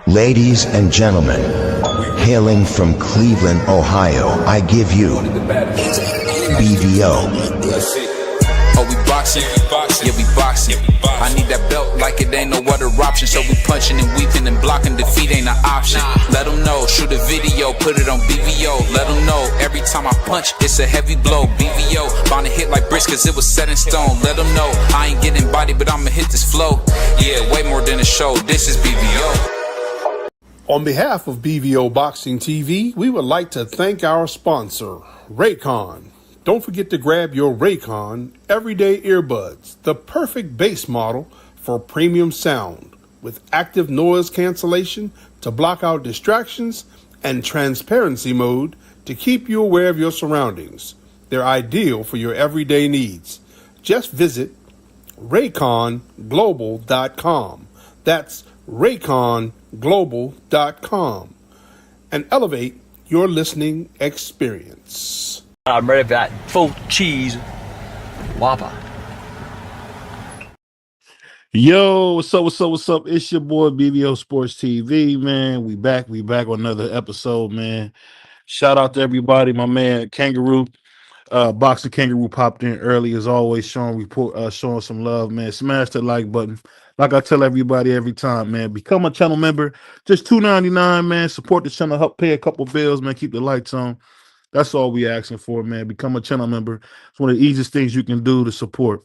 Ladies and gentlemen, hailing from Cleveland, Ohio, I give you BVO. Oh, we boxing? Yeah, we boxing. I need that belt like it ain't no other option. So we punching and weaving and blocking. Defeat ain't an option. Let them know, shoot a video, put it on BVO. Let them know, every time I punch, it's a heavy blow. BVO, bound to hit like bricks cause it was set in stone. Let them know, I ain't getting body, but I'ma hit this flow. Yeah, way more than a show, this is BVO. On behalf of BVO Boxing TV, we would like to thank our sponsor, Raycon. Don't forget to grab your Raycon Everyday Earbuds, the perfect bass model for premium sound, with active noise cancellation to block out distractions and transparency mode to keep you aware of your surroundings. They're ideal for your everyday needs. Just visit rayconglobal.com. That's rayconglobal.com and elevate your listening experience. I'm ready for that full cheese Whopper. Yo, what's up? It's your boy BBO Sports TV, man. We back on another episode, man. Shout out to everybody. My man Kangaroo, Boxing Kangaroo popped in early as always, showing some love, man. Smash that like button. Like I tell everybody every time, man, become a channel member. Just $2.99, man. Support the channel, help pay a couple bills, man. Keep the lights on. That's all we asking for, man. Become a channel member. It's one of the easiest things you can do to support.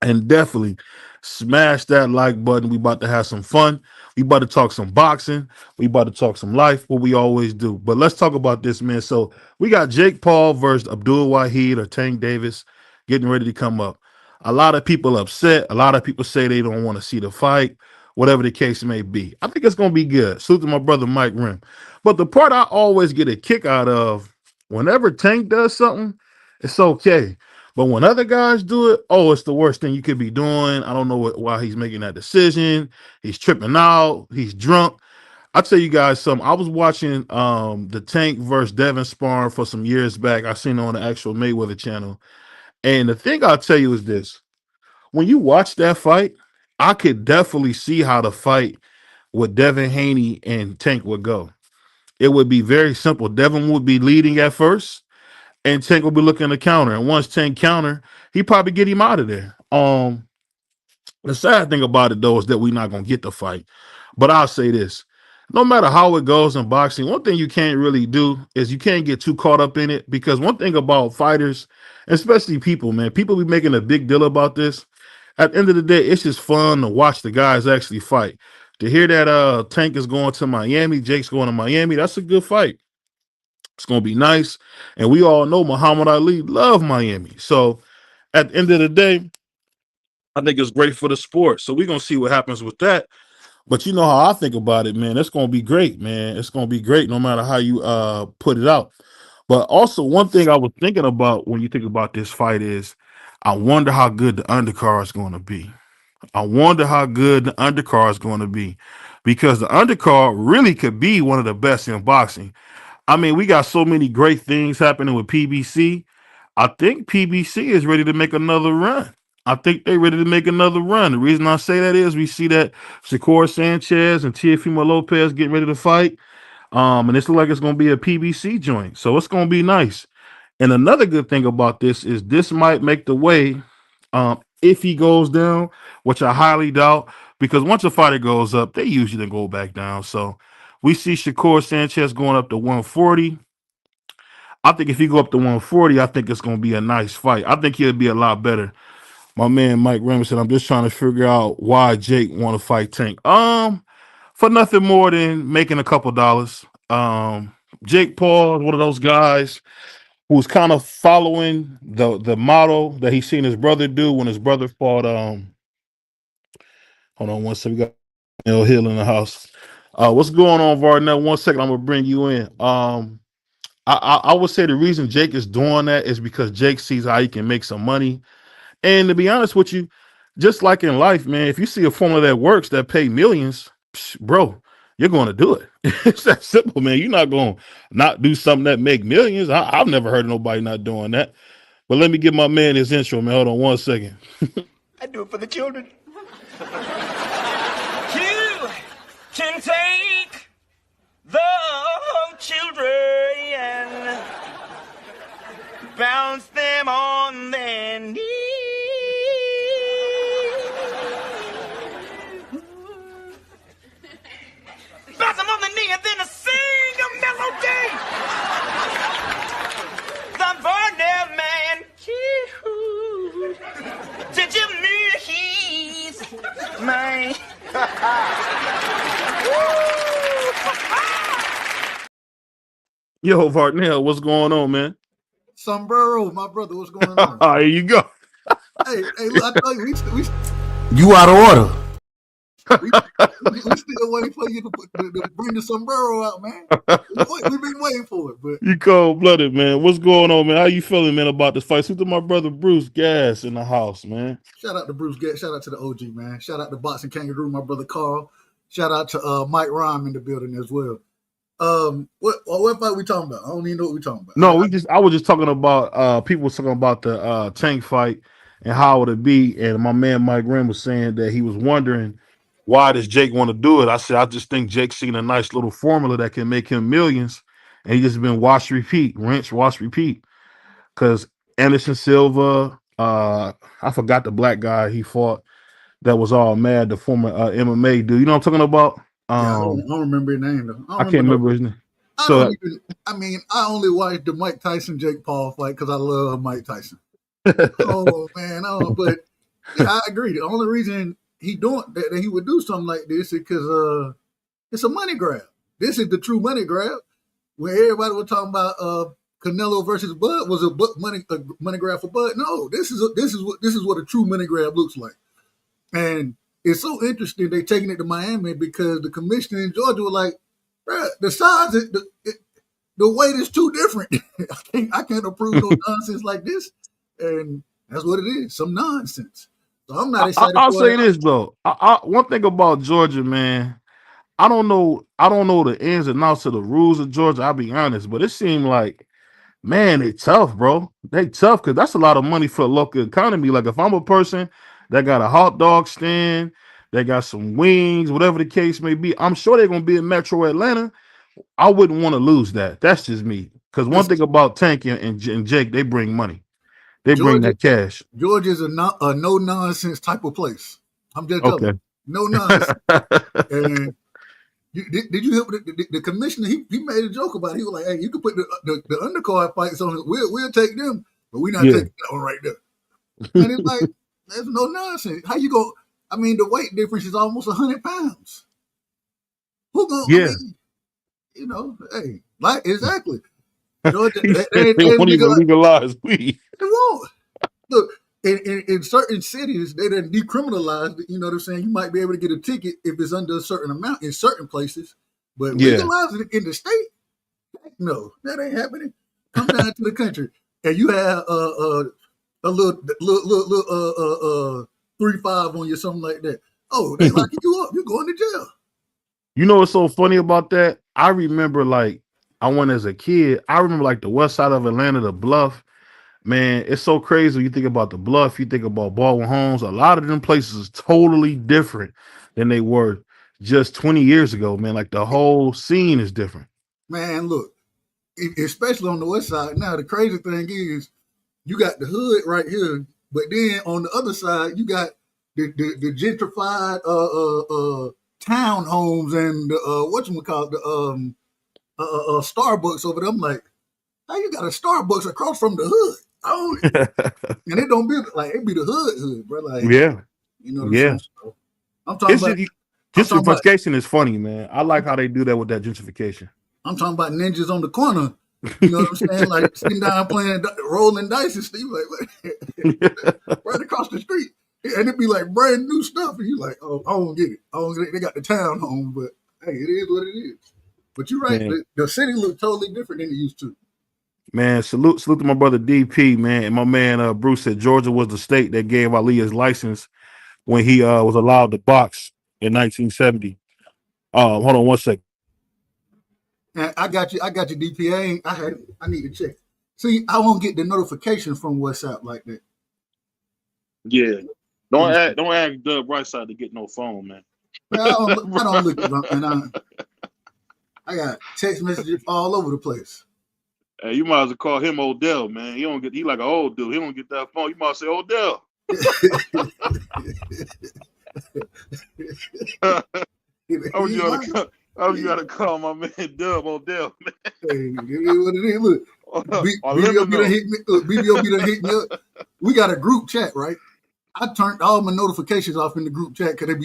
And definitely smash that like button. We about to have some fun. We about to talk some boxing. We about to talk some life, what we always do. But let's talk about this, man. So we got Jake Paul versus Abdul Wahid or Tank Davis getting ready to come up. A lot of people upset. A lot of people say they don't want to see the fight, whatever the case may be. I think it's going to be good. Salute to my brother Mike Rim. But the part I always get a kick out of, whenever Tank does something, it's okay. But when other guys do it, oh, it's the worst thing you could be doing. I don't know why he's making that decision. He's tripping out. He's drunk. I'll tell you guys something. I was watching the Tank versus Devin sparring for some years back. I seen it on the actual Mayweather channel. And the thing I'll tell you is this. When you watch that fight, I could definitely see how the fight with Devin Haney and Tank would go. It would be very simple. Devin would be leading at first, and Tank will be looking to counter. And once Tank counter, he probably get him out of there. The sad thing about it, though, is that we're not going to get the fight. But I'll say this. No matter how it goes in boxing, one thing you can't really do is you can't get too caught up in it. Because one thing about fighters, especially people, man, people be making a big deal about this. At the end of the day, it's just fun to watch the guys actually fight. To hear that Tank is going to Miami, Jake's going to Miami, that's a good fight. It's going to be nice. And we all know Muhammad Ali loved Miami. So at the end of the day, I think it's great for the sport. So we're going to see what happens with that. But you know how I think about it, man. It's going to be great, man. It's going to be great no matter how you put it out. But also one thing I was thinking about when you think about this fight is I wonder how good the undercard is going to be. I wonder how good the undercard is going to be, because the undercard really could be one of the best in boxing. I mean, we got so many great things happening with PBC. I think PBC is ready to make another run. I think they're ready to make another run. The reason I say that is we see that Shakur Sanchez and Teofimo Lopez getting ready to fight. And it's like it's going to be a PBC joint. So it's going to be nice. And another good thing about this is this might make the way if he goes down, which I highly doubt, because once a fighter goes up, they usually go back down. So we see Shakur Sanchez going up to 140. I think if he go up to 140, I think it's going to be a nice fight. I think he'll be a lot better. My man Mike Rim said, I'm just trying to figure out why Jake want to fight Tank. For nothing more than making a couple dollars. Jake Paul is one of those guys who's kind of following the model that he's seen his brother do when his brother fought. Hold on one second. We got Hill in the house. What's going on, Varnell? 1 second, I'm gonna bring you in. I would say the reason Jake is doing that is because Jake sees how he can make some money. And to be honest with you, just like in life, man, if you see a formula that works that pay millions, bro, you're going to do it. It's that simple, man. You're not going to not do something that make millions. I've never heard of nobody not doing that. But let me give my man his intro, man. Hold on 1 second. I do it for the children. You can take Yo, Varnell, what's going on, man? Sombrero, my brother, what's going on? There you go. Hey, look, I tell you, You out of order. we still waiting for you to bring the sombrero out, man. We've been waiting for it, but You cold blooded, man. What's going on, man? How you feeling, man, about this fight? Speak to my brother Bruce Gas in the house, man. shout out to Bruce Gatt, shout out to the OG, man. Shout out to Boxing Kangaroo, my brother Carl. Shout out to Mike Rhyme in the building as well. What fight we talking about? I don't even know what we talking about. No, I was just talking about people was talking about the Tank fight and how it would be, and my man Mike Grimm was saying that he was wondering why does Jake want to do it. I said I just think Jake's seen a nice little formula that can make him millions, and he just been watch, repeat, rinse, watch, repeat. Because Anderson Silva, I forgot the black guy he fought that was all mad, the former MMA dude. You know what I'm talking about? Yeah, I don't remember his name though. I can't remember his name. I only watched the Mike Tyson Jake Paul fight because I love Mike Tyson. Oh man, but yeah, I agree. The only reason he would do something like this is because it's a money grab. This is the true money grab. Where everybody was talking about Canelo versus Bud was a money grab for Bud. No, this is what a true money grab looks like. And it's so interesting they taking it to Miami because the commissioner in Georgia was like, bruh, the size, the weight is too different. I can't approve no nonsense like this. And that's what it is, some nonsense. So I'm not excited. I'll say this though. One thing about Georgia, man, I don't know the ins and outs of the rules of Georgia. I'll be honest, but it seemed like, man, they tough, bro. They tough because that's a lot of money for a local economy. Like if I'm a person that got a hot dog stand, they got some wings, whatever the case may be, I'm sure they're gonna be in Metro Atlanta. I wouldn't want to lose that. That's just me. Because one thing about Tank and Jake, they bring money. They bring that cash. Georgia's a no nonsense type of place. I'm just telling you, no nonsense. And did you hear the commissioner? He made a joke about it. He was like, "Hey, you can put the undercard fights on it. We'll take them, but we're not taking that one right there." And it's like, there's no nonsense. How you go? I mean, the weight difference is almost 100 pounds. Who going? Yeah. I mean, hey, like exactly. Georgia, they won't even legalize weed. They won't. Look, in certain cities, they done decriminalized it. You know what I'm saying? You might be able to get a ticket if it's under a certain amount in certain places, but legalizing it in the state, no, that ain't happening. Come down to the country, and you have a little 3-5 on you, something like that. Oh, they locking you up. You're going to jail. You know what's so funny about that? I remember I went as a kid. I remember the west side of Atlanta, the Bluff. Man, it's so crazy when you think about the Bluff, you think about Baldwin Homes. A lot of them places is totally different than they were just 20 years ago, man. Like the whole scene is different. Man, look, especially on the west side. Now, the crazy thing is you got the hood right here, but then on the other side, you got the gentrified townhomes and the Starbucks over there. I'm like, how you got a Starbucks across from the hood? And it don't be it be the hood, bro. Like, yeah, you know what I'm saying? So, I'm talking about gentrification is funny, man. I like how they do that with that gentrification. I'm talking about ninjas on the corner. You know what I'm saying? Like sitting down playing rolling dice and stuff, right across the street. And it'd be like brand new stuff, and you like, oh, I don't get it. They got the townhome, but hey, it is what it is. But you're right. The city look totally different than it used to. Man, salute to my brother DP, man. And my man Bruce said Georgia was the state that gave Ali his license when he was allowed to box in 1970. Hold on one second. I got you, DP. I need to check. See, I won't get the notification from WhatsApp like that. Yeah. Don't ask Doug Brightside to get no phone, man. I don't look it up, and I got text messages all over the place. Hey, you might as well call him Odell, man. He like an old dude. He don't get that phone. You might say Odell. I was gonna call my man Dub Odell, man. Hey, it is what it is. Look, BBO be done hit me up. We got a group chat, right? I turned all my notifications off in the group chat because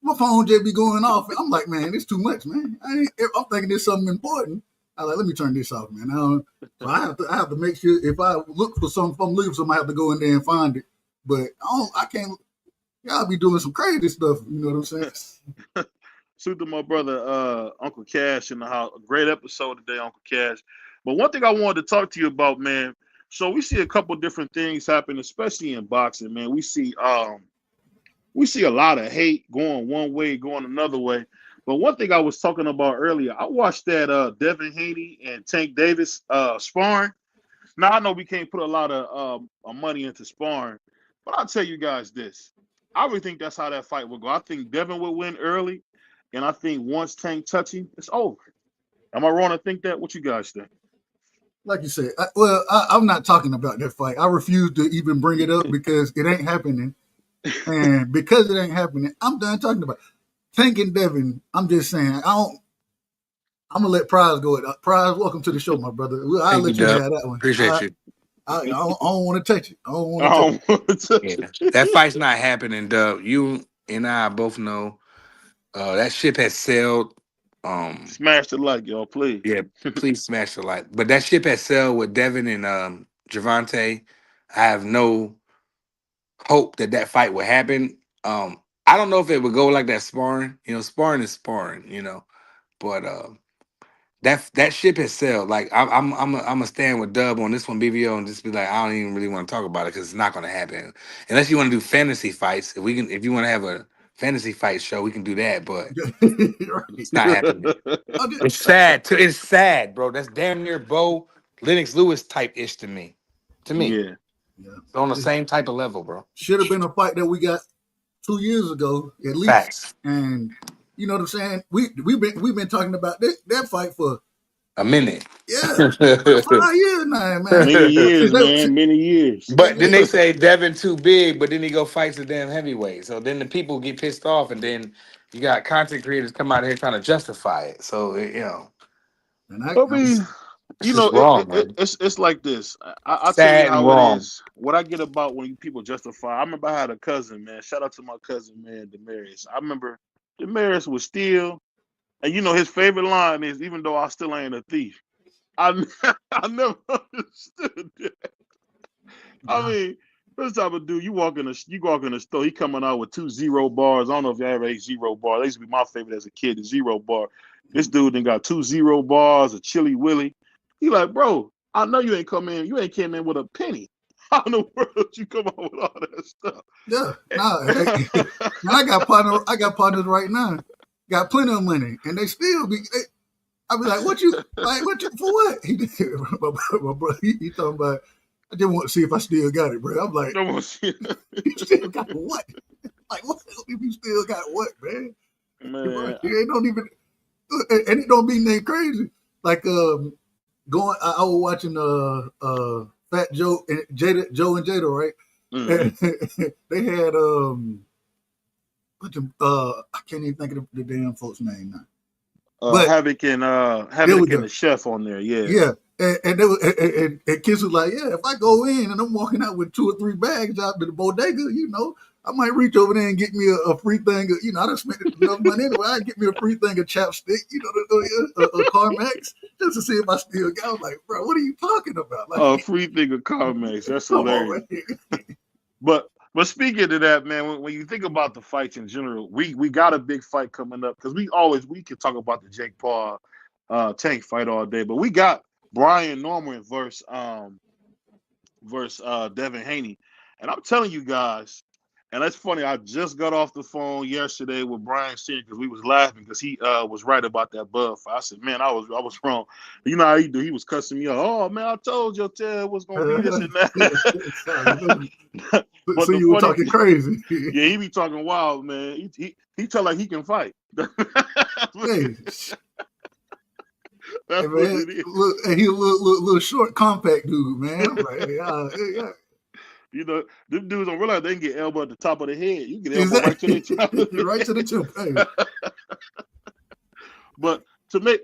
my phone just be going off. I'm like, man, it's too much, man. I'm thinking there's something important. I like, let me turn this off, man. So I have to make sure if I look for something, if I'm looking for something, I have to go in there and find it. But I can't. Y'all be doing some crazy stuff. You know what I'm saying? Shoot to my brother, Uncle Cash in the house. A great episode today, Uncle Cash. But one thing I wanted to talk to you about, man. So we see a couple different things happen, especially in boxing, man. We see a lot of hate going one way, going another way. But one thing I was talking about earlier, I watched that Devin Haney and Tank Davis sparring. Now I know we can't put a lot of money into sparring, but I'll tell you guys this. I really think that's how that fight will go. I think Devin will win early, and I think once Tank touch him, it's over. Am I wrong to think that? What you guys think? Like you said, I'm not talking about that fight. I refuse to even bring it up because it ain't happening. And because it ain't happening, I'm done talking about it. Tank and Devin, I'm just saying, I'm gonna let Prize go. Prize, welcome to the show, my brother. I'll let you have that one. Appreciate you. I don't want to touch it. I don't want to touch it. Yeah. That fight's not happening, Dub. You and I both know that ship has sailed. Smash the like, y'all, please. Yeah, please smash the like. But that ship has sailed with Devin and Gervonta. I have no hope that fight will happen. I don't know if it would go like that sparring. You know, sparring is sparring. You know, but that ship has sailed. Like I'm a stand with Dub on this one, BBO, and just be like, I don't even really want to talk about it because it's not going to happen unless you want to do fantasy fights. If you want to have a fantasy fight show, we can do that. But it's not happening. It's sad. It's sad, bro. That's damn near Bo Lennox Lewis type ish to me. Yeah. It's on the same type of level, bro. Should have been a fight that we got 2 years ago at least. Facts. And you know what I'm saying? We've been talking about that fight for a minute. Yeah, 5 years now, man. Many years, man. Many years. But then they say Devin too big, but then he go fights a damn heavyweight. So then the people get pissed off, and then you got content creators come out here trying to justify it. So you know, I mean, you know, wrong, it's like this. I'll tell you how it is. What I get about when people justify. I remember I had a cousin, man. Shout out to my cousin, man, Demarius. I remember Demarius was still, and you know, his favorite line is, "Even though I still ain't a thief." I never understood that. I mean, this type of dude, you walk in the store, he coming out with 2 0 bars. I don't know if y'all ever ate 0 bar. They used to be my favorite as a kid, the 0 bar. This dude then got 2 0 bars, a Chili Willy. He like, bro, I know you ain't came in with a penny. How in the world you come out with all that stuff? Yeah, I got partners right now, got plenty of money, and they still be. I be like, what you for what? He talking about. I just want to see if I still got it, bro. I'm like, you still got what? Like, what? If you still got what, man? Man, it don't even, and it don't be named crazy. Like, I was watching Fat Joe and Jada, right? Mm-hmm. They had I can't even think of the damn folks' name now. Havoc and the chef on there, yeah. And kids was like, yeah, if I go in and I'm walking out with 2 or 3 bags out to the bodega, you know, I might reach over there and get me a free thing of, you know, I done spent enough money anyway. I get me a free thing of chapstick, you know, a Carmex, just to see if I still got. I was like, bro, what are you talking about? Like, a free thing of Carmex, that's hilarious. But speaking of that, man, when you think about the fights in general, we got a big fight coming up because we can talk about the Jake Paul Tank fight all day, but we got Brian Norman versus Devin Haney, and I'm telling you guys, and that's funny. I just got off the phone yesterday with Brian Senior because we was laughing because he was right about that Bud fight. I said, man, I was wrong. You know how he do? He was cussing me out. Oh man, I told you, Ted was gonna be this and that. But so you were talking crazy. Yeah, he be talking wild, man. He tell like he can fight. Hey. That's what it is. And he a little short, compact dude, man. I'm like, yeah. You know, them dudes don't realize they can get elbow at the top of the head. You get elbow right to the top. Right to the tip. But to make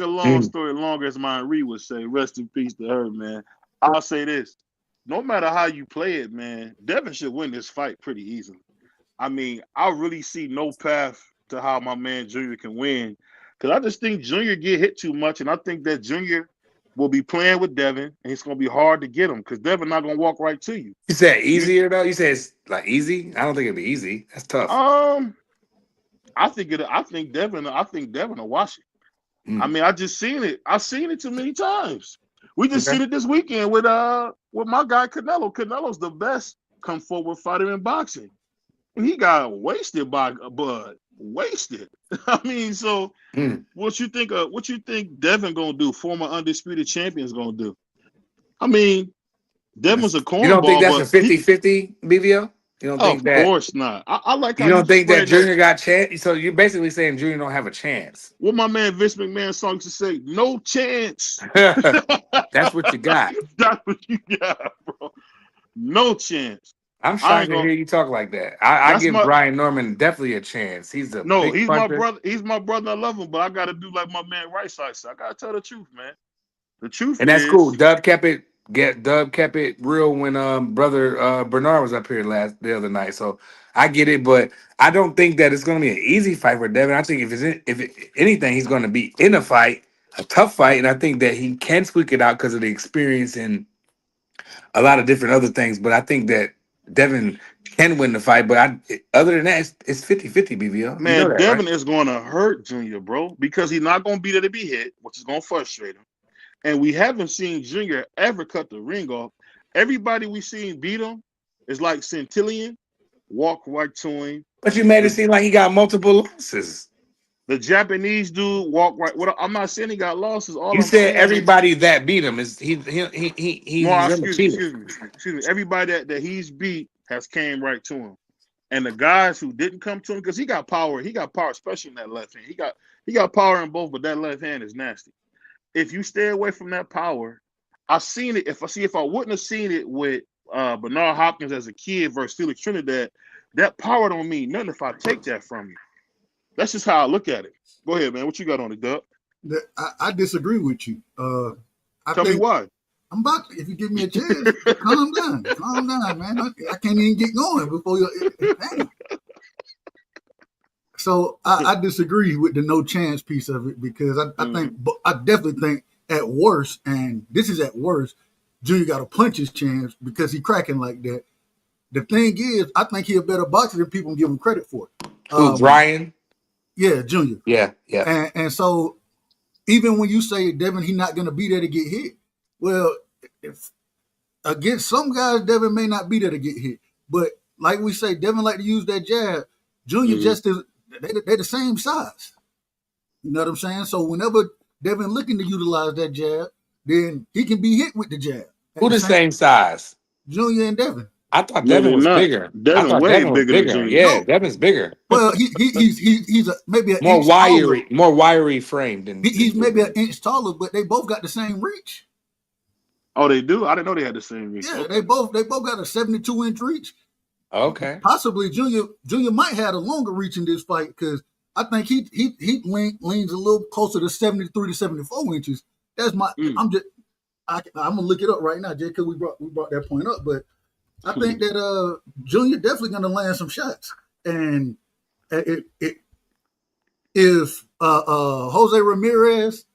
a long story longer, as my Reed would say, rest in peace to her, man. I'll say this. No matter how you play it, man, Devin should win this fight pretty easily. I mean, I really see no path to how my man Junior can win Because I just think Junior get hit too much, and I think that Junior will be playing with Devin, and it's going to be hard to get him because Devin not going to walk right to you. You said easier though. You said it's like easy. I don't think it'd be easy. That's tough. I think Devin will watch it. I mean, I just seen it. I've seen it too many times. We just seen it this weekend with my guy Canelo. Canelo's the best come forward fighter in boxing. And he got wasted by Bud. Wasted. I mean, so what you think Devin gonna do? Former undisputed champion's gonna do? I mean, Devin's a cornball. You don't think that's a 50-50 BVO? You don't think that? Of course not. I like how you don't think that Junior those... got chance. So you're basically saying Junior don't have a chance. What my man Vince McMahon song used to say, no chance. That's what you got. That's what you got, bro. No chance. I'm shocked to hear you talk like that. I give Brian Norman definitely a chance. He's a big my brother. He's my brother. I love him, but I got to do like my man Right Side. So I got to tell the truth, man. The truth, and that's cool. Dub kept it real when brother Bernard was up here the other night. So I get it, but I don't think that it's going to be an easy fight for Devin. I think if anything, he's going to be in a fight, a tough fight, and I think that he can squeak it out because of the experience and a lot of different other things. But I think that Devin can win the fight, but other than that, it's 50-50 BVO. Man, you know that, Devin right? is going to hurt Junior, bro, because he's not going to be there to be hit, which is going to frustrate him. And we haven't seen Junior ever cut the ring off. Everybody we seen beat him is like Centillion, walk right to him. But you made it seem like he got multiple losses. The Japanese dude walk right. Well, I'm not saying he got losses. You said everybody that beat him is he. Excuse me. Everybody that he's beat has came right to him, and the guys who didn't come to him because he got power. He got power, especially in that left hand. He got power in both, but that left hand is nasty. If you stay away from that power, I've seen it. If I wouldn't have seen it with Bernard Hopkins as a kid versus Felix Trinidad, that power don't mean nothing if I take that from you. That's just how I look at it. Go ahead, man. What you got on it, Doug? I disagree with you. Tell me why. I'm about to, if you give me a chance, calm down, man. I can't even get going before you. So I disagree with the no chance piece of it because I definitely think at worst, and this is at worst, Junior got to punch his chance because he cracking like that. The thing is, I think he a better boxer than people give him credit for. Who, Brian? Yeah, Junior. Yeah. And so even when you say Devin, he's not going to be there to get hit. Well, if against some guys, Devin may not be there to get hit. But like we say, Devin like to use that jab. Junior just is, they're the same size. You know what I'm saying? So whenever Devin looking to utilize that jab, then he can be hit with the jab. Who the same size? Junior and Devin. I thought Devin was bigger. Devin way bigger than Junior. Yeah, Devin's bigger. Well, he's maybe an more inch wiry, taller. more wiry framed than he's maybe an inch taller, but they both got the same reach. Oh, they do? I didn't know they had the same reach. Yeah, they both got a 72-inch reach. Okay. Possibly Junior might have a longer reach in this fight because I think he leans a little closer to 73 to 74 inches. That's my. I'm gonna look it up right now, Jay, because we brought that point up, but. I think that Junior definitely going to land some shots, and if Jose Ramirez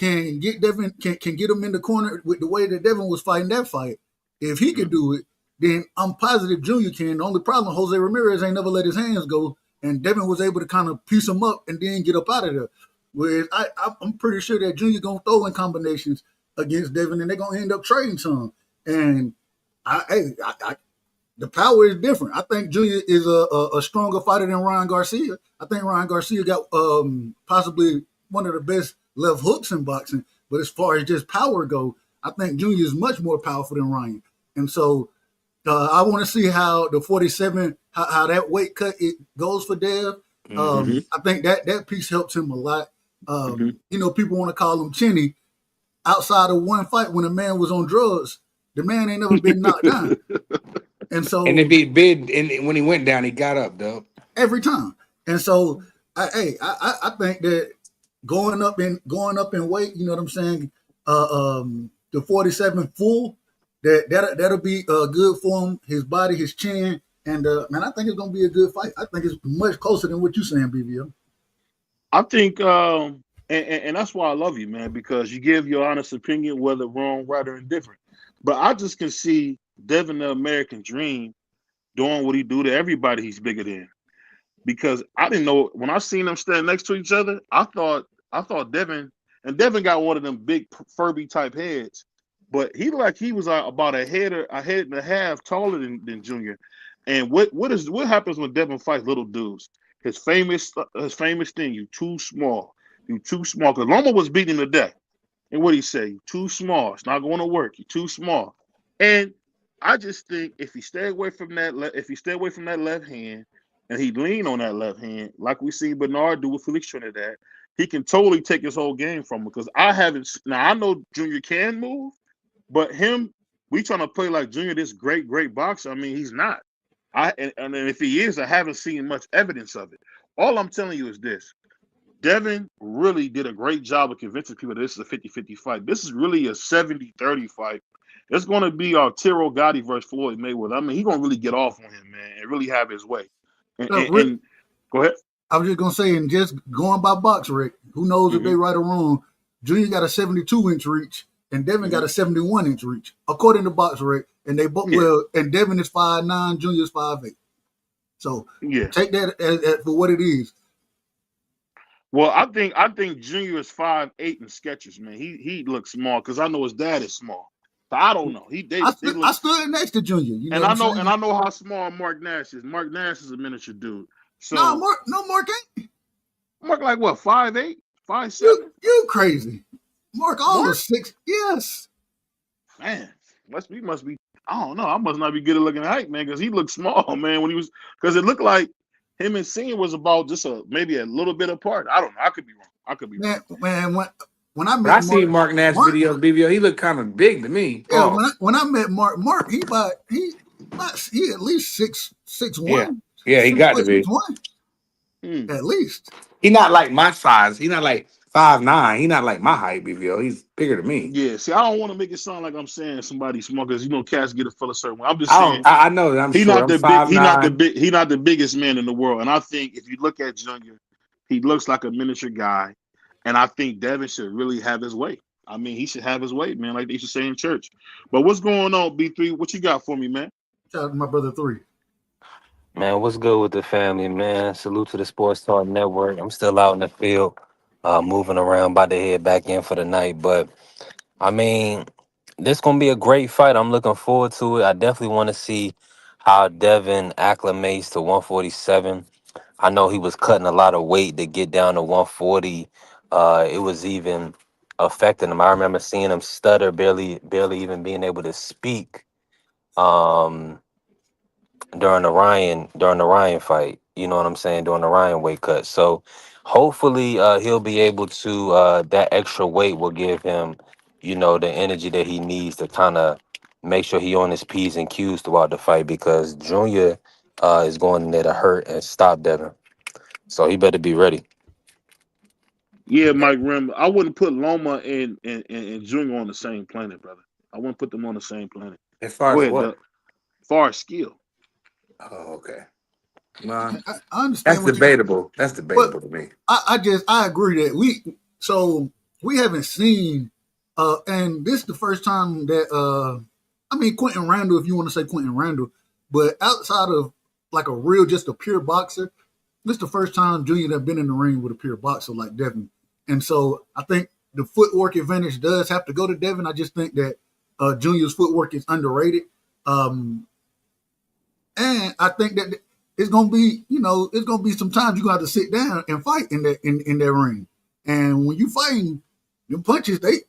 can get Devin can get him in the corner with the way that Devin was fighting that fight, if he can do it, then I'm positive Junior can. The only problem, Jose Ramirez ain't never let his hands go, and Devin was able to kind of piece him up and then get up out of there. Whereas I'm pretty sure that Junior going to throw in combinations against Devin, and they're going to end up trading some. And the power is different. I think Junior is a stronger fighter than Ryan Garcia. I think Ryan Garcia got possibly one of the best left hooks in boxing. But as far as just power go, I think Junior is much more powerful than Ryan. And so I want to see how the 47, how that weight cut it goes for Dev. I think that piece helps him a lot. You know, people want to call him Chinny. Outside of one fight when a man was on drugs, the man ain't never been knocked down. And so, and if he bid, and when he went down, he got up, though. Every time. And so, I think that going up in weight, you know what I'm saying? The 47 full, that'll be good for him, his body, his chin, and man, I think it's gonna be a good fight. I think it's much closer than what you're saying, BVO. I think And that's why I love you, man, because you give your honest opinion, whether wrong, right, or indifferent. But I just can see Devin the American Dream doing what he do to everybody he's bigger than. Because I didn't know when I seen them stand next to each other, I thought Devin got one of them big Furby type heads, but he looked like he was about a head and a half taller than Junior. And what happens when Devin fights little dudes? His famous thing: you too small, Because Loma was beating him to death. And what he say? You too small. It's not going to work. You're too small. And I just think if he stay away from that left hand, and he lean on that left hand, like we see Bernard do with Felix Trinidad, he can totally take his whole game from him. Because I know Junior can move, but we trying to play like Junior, this great boxer. I mean, he's not. And if he is, I haven't seen much evidence of it. All I'm telling you is this. Devin really did a great job of convincing people that this is a 50-50 fight. This is really a 70-30 fight. It's going to be Arturo Gotti versus Floyd Mayweather. I mean, he's going to really get off on him, man, and really have his way. And go ahead. I was just going to say, and just going by box, Rick, who knows if they right or wrong, Junior got a 72-inch reach, and Devin got a 71-inch reach, according to box, Rick. And they both and Devin is 5'9", Junior is 5'8". So take that as for what it is. Well, I think Junior is 5'8" in sketches, man. He looks small because I know his dad is small. So I don't know. I stood next to Junior, and I know how small Mark Nash is. Mark Nash is a miniature dude. So Mark ain't. Mark like what, 5'8", 5'7"? You crazy. Mark all 6. Yes. Man, must be. I don't know. I must not be good at looking at height, man, because he looked small, man, because it looked like him and Senior was about just maybe a little bit apart. I don't know. I could be wrong. Man, when I seen Mark Nash video, BBO, he looked kind of big to me. Yeah, when I met Mark, he at least 6'1". Yeah, he got to be. At least. He's not like my size. He's not like 5'9". He's not like my height, BBO. He's bigger than me. Yeah, see, I don't want to make it sound like I'm saying somebody's small because cats get a feel a certain way. I'm just saying I know that he's not the biggest man in the world. And I think if you look at Junior, he looks like a miniature guy. And I think Devin should really have his way. I mean, he should have his way, man, like they should say in church. But what's going on, B3? What you got for me, man? Shout out to my brother 3. Man, what's good with the family, man? Salute to the Sports Talk Network. I'm still out in the field, moving around, about to head back in for the night. But, I mean, this going to be a great fight. I'm looking forward to it. I definitely want to see how Devin acclimates to 147. I know he was cutting a lot of weight to get down to 140. It was even affecting him. I remember seeing him stutter, barely even being able to speak. During the Ryan fight, you know what I'm saying, during the Ryan weight cut. So hopefully he'll be able to that extra weight will give him, the energy that he needs to kind of make sure he on his P's and Q's throughout the fight, because Junior is going in there to hurt and stop Devin. So he better be ready. Yeah, Mike Rim. I wouldn't put Loma and Junior on the same planet, brother. I wouldn't put them on the same planet. As far as what? As far as skill. Oh, okay. Nah, I understand. That's debatable. That's debatable to me. I agree that we haven't seen, and this is the first time that Quentin Randall, if you want to say Quentin Randall, but outside of like just a pure boxer, this is the first time Junior have been in the ring with a pure boxer like Devin, and so I think the footwork advantage does have to go to Devin. I just think that Junior's footwork is underrated. And I think that it's gonna be some times you're gonna have to sit down and fight in that ring. And when you fighting, them punches they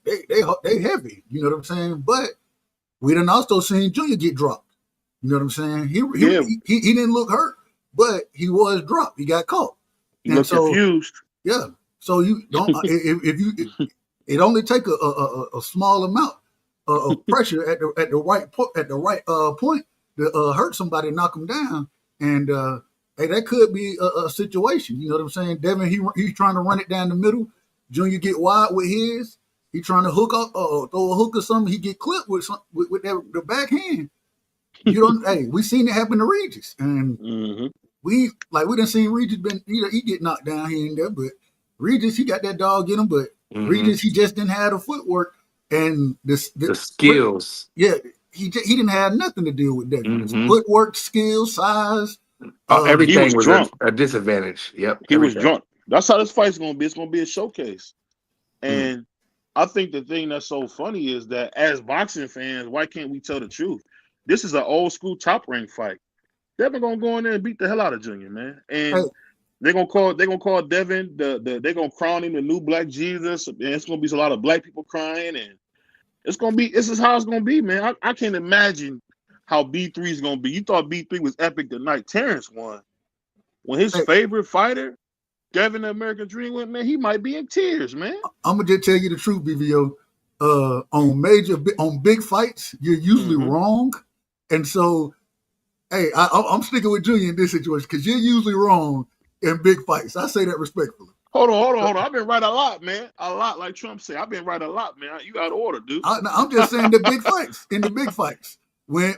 heavy. You know what I'm saying? But we done also seen Junior get dropped. You know what I'm saying? He didn't look hurt, but he was dropped. He got caught. He looked confused. Yeah. So you don't it only take a small amount of pressure at the right point to hurt somebody, knock them down, and that could be a situation. You know what I'm saying? Devin, he's trying to run it down the middle. Junior get wide with his. He trying to hook up, throw a hook or something. He get clipped with the backhand. You don't. We seen it happen to Regis, and we done seen Regis he get knocked down here and there, but Regis, he got that dog in him, but Hmm. Regis, he just didn't have the footwork and The skills. yeah, he didn't have nothing to deal with Devin. Hmm. Footwork, skill, size. He was Everything was drunk. a disadvantage. Yep, He was everything. drunk. That's how this fight's gonna be. It's gonna be a showcase. Mm. And I think the thing that's so funny is that as boxing fans, why can't we tell the truth? This is an old school top rank fight. Devin gonna go in there and beat the hell out of Junior, man. Hey, And they're gonna call Devin they're gonna crown him the new Black Jesus, and it's gonna be a lot of black people crying, and this is how it's gonna be, man. I can't imagine how B3 is gonna be. You thought B3 was epic the night Terrence won. When his hey, favorite fighter, Devin the American Dream, went, man, he might be in tears, man. I'm gonna just tell you the truth, BVO. On big fights, you're usually Mm-hmm. wrong, and so hey, I'm sticking with Junior in this situation because you're usually wrong in big fights. I say that respectfully. Hold on. I've been right a lot, man. A lot, like Trump said. I've been right a lot, man. You out of order, dude. I'm just saying the big fights. In the big fights, when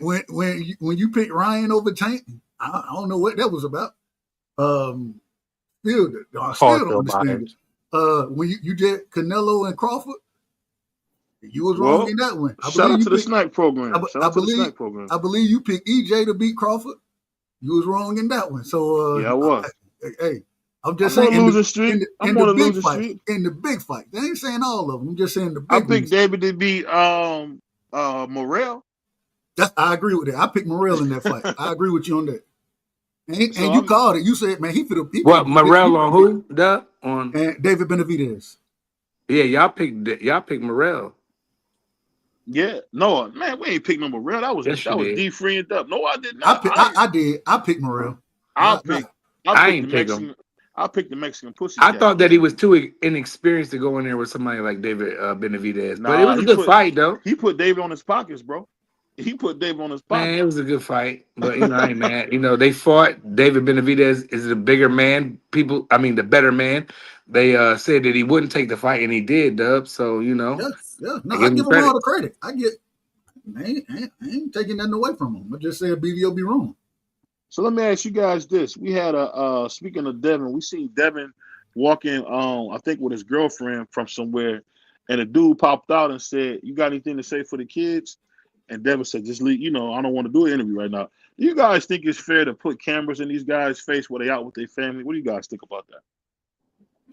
you pick Ryan over Tank, I don't know what that was about. Still, I still don't Partial understand bias. it. When you did Canelo and Crawford, you was wrong Well, in that one. I shout believe out you to the picked. snipe program. Shout I out to the believe. snipe program. I believe you picked EJ to beat Crawford. You was wrong in that one. So, Yeah, I was. hey, I'm just I'm on saying a losing streak. I'm in on the a big losing fights, streak. in the big fights. I ain't saying all of them. I'm just saying the I big picked ones. David to beat Morrell. I agree with that. I picked Morrell in that fight. I agree with you on that. So And you called it. You said, man, he could What, have Morel on who? Duh? On and David Benavidez. Yeah, y'all picked Morel. yeah, no, man, we ain't picked no Morrell. Yes, you That was did. D free and up. No, I did not. I did. I picked Morrell. I Not, picked not, I I picked the ain't pick him. Mexican. I picked the Mexican I pussycat, thought that he man. was too inexperienced to go in there with somebody like David Benavidez, but it Nah, was a good fight though. he put David on his pockets, bro. He put David on his Man, it pockets. was a good fight, but I ain't mad. They fought. David Benavidez is the bigger man. The better man. They said that he wouldn't take the fight, and he did, Dub. So yeah, yeah. I No, I give him give him all credit. the credit. I ain't taking nothing away from him. I just said BVO be wrong. So let me ask you guys this: we had speaking of Devin, we seen Devin walking, I think with his girlfriend from somewhere, and a dude popped out and said, "You got anything to say for the kids?" And Devin said, "Just leave. I don't want to do an interview right now." Do you guys think it's fair to put cameras in these guys' face while they out with their family? What do you guys think about that?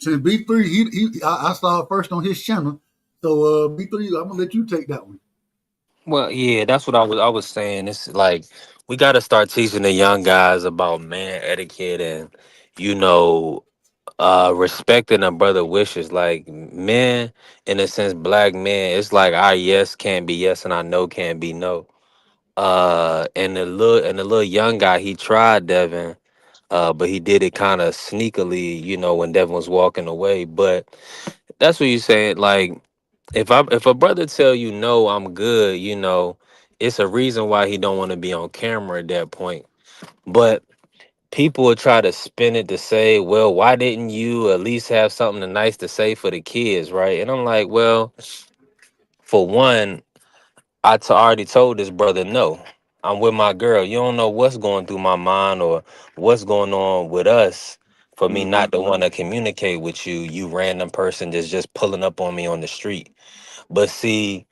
Since B3, I saw it first on his channel. So B3, I'm gonna let you take that one. Well, yeah, that's what I was saying. It's like we got to start teaching the young guys about man etiquette and you know respecting a brother wishes. Like men, in a sense, black men, it's like our yes can't be yes and our no can't be no. And the little young guy, he tried Devin, but he did it kind of sneakily, when Devin was walking away. But that's what you saying. Like, if a brother tell you no, I'm good, it's a reason why he don't want to be on camera at that point. But people will try to spin it to say, well, why didn't you at least have something nice to say for the kids, right? And I'm like, well, for one, already told this brother no. I'm with my girl. You don't know what's going through my mind or what's going on with us for me Hmm. not to want to communicate with you, you random person that's just pulling up on me on the street. But see,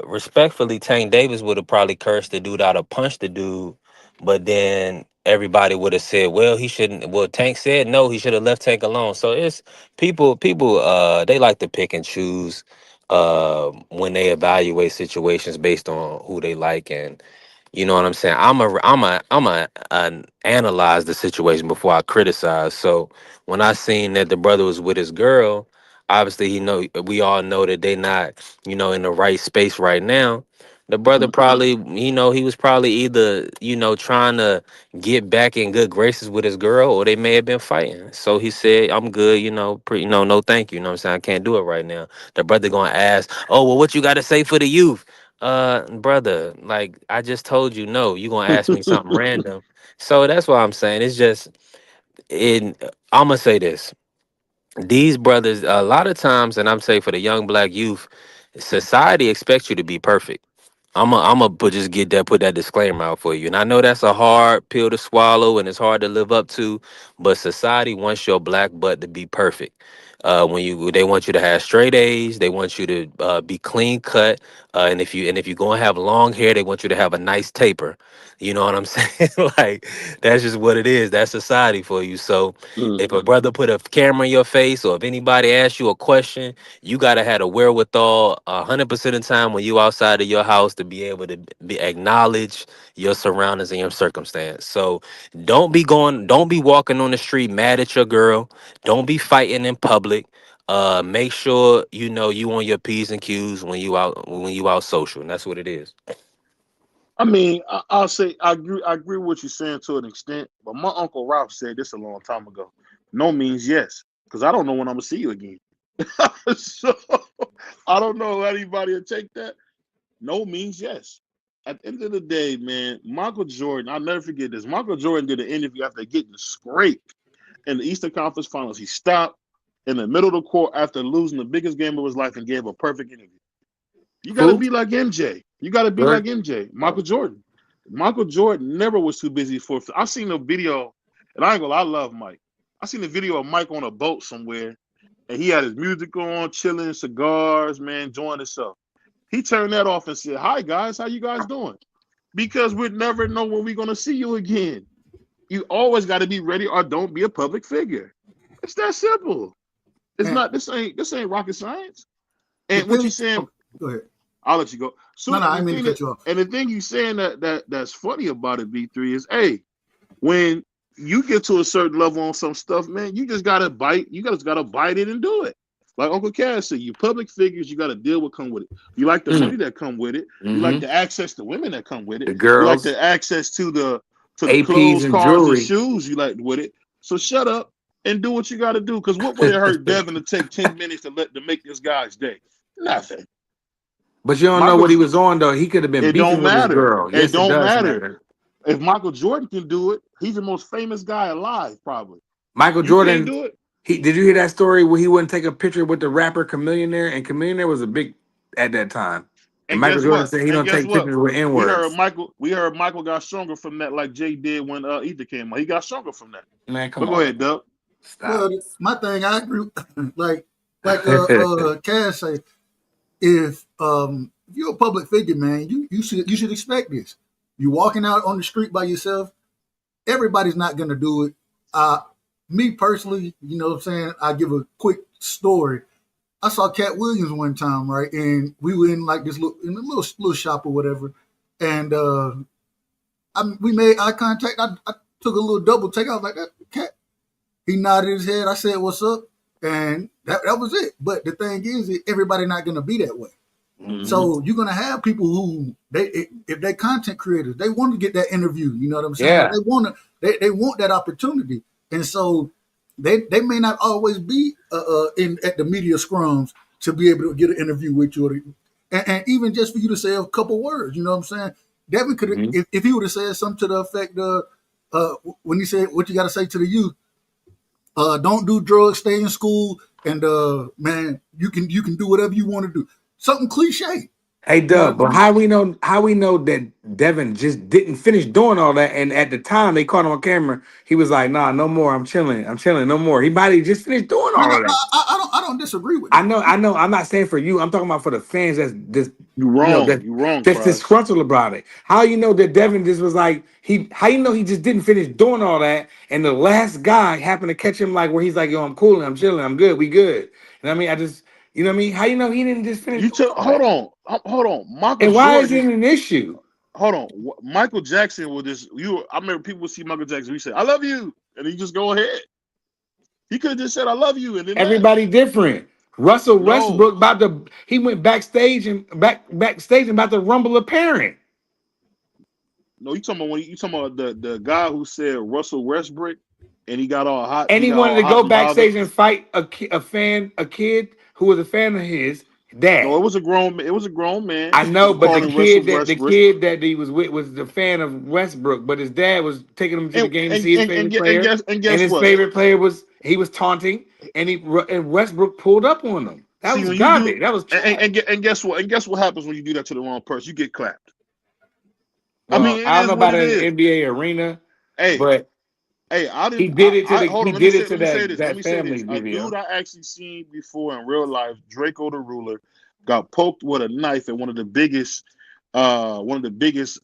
respectfully, Tank Davis would have probably cursed the dude out or punched the dude, but then everybody would have said, well, he shouldn't. Well, Tank said no, he should have left Tank alone. So it's people they like to pick and choose when they evaluate situations based on who they like. And you know what I'm saying? I'm a analyze the situation before I criticize. So when I seen that the brother was with his girl, obviously we all know that they not, in the right space right now. The brother probably, he was probably either, trying to get back in good graces with his girl, or they may have been fighting. So he said, I'm good, no thank you. You know what I'm saying? I can't do it right now. The brother gonna ask, oh, well, what you gotta say for the youth? Brother, like I just told you, no, you gonna ask me something random. So that's what I'm saying. It's just in I'm gonna say this. These brothers, a lot of times, and I'm saying for the young black youth, society expects you to be perfect. Put that disclaimer out for you. And I know that's a hard pill to swallow and it's hard to live up to, but society wants your black butt to be perfect. They want you to have straight A's, they want you to be clean cut, and if you're gonna have long hair, they want you to have a nice taper. You know what I'm saying? Like that's just what it is. That's society for you. So if a brother put a camera in your face, or if anybody asks you a question, you gotta have the wherewithal 100% of the time when you outside of your house to be able to acknowledge your surroundings and your circumstance. So don't be walking on the street mad at your girl. Don't be fighting in public. Make sure you know you on your P's and Q's when you out social, and that's what it is. I mean, I'll say I agree with what you're saying to an extent, but my uncle Ralph said this a long time ago. No means yes, because I don't know when I'm gonna see you again. So I don't know how anybody will take that. No means yes. At the end of the day, man, Michael Jordan, I'll never forget this. Michael Jordan did an interview after getting scraped in the Eastern Conference Finals. He stopped in the middle of the court after losing the biggest game of his life and gave a perfect interview. You got to be like MJ. You got to be like MJ. Michael Jordan. Michael Jordan never was too busy for. I seen a video, and I ain't gonna lie, I love Mike. I seen a video of Mike on a boat somewhere, and he had his music on, chilling, cigars, man, enjoying himself. He turned that off and said, "Hi guys, how you guys doing?" Because we'd never know when we're gonna see you again. You always got to be ready, or don't be a public figure. It's that simple. It's not. This ain't rocket science. And what you saying? Go ahead. I'll let you go. So no, I mean to cut you off. And the thing you saying that's funny about it, V3, is when you get to a certain level on some stuff, man, you just gotta bite. You just gotta bite it and do it. Like Uncle Cass said, you public figures, you gotta deal with come with it. You like the money that come with it. You like the access to women that come with it. The girls. You like the access to the APs clothes, and cars, jewelry. and shoes. You like with it. So shut up and do what you gotta do. Because what would it hurt Devin to take 10 minutes to make this guy's day? Nothing. But you don't know what he was on, though. He could have been beefing with his girl. Yes, it don't matter. If Michael Jordan can do it, he's the most famous guy alive, probably. Michael Jordan, do it. Did you hear that story where he wouldn't take a picture with the rapper Chamillionaire? And Chamillionaire was a big at that time. And Michael Jordan said he don't take pictures with N-words. We heard Michael got stronger from that, like Jay did when Ether came out. He got stronger from that. Man, come on. Go ahead, Doug. Stop. Well, my thing, I agree. like Cass say, if you're a public figure, man, you should expect this. You're walking out on the street by yourself. Everybody's not gonna do it. Me personally, you know what I'm saying? I give a quick story. I saw Cat Williams one time, right? And we were in like this little shop or whatever. And we made eye contact. I took a little double take. I was like, that Cat. He nodded his head. I said, "What's up?" And that was it. But the thing is, everybody not gonna be that way. Mm-hmm. So you're gonna have people who if they're content creators, they want to get that interview. You know what I'm saying? Yeah. They want that opportunity, and so they may not always be at the media scrums to be able to get an interview with you, and even just for you to say a couple words. You know what I'm saying? Devin could have, if he would have said something to the effect of when he said, "What you got to say to the youth? Don't do drugs, stay in school, and man, you can do whatever you want to do." Something cliche. Hey, Doug, but how we know that Devin just didn't finish doing all that, and at the time they caught him on camera, he was like, "Nah, no more. I'm chilling, no more." He might have just finished doing all of that. I don't disagree with that. I know. I'm not saying for you. I'm talking about for the fans that's just you wrong. That's disgruntled about it. How you know that Devin just was like how you know he just didn't finish doing all that, and the last guy happened to catch him like where he's like, "Yo, I'm cool, I'm chilling, I'm good, we good." And I mean, you know what I mean? How you know he didn't just finish? Hold on. Michael and why Jordan, is it an issue? Hold on. Michael Jackson will just I remember people would see Michael Jackson. We say, "I love you," and he just go ahead. He could have just said, "I love you," and then everybody different. Russell Westbrook he went backstage and about to rumble a parent. No, you talking about the guy who said Russell Westbrook, and he got all hot. And he wanted to go backstage and fight a kid who was a fan of his dad. No, it was a grown man. I know, but the kid that he was with was the fan of Westbrook, but his dad was taking him to the game to see his favorite player. And his favorite player was taunting, and Westbrook pulled up on him. That See, was when you garbage. do, That was trash. and guess what? And guess what happens when you do that to the wrong person? You get clapped. I Well, mean, it I don't is know what about it in the is. NBA arena, Hey, but hey, I he didn't. did it to the Hold on. he did it to Let me say that this. Let that me say this. family A video. dude I actually seen before in real life, Draco the Ruler, got poked with a knife at one of the biggest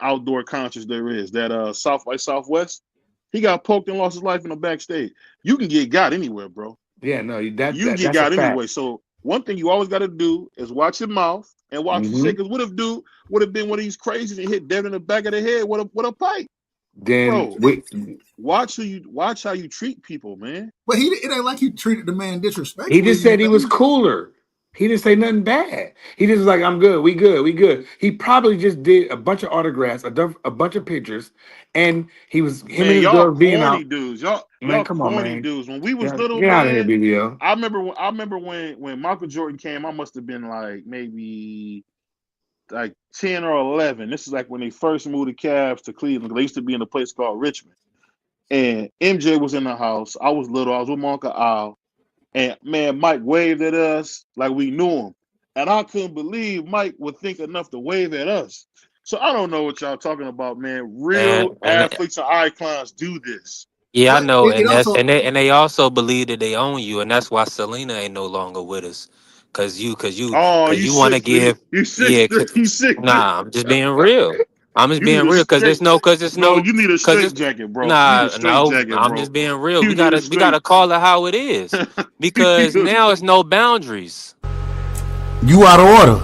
outdoor concerts there is. That South by Southwest. He got poked and lost his life in the backstage. You can get got anywhere, bro. Yeah, no, You can get that's a got fact. anyway. So one thing you always got to do is watch your mouth and watch your shit. Because what if dude would have been one of these crazies and hit Devin in the back of the head with a pipe? Then Bro, watch how you treat people, man. But it ain't like he treated the man he disrespectfully. just said he was cooler. He didn't say nothing bad. He just was like, I'm good. We good. We good. He probably just did a bunch of autographs, a bunch of pictures, and him and Man, his y'all girl being corny out. dudes. Man, Y'all come on, corny man. dudes. When we was Yeah, little, get out of here, man. BBO. I remember when Michael Jordan came. I must have been like maybe like 10 or 11. This is like when they first moved the Cavs to Cleveland. They used to be in a place called Richmond. And MJ was in the house. I was little. I was with my Uncle Al. And man, Mike waved at us like we knew him. And I couldn't believe Mike would think enough to wave at us. So I don't know what y'all talking about, man. Real And athletes and icons do this. yeah, I But know, it and also, they also believe that they own you, and that's why Selena ain't no longer with us, Oh, cause you you want to sickster. give, You yeah, sickster. You sickster. nah, I'm just being real. I'm just You need being a real, straight, bro. You need a cause straight it's jacket, bro. You need a nah, straight no, jacket, I'm bro. just being real. You need a We gotta straight. call it how it is, You because need a, now it's no boundaries. You out of order.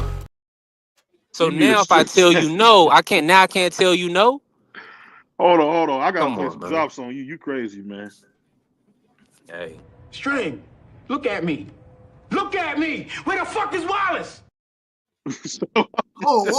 So you need a now if I straight tell you jacket. no, I can't tell you no. Hold on. I gotta Come play on, some man. drops on you. You crazy, man. Hey. String, look at me. Look at me. Where the fuck is Wallace? whoa.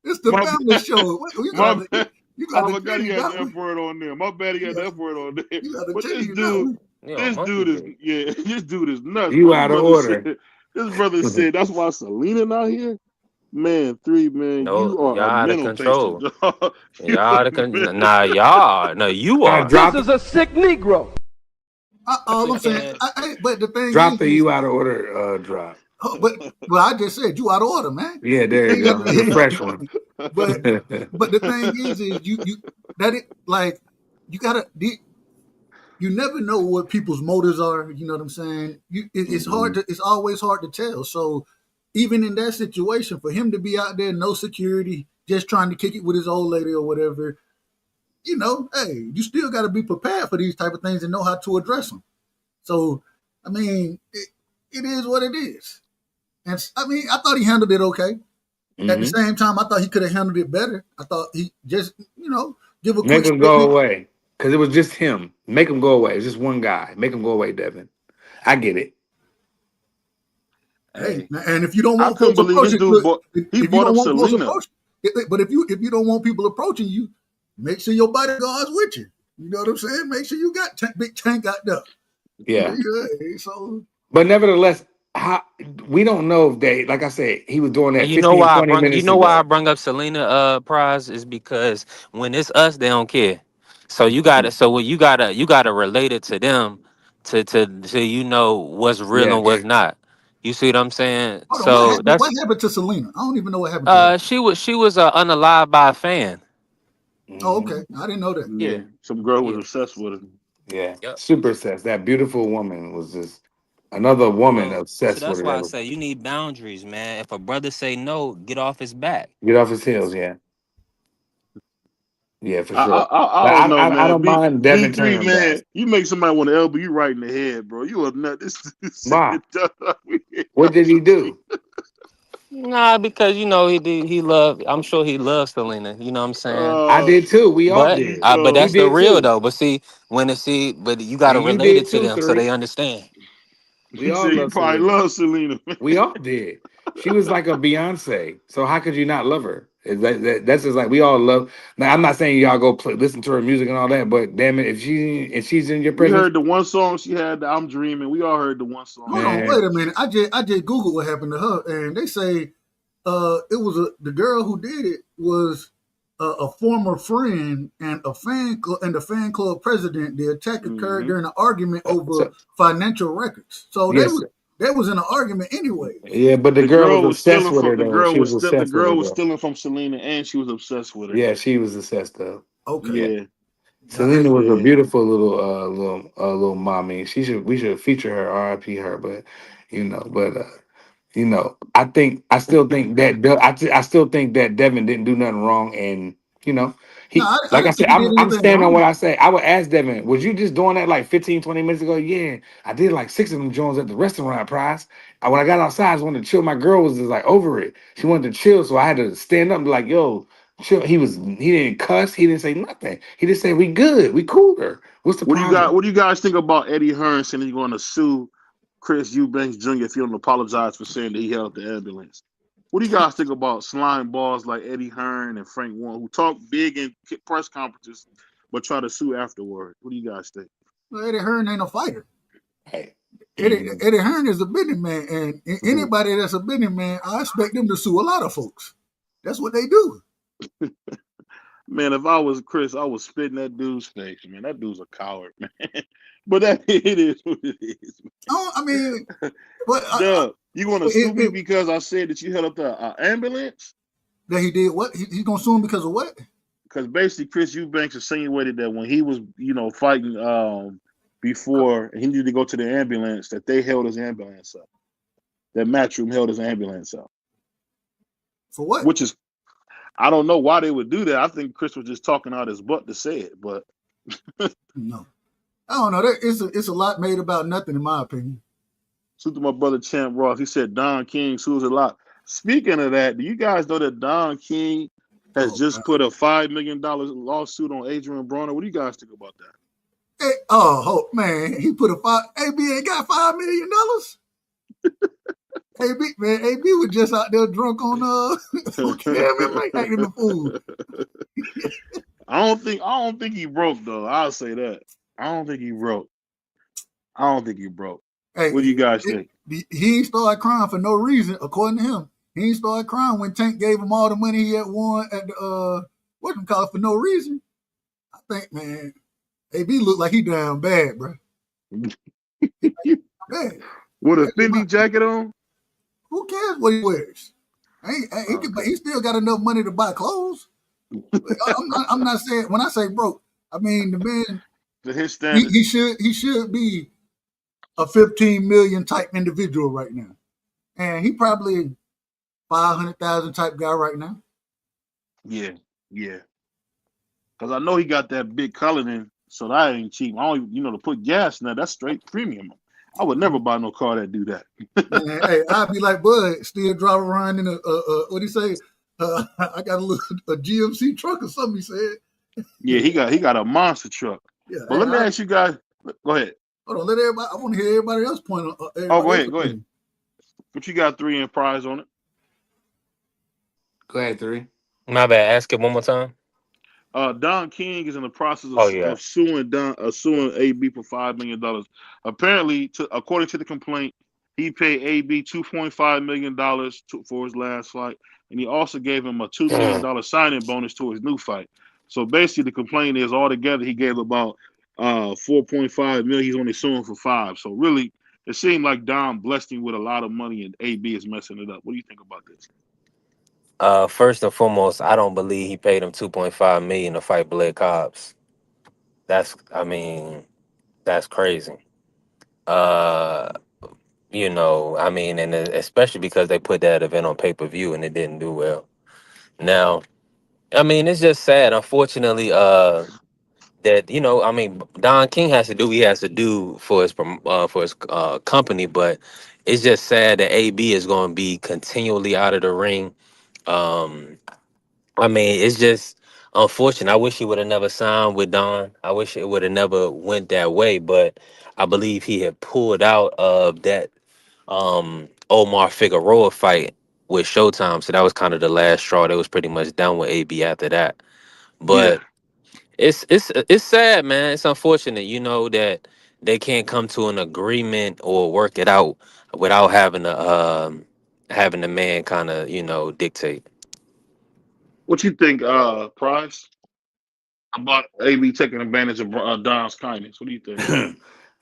It's the My family bad. show. My bad. You I got to forgot he change had that the F one. word on there. My bad, he had the F word on there. You got to But this change that dude, one. Yeah, this monkey dude is dick. this dude is nuts, You bro. out of order. This brother said that's why Selena not here. Man, No, you are y'all a out of mental patient, control. dog. Y'all out of nah, y'all are. No, you Now are. drop A sick Negro. All I'm saying, Man, but the thing the is, you out of order drop. but I just said you out of order, man. Yeah, You there you ain't got go. The to, fresh one. but the thing is you that it like you gotta you never know what people's motives are. You know what I'm saying? It's hard to. It's always hard to tell. So even in that situation, for him to be out there, no security, just trying to kick it with his old lady or whatever, hey, you still got to be prepared for these type of things and know how to address them. So, I mean, it is what it is. And I mean, I thought he handled it okay. At the same time, I thought he could have handled it better. I thought he just, give a Make quick him go statement. away. Because it was just him. Make him go away. It's just one guy. Make him go away, Devin. I get it. Hey, hey, and if you don't I want couldn't folks believe this approaching, dude look, bought he if you bought don't up want folks Selena. approaching, but if you don't want people approaching you, make sure your bodyguards with you. You know what I'm saying? Make sure you got big tank out there. Yeah. So But nevertheless, how, we don't know if they, like I said, he was doing and that 15, 20 you minutes know why I ago. brung up Selena Prize is because when it's us, they don't care. So you gotta relate it to them to what's real Yeah. and what's not. You see what I'm saying? hold on, So what that's happened to Selena? I don't even know what happened to her. she was unalived by a fan. Oh, hmm okay, I didn't know that. Yeah. Yeah, some girl was Yeah. obsessed with him. Yeah. Yep. Super obsessed. That beautiful woman was just another woman So obsessed with that's her. why I That was, say you need boundaries, man. If a brother say no, get off his back. get off his heels. Yeah. Yeah, for sure. I Like, don't know, I man. don't mind Devin B3, turning him down. man, you make somebody want to elbow you right in the head, bro. You a nut. This Why? is What did he do? Nah, because he loved. I'm sure he loves Selena. You know what I'm saying? I did too. We all But did. but You that's yo, the did real too. though. But see, but you got to And you relate it did to too, them so they three. understand. We he all said he love probably Selena. loves Selena. We all did. She was like a Beyonce. So how could you not love her? That's just like we all love. Now I'm not saying y'all go listen to her music and all that, but damn it, if she's in your We presence, heard the one song she had, the "I'm Dreaming." We all heard the one song Hold she on, had. man, wait a minute. I just googled what happened to her, and they say it was the girl who did it was a former friend and and the fan club president. The attack occurred Mm-hmm. during an argument over So financial records. So yes, they was in an argument anyway. yeah, but the The girl was girl was obsessed stealing with from her though. She was the obsessed with her girl was though. stealing from Selena, and she was obsessed with her. Yeah, she was obsessed though. Okay, Yeah. Yeah, gotcha. Selena was a yeah. beautiful little mommy. We should feature her, R.I.P. her, but I still think that I still think that Devin didn't do nothing wrong, and you know, No, he I like I didn't said, think he did I'm anything standing on what wrong. I say. I would ask Devin, was you just doing that like 15, 20 minutes ago? Yeah, I did like 6 of them Jones at the restaurant prize. When I got outside, I just wanted to chill. My girl was just like over it. She wanted to chill, so I had to stand up and be like, yo, chill. He didn't cuss, he didn't say nothing. He just said, we good, we cooler. What's the problem? What do you guys think about Eddie Hearn saying he's going to sue Chris Eubanks Jr. if he don't apologize for saying that he held the ambulance? What do you guys think about slime balls like Eddie Hearn and Frank Warren who talk big in press conferences but try to sue afterward? What do you guys think? Well, Eddie Hearn ain't a fighter. Hey. Eddie Hearn is a businessman, and anybody that's a businessman, I expect them to sue a lot of folks. That's what they do. Man, if I was Chris, I was spitting that dude's face. Man, that dude's a coward, man. But that it is what it is. I mean, but Duh, you want to sue me it, because I said that you held up the ambulance? that he did what? He's gonna sue him because of what? Because basically, Chris Eubanks insinuated that when he was, fighting before he needed to go to the ambulance, that they held his ambulance up. That Matchroom held his ambulance up, For what? which is I don't know why they would do that. I think Chris was just talking out his butt to say it, but No, I don't know. It's a lot made about nothing, in my opinion. suit to my brother Champ Ross. He said Don King sues a lot. Speaking of that, do you guys know that Don King has Oh, just put a $5 million lawsuit on Adrian Broner? What do you guys think about that? hey, man, he put a five. AB ain't got $5 million. AB was just out there drunk on MMA acting the fool. I don't think he broke though. I'll say that. I don't think he broke. I don't think he broke. Hey, What do you guys think? he ain't started crying for no reason, according to him. He ain't started crying when Tank gave him all the money he had won at the for no reason. I think, man, AB looked like he down bad, bro. Bad. With a Fendi jacket on? Who cares what he wears? He still got enough money to buy clothes. I'm not saying, when I say broke, I mean the man. To his standard. He should be a 15 million type individual right now, and he probably 500,000 type guy right now. Yeah, yeah. Because I know he got that big Cullinan, so that ain't cheap. I don't, to put gas in that. That's straight premium. I would never buy no car that do that. Man, hey, I'd be like Bud, still drive around in a what do you say? I got a GMC truck or something. He said. Yeah, he got a monster truck. Yeah. But let me ask you guys. Go ahead. Hold on, let everybody. I want to hear everybody else point on. Go ahead. But you got 3 in prize on it. Go ahead, 3. My bad. Ask it one more time. Don King is in the process Oh yeah. of suing AB for $5 million. Apparently, according to the complaint, he paid AB $2.5 million for his last fight, and he also gave him a $2 million signing bonus to his new fight. So basically, the complaint is altogether he gave about $4.5 million. He's only suing for $5 million. So really, it seemed like Don blessed him with a lot of money, and AB is messing it up. What do you think about this? First and foremost, I don't believe he paid him $2.5 million to fight Blake Cobbs. That's crazy. Uh, and especially because they put that event on pay-per-view and it didn't do well. Now, it's just sad, unfortunately, that Don King has to do what he has to do for his company, but it's just sad that AB is going to be continually out of the ring. It's just unfortunate. I wish he would have never signed with Don. I wish it would have never went that way, but I believe he had pulled out of that Omar Figueroa fight with Showtime, so that was kind of the last straw. They was pretty much done with AB after that. Yeah. But it's sad, man. It's unfortunate, that they can't come to an agreement or work it out without having the man kind of dictate. What you think, Price? About AB taking advantage of Don's kindness. What do you think?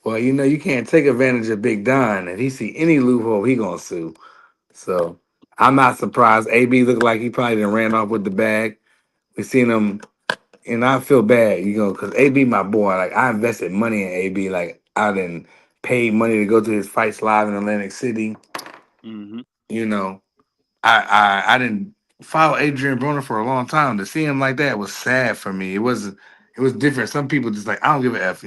Well, you can't take advantage of Big Don. If he see any loophole, he gonna sue. So I'm not surprised. AB looked like he probably done ran off with the bag. We seen him, and I feel bad, because AB my boy. Like I invested money in AB. Like I done paid money to go to his fights live in Atlantic City. Mm-hmm. You know, I didn't follow Adrian Broner for a long time. To see him like that was sad for me. It was different. Some people just like I don't give a f.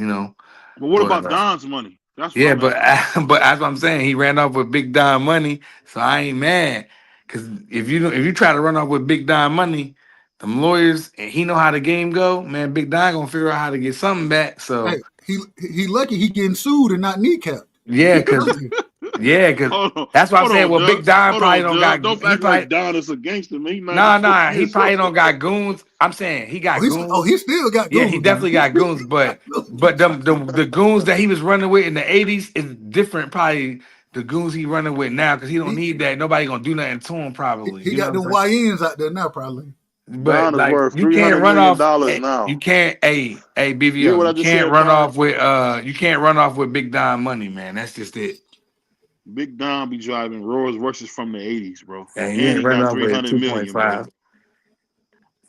But what But about Don's money? That's what yeah, I'm but asking about. but that's what I'm saying. He ran off with Big Don money, so I ain't mad. Cause if you try to run off with Big Don money, them lawyers and he know how the game go, man. Big Don gonna figure out how to get something back. Hey, So he lucky he getting sued and not kneecapped. yeah, cause that's what I'm Hold saying. on, Well, Big Doug. Don Hold probably on, don't Doug. got Don't he act like probably Don is a gangster, man. He's nah. 94 He years probably old. don't got goons. I'm saying he got goons. He still got Yeah, he goons, man. definitely got goons, but the goons that he was running with in the 80s is different. Probably the goons he running with now because he don't need that. Nobody gonna do nothing to him. Probably, He you know got what them I'm saying? YNs out there now, probably. But Don is like worth you can't $300 run million off. You now. can't. Hey, You hear BVO. what I You just can't said, run off Price? with You can't run off with Big Don money, man. That's just it. Big Don be driving Rolls Royces from the 80s, bro. And you And ain't he running got off with 300 million, bro. 2.5.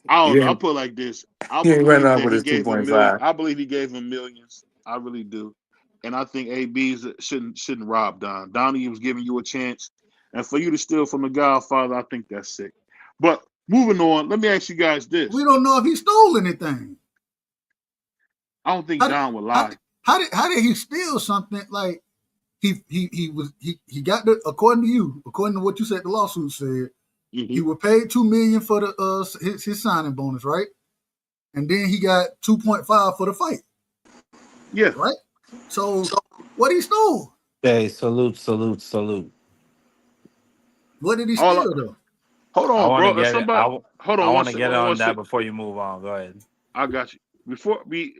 I don't You know. I ain't put it like this. I you ain't running believe off that with he his gave him million. 2.5. I believe he gave him millions. I really do. And I think AB's shouldn't rob Don. Donnie was giving you a chance. And for you to steal from the Godfather, I think that's sick. But moving on, let me ask you guys We this. don't know if he stole anything. I don't think How did, Don would how, lie. how did he steal something? Like he got the according to what you said the lawsuit said, Mm-hmm. he was paid $2 million for the his signing bonus, right? And then he got 2.5 for the fight, Yeah. right? So what he stole? Hey, salute. What did he All I, steal though? hold I on, want to bro. If get it. somebody hold I on one want to second. get Hold on one on that second. before you move on. Go ahead. I got you. Before we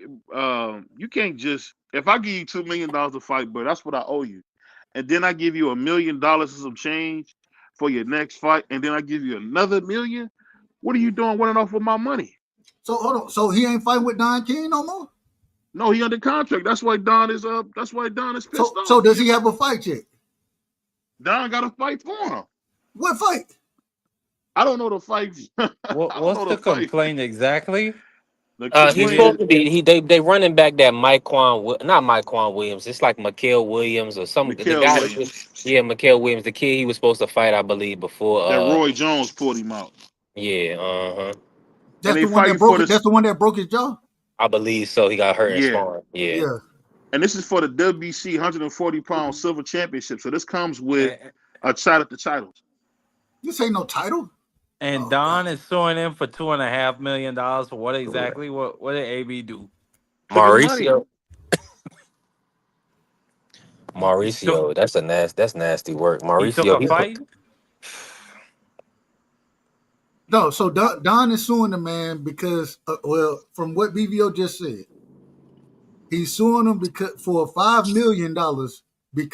you can't just if I give you $2 million to fight, but that's what I owe you. And then I give you $1 million and some change for your next fight, and then I give you another million. What are you doing running off with my money? So hold on. So he ain't fighting with Don King no more. No, he under contract. That's why Don is That's why Don is pissed So off. does he have a fight yet? Don got to fight for him. What fight? I don't know the fight. I don't What's know the the fight. complaint exactly? The Give He's complaint me. is supposed to be they running back that not Mike Quan Williams. It's like Mikael Williams or some the Mikael guy that Williams just Mikael Williams, the kid he was supposed to fight, I believe, before that Roy Jones pulled him out, yeah, and That's they the one that fighting broke for it. this. That's the one that broke his jaw. I believe so. He got hurt in Yeah, sparring. Yeah. Yeah. and this is for the WBC 140-pound silver championship. So this comes with And, a shot at the title. This ain't no title. and Oh God. Don is suing him for $2.5 million for what Correct. exactly? What did AB do? Took his money. He took Mauricio, that's nasty work. he took a Mauricio, fight. No. So Don is suing the man because, from what BVO just said, he's suing him because for $5 million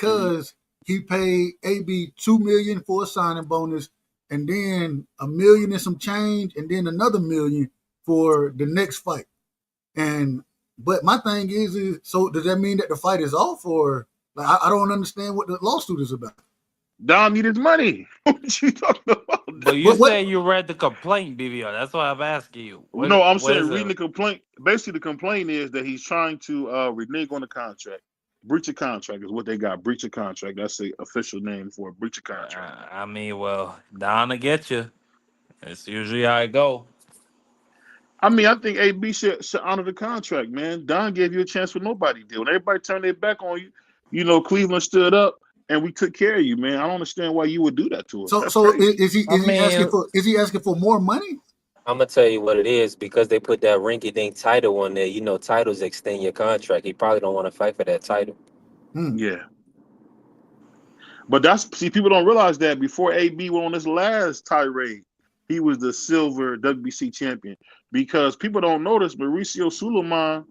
Mhm. because he paid AB $2 million for a signing bonus, and then $1 million and some change, and then another $1 million for the next fight. And but my thing is so does that mean that the fight is off, or like I don't understand what the lawsuit is about? Don need his money. What you talking about? But you What say you read the complaint, BBO. That's why I'm asking you. No, I'm What saying is reading it? the complaint. Basically, the complaint is that he's trying to renege on the contract. Breach of contract is what they got. Breach of contract. That's the official name for a breach of contract. I mean, well, Don will get you. It's usually how it go. I mean, I think AB should honor the contract, man. Don gave you a chance when nobody did. When everybody turned their back on you, Cleveland stood up and we took care of you, man. I don't understand why you would do that to us. so That's so crazy. I mean, is he asking for more money? I'm gonna tell you what it is because they put that rinky dink title on there. Titles extend your contract. He probably don't want to fight for that title. Hmm. Yeah. But people don't realize that before AB went on this last tirade, he was the silver WBC champion. Because people don't notice Mauricio Suleiman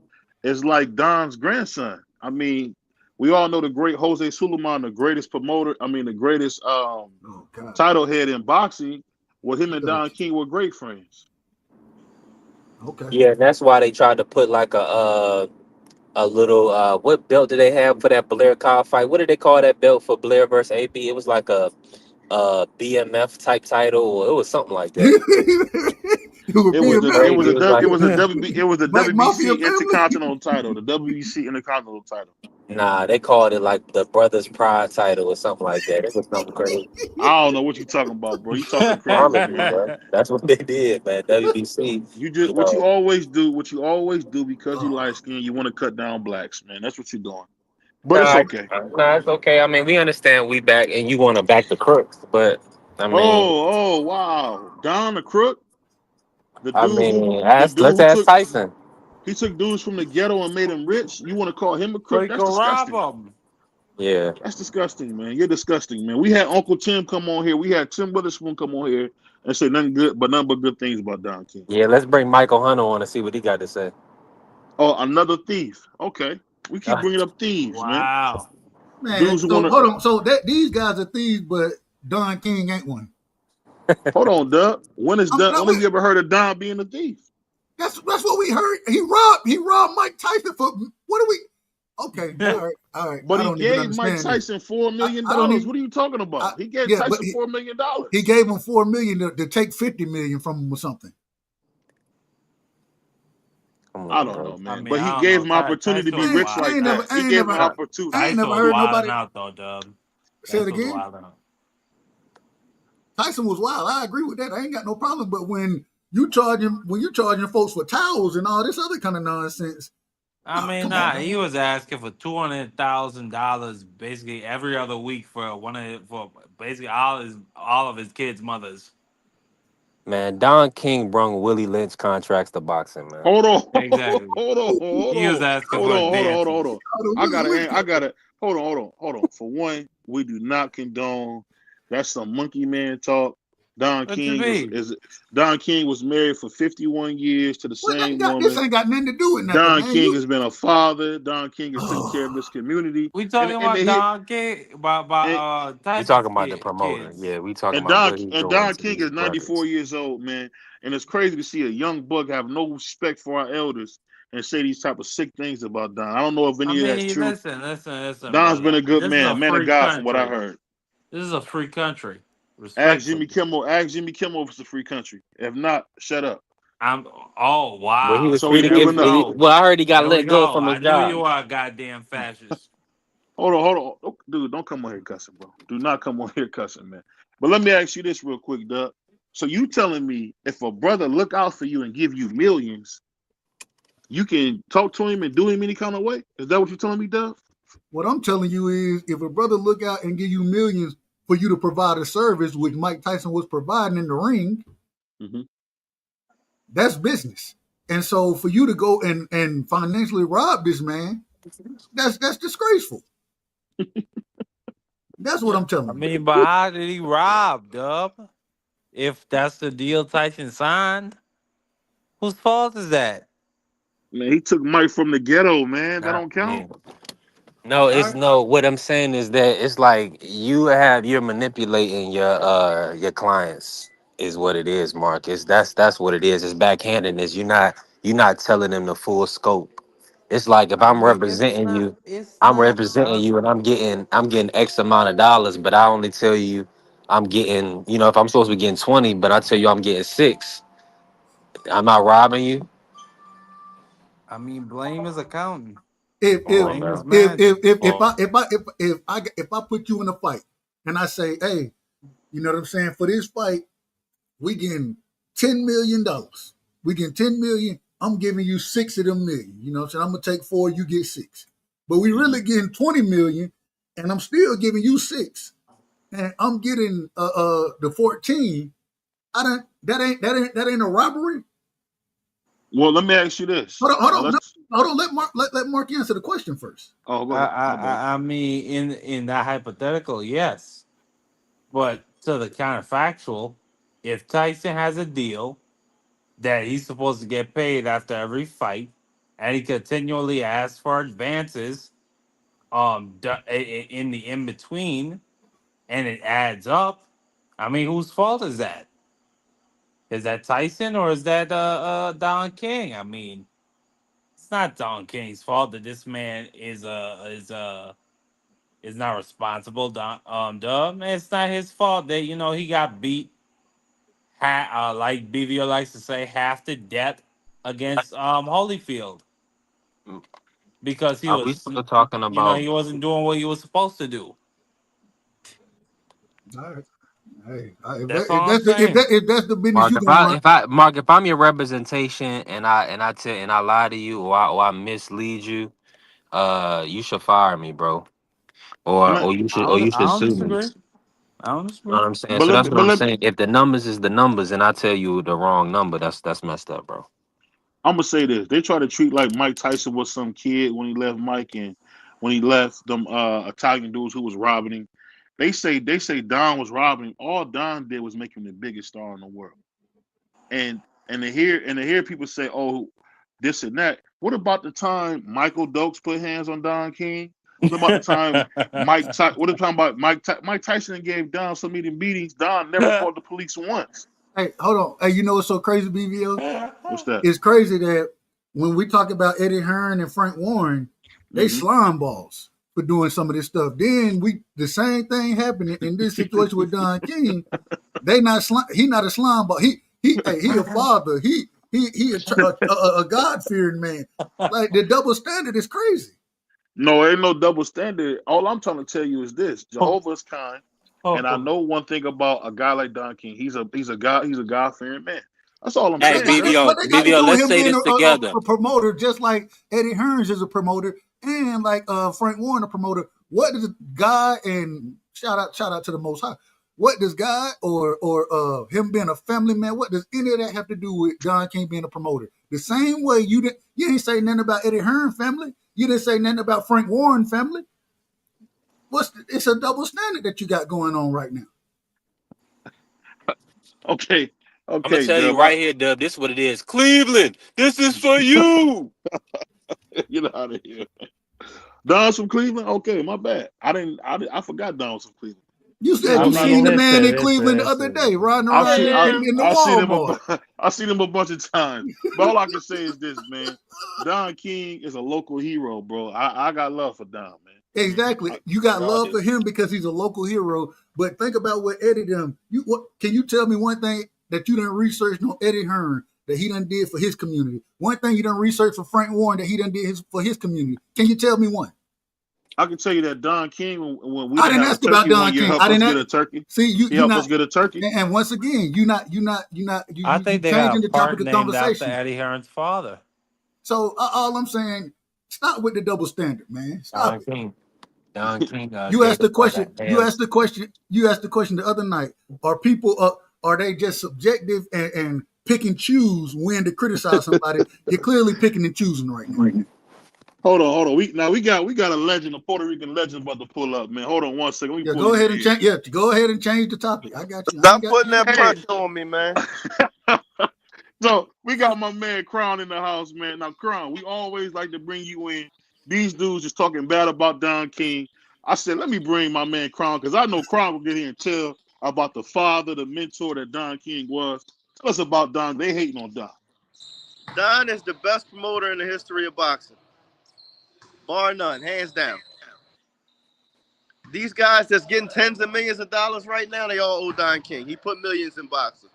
is like Don's grandson. I mean, we all know the great Jose Suleiman, the greatest promoter, the greatest Oh God. title head in boxing. Well, him and Yeah. Don King were great friends. Okay. Yeah, and that's why they tried to put like a little what belt did they have for that Blair Kyle fight? What did they call that belt for Blair versus AB? It was like a BMF type title, or it was something like that. It would It be was a the mess. it was Crazy. a It was it like was a WB it was the Black Mafia WBC family. Intercontinental title, the WBC Intercontinental title. nah, they called it like the Brothers Pride title or something like that. It was something crazy. I don't know what you talking about, bro. You talking crazy, Promise you, man. bro. That's what they did, man. WBC, You just you know. what you always do because you light skin, you want to cut down blacks, man. That's what you're doing. But it's Nah, okay. nah, it's okay. I mean, we understand we back and you want to back the crooks, but I mean, Oh, wow. Don the Crook, the I dude who mean, the ask dude let's who ask took Tyson. he took dudes from the ghetto and made them rich. You want to call him a So crook? he That's could rob disgusting. him. Yeah, That's disgusting, man. You're disgusting, man. We had Uncle Tim come on here. We had Tim Witherspoon come on here and say nothing but good things about Don King. yeah. Let's bring Michael Hunter on and see what he got to say. Oh, another thief. Okay. We keep Uh, bringing up thieves, man. Wow. Man, Dudes who so want to hold on. So that these guys are thieves, but Don King ain't one. hold on, Doug. When is I'm Doug? not When have with, you ever heard of Don being a thief? that's what we heard. He robbed Mike Tyson for what are we? Okay, all right. But I he don't even gave Mike understand this. Tyson $4 million. I don't What even. are you talking I, about? He gave yeah, but Tyson $4 million. he gave him 4 million to take 50 million from him or something. Come I on, don't bro. know, I man. mean, But he I don't gave know. him opportunity to Tyson be was rich wild. like that. He gave him opportunity. I ain't Tyson never was heard wilding nobody out though, Dub. say it Tyson was again. wilding out. Tyson was wild. I agree with that. I ain't got no problem. But when you charging folks for towels and all this other kind of nonsense, I oh, mean, come on, nah, man. he was asking for $200,000 basically every other week for basically all of his kids' mothers. Man, Don King brung Willie Lynch contracts to boxing, man. Hold on, Exactly. hold on, hold He was on, asking hold for on, hold on, hold on, hold advances. on. How the I Willie gotta, Lynch I come from? gotta, hold on. For one, we do not condone. That's some monkey man talk. Don What you King mean? Don King was married for 51 years to the What same this woman. ain't got nothing to do with nothing, Don man. King You has been a father. Don King has taken care of oh, this community, We and talking and about they hit Don King, and about We Tyson's talking about the promoter. kids. Yeah, we talking about what he's doing Don to King these is 94 brothers. years old, man. And it's crazy to see a young buck have no respect for our elders and say these type of sick things about Don. I don't know if I any of that's mean, true. listen, Don's been brother. a good This is a man of free God, from what I country. heard. This is a free country. Ask Jimmy Respectfully. Kimmel. Ask Jimmy Kimmel if it's a free country. If not, shut up. I'm. Oh Well, he wow. was So free he's to There give we give. enough. go. Well, I heard he got There we let go go. from his I knew job. you are a goddamn fascist. Hold on. Oh, dude, don't come on here cussing, bro. Do not come on here cussing, man. But let me ask you this real quick, Doug. So you telling me if a brother look out for you and give you millions, you can talk to him and do him any kind of way? Is that what you're telling me, Doug? what I'm telling you is, if a brother look out and give you millions for you to provide a service, which Mike Tyson was providing in the ring, Mm-hmm. that's business. And so for you to go and financially rob this man, that's disgraceful. That's what I'm I telling you. mean, but how did he rob, Dub? If that's the deal Tyson signed, whose fault is that? Man, he took Mike from the ghetto, man. That Nah, don't I count. mean, No, All it's right. no. What I'm saying is that it's like you're manipulating your clients is what it is, Marcus. That's what it is. It's backhandedness. You're not telling them the full scope. It's like if I I'm mean, representing you, it's I'm not, representing Dub. you, and I'm getting X amount of dollars, but I only tell you I'm getting, if I'm supposed to be getting 20, but I tell you I'm getting 6. I'm not robbing you. I mean, blame his accountant. If Come if on, Blame his bro. if if manager. if, if Well, I if I put you in a fight and I say, hey, you know what I'm saying? For this fight, we getting $10 million. We getting 10 million. I'm giving you 6 of them million. You know what I'm saying? I'm gonna take 4, you get 6. But we Mm-hmm. really getting 20 million, and I'm still giving you 6. And I'm getting the 14. I don't that ain't a robbery. Well, let me ask you this. Hold Now on, no, let's. hold on. Let Mark answer the question first. Oh, go I, ahead. I, My bad. I mean, in that hypothetical, yes. But to the counterfactual, if Tyson has a deal that he's supposed to get paid after every fight, and he continually asks for advances, in the in between, and it adds up. I mean, whose fault is that? Is that Tyson or is that Don King? I mean, it's not Don King's fault that this man is not responsible. Dub, it's not his fault that he got beat. Like BVO likes to say, half to death against Holyfield because he Are we was, still talking about? he wasn't doing what he was supposed to do. All right. Hey, That's all I'm saying. if that's the business Mark, you gonna run, If I'm your representation and I lie to you or I mislead you, you should fire me, bro. Man, Or you I should don't sue me. disagree. I don't You know disagree. what I'm saying? but So let that's me, what I'm saying. If the numbers is the numbers and I tell you the wrong number, that's messed up, bro. I'm gonna say this: they try to treat like Mike Tyson was some kid when he left Mike, and when he left them Italian dudes who was robbing him. They say Don was robbing him. All Don did was make him the biggest star in the world. And to hear people say, "Oh, this and that." What about the time Michael Dokes put hands on Don King? What about the time What about Mike Tyson gave Don so many meetings? Don never called the police once. hey, hold on. Hey, you know what's so crazy, BVO? What's that? It's crazy that when we talk about Eddie Hearn and Frank Warren, they Mm-hmm. slime balls for doing some of this stuff. Then the same thing happened in this situation with Don King. He not a slime ball. He a father. He a God fearing man. Like the double standard is crazy. No, ain't no double standard. All I'm trying to tell you is this: Jehovah is kind, and I know one thing about a guy like Don King. He's a God fearing man. That's all I'm Hey, What saying, they, bro. what BBO, they got to BBO, do with let's him say being this together. a promoter, just like Eddie Hearns is a promoter, and like Frank Warren a promoter? What does God and shout out to the Most High? What does God or him being a family man? What does any of that have to do with Don King being a promoter? The same way you didn't say nothing about Eddie Hearn family. You didn't say nothing about Frank Warren family. It's a double standard that you got going on right now. Okay, I'm gonna okay, tell you Dub. right here, Dub. This is what it is. Cleveland, this is for you. Get out of here. Don's from Cleveland. Okay, my bad. I forgot Don was from Cleveland. You Yeah, said you I'm not seen no. the man in Cleveland the other day riding I've around seen in the I've seen him Walmart. I've seen him a bunch of times. But all I can say is this, man. Don King is a local hero, bro. I got love for Don, man. Exactly. I, You got Y'all love do. for him because he's a local hero. But think about what Eddie done. Can you tell me one thing that you done researched on Eddie Hearn that he done did for his community? One thing you done researched for Frank Warren that he done did for his community. Can you tell me one? I can tell you that Don King, when we I didn't didn't have a ask about turkey one Don year, King. helped I us didn't get ask, a turkey. see He you helped not. us get a turkey. And once again, I you think they got changing a the park topic of named after conversation. Eddie Hearn's father. So all I'm saying, stop with the double standard, man. Stop Don it. King. Don King You gave asked the us all question. that hands. You asked the question the other night. Are people are they just subjective and pick and choose when to criticize somebody? You're clearly picking and choosing right now. Hold on. We got a legend, a Puerto Rican legend about to pull up, man. Hold on one second. Let me Yeah, pull him in here. go ahead and change the topic. I got you. Stop putting I ain't that got you. pressure on me, man. So we got my man Crown in the house, man. Now, Crown, we always like to bring you in. These dudes just talking bad about Don King. I said, let me bring my man Crown because I know Crown will get here and tell about the father, the mentor that Don King was. Tell us about Don. They hating on Don. Don is the best promoter in the history of boxing, bar none, hands down. These guys that's getting tens of millions of dollars right now, they all owe Don King. He put millions in boxing.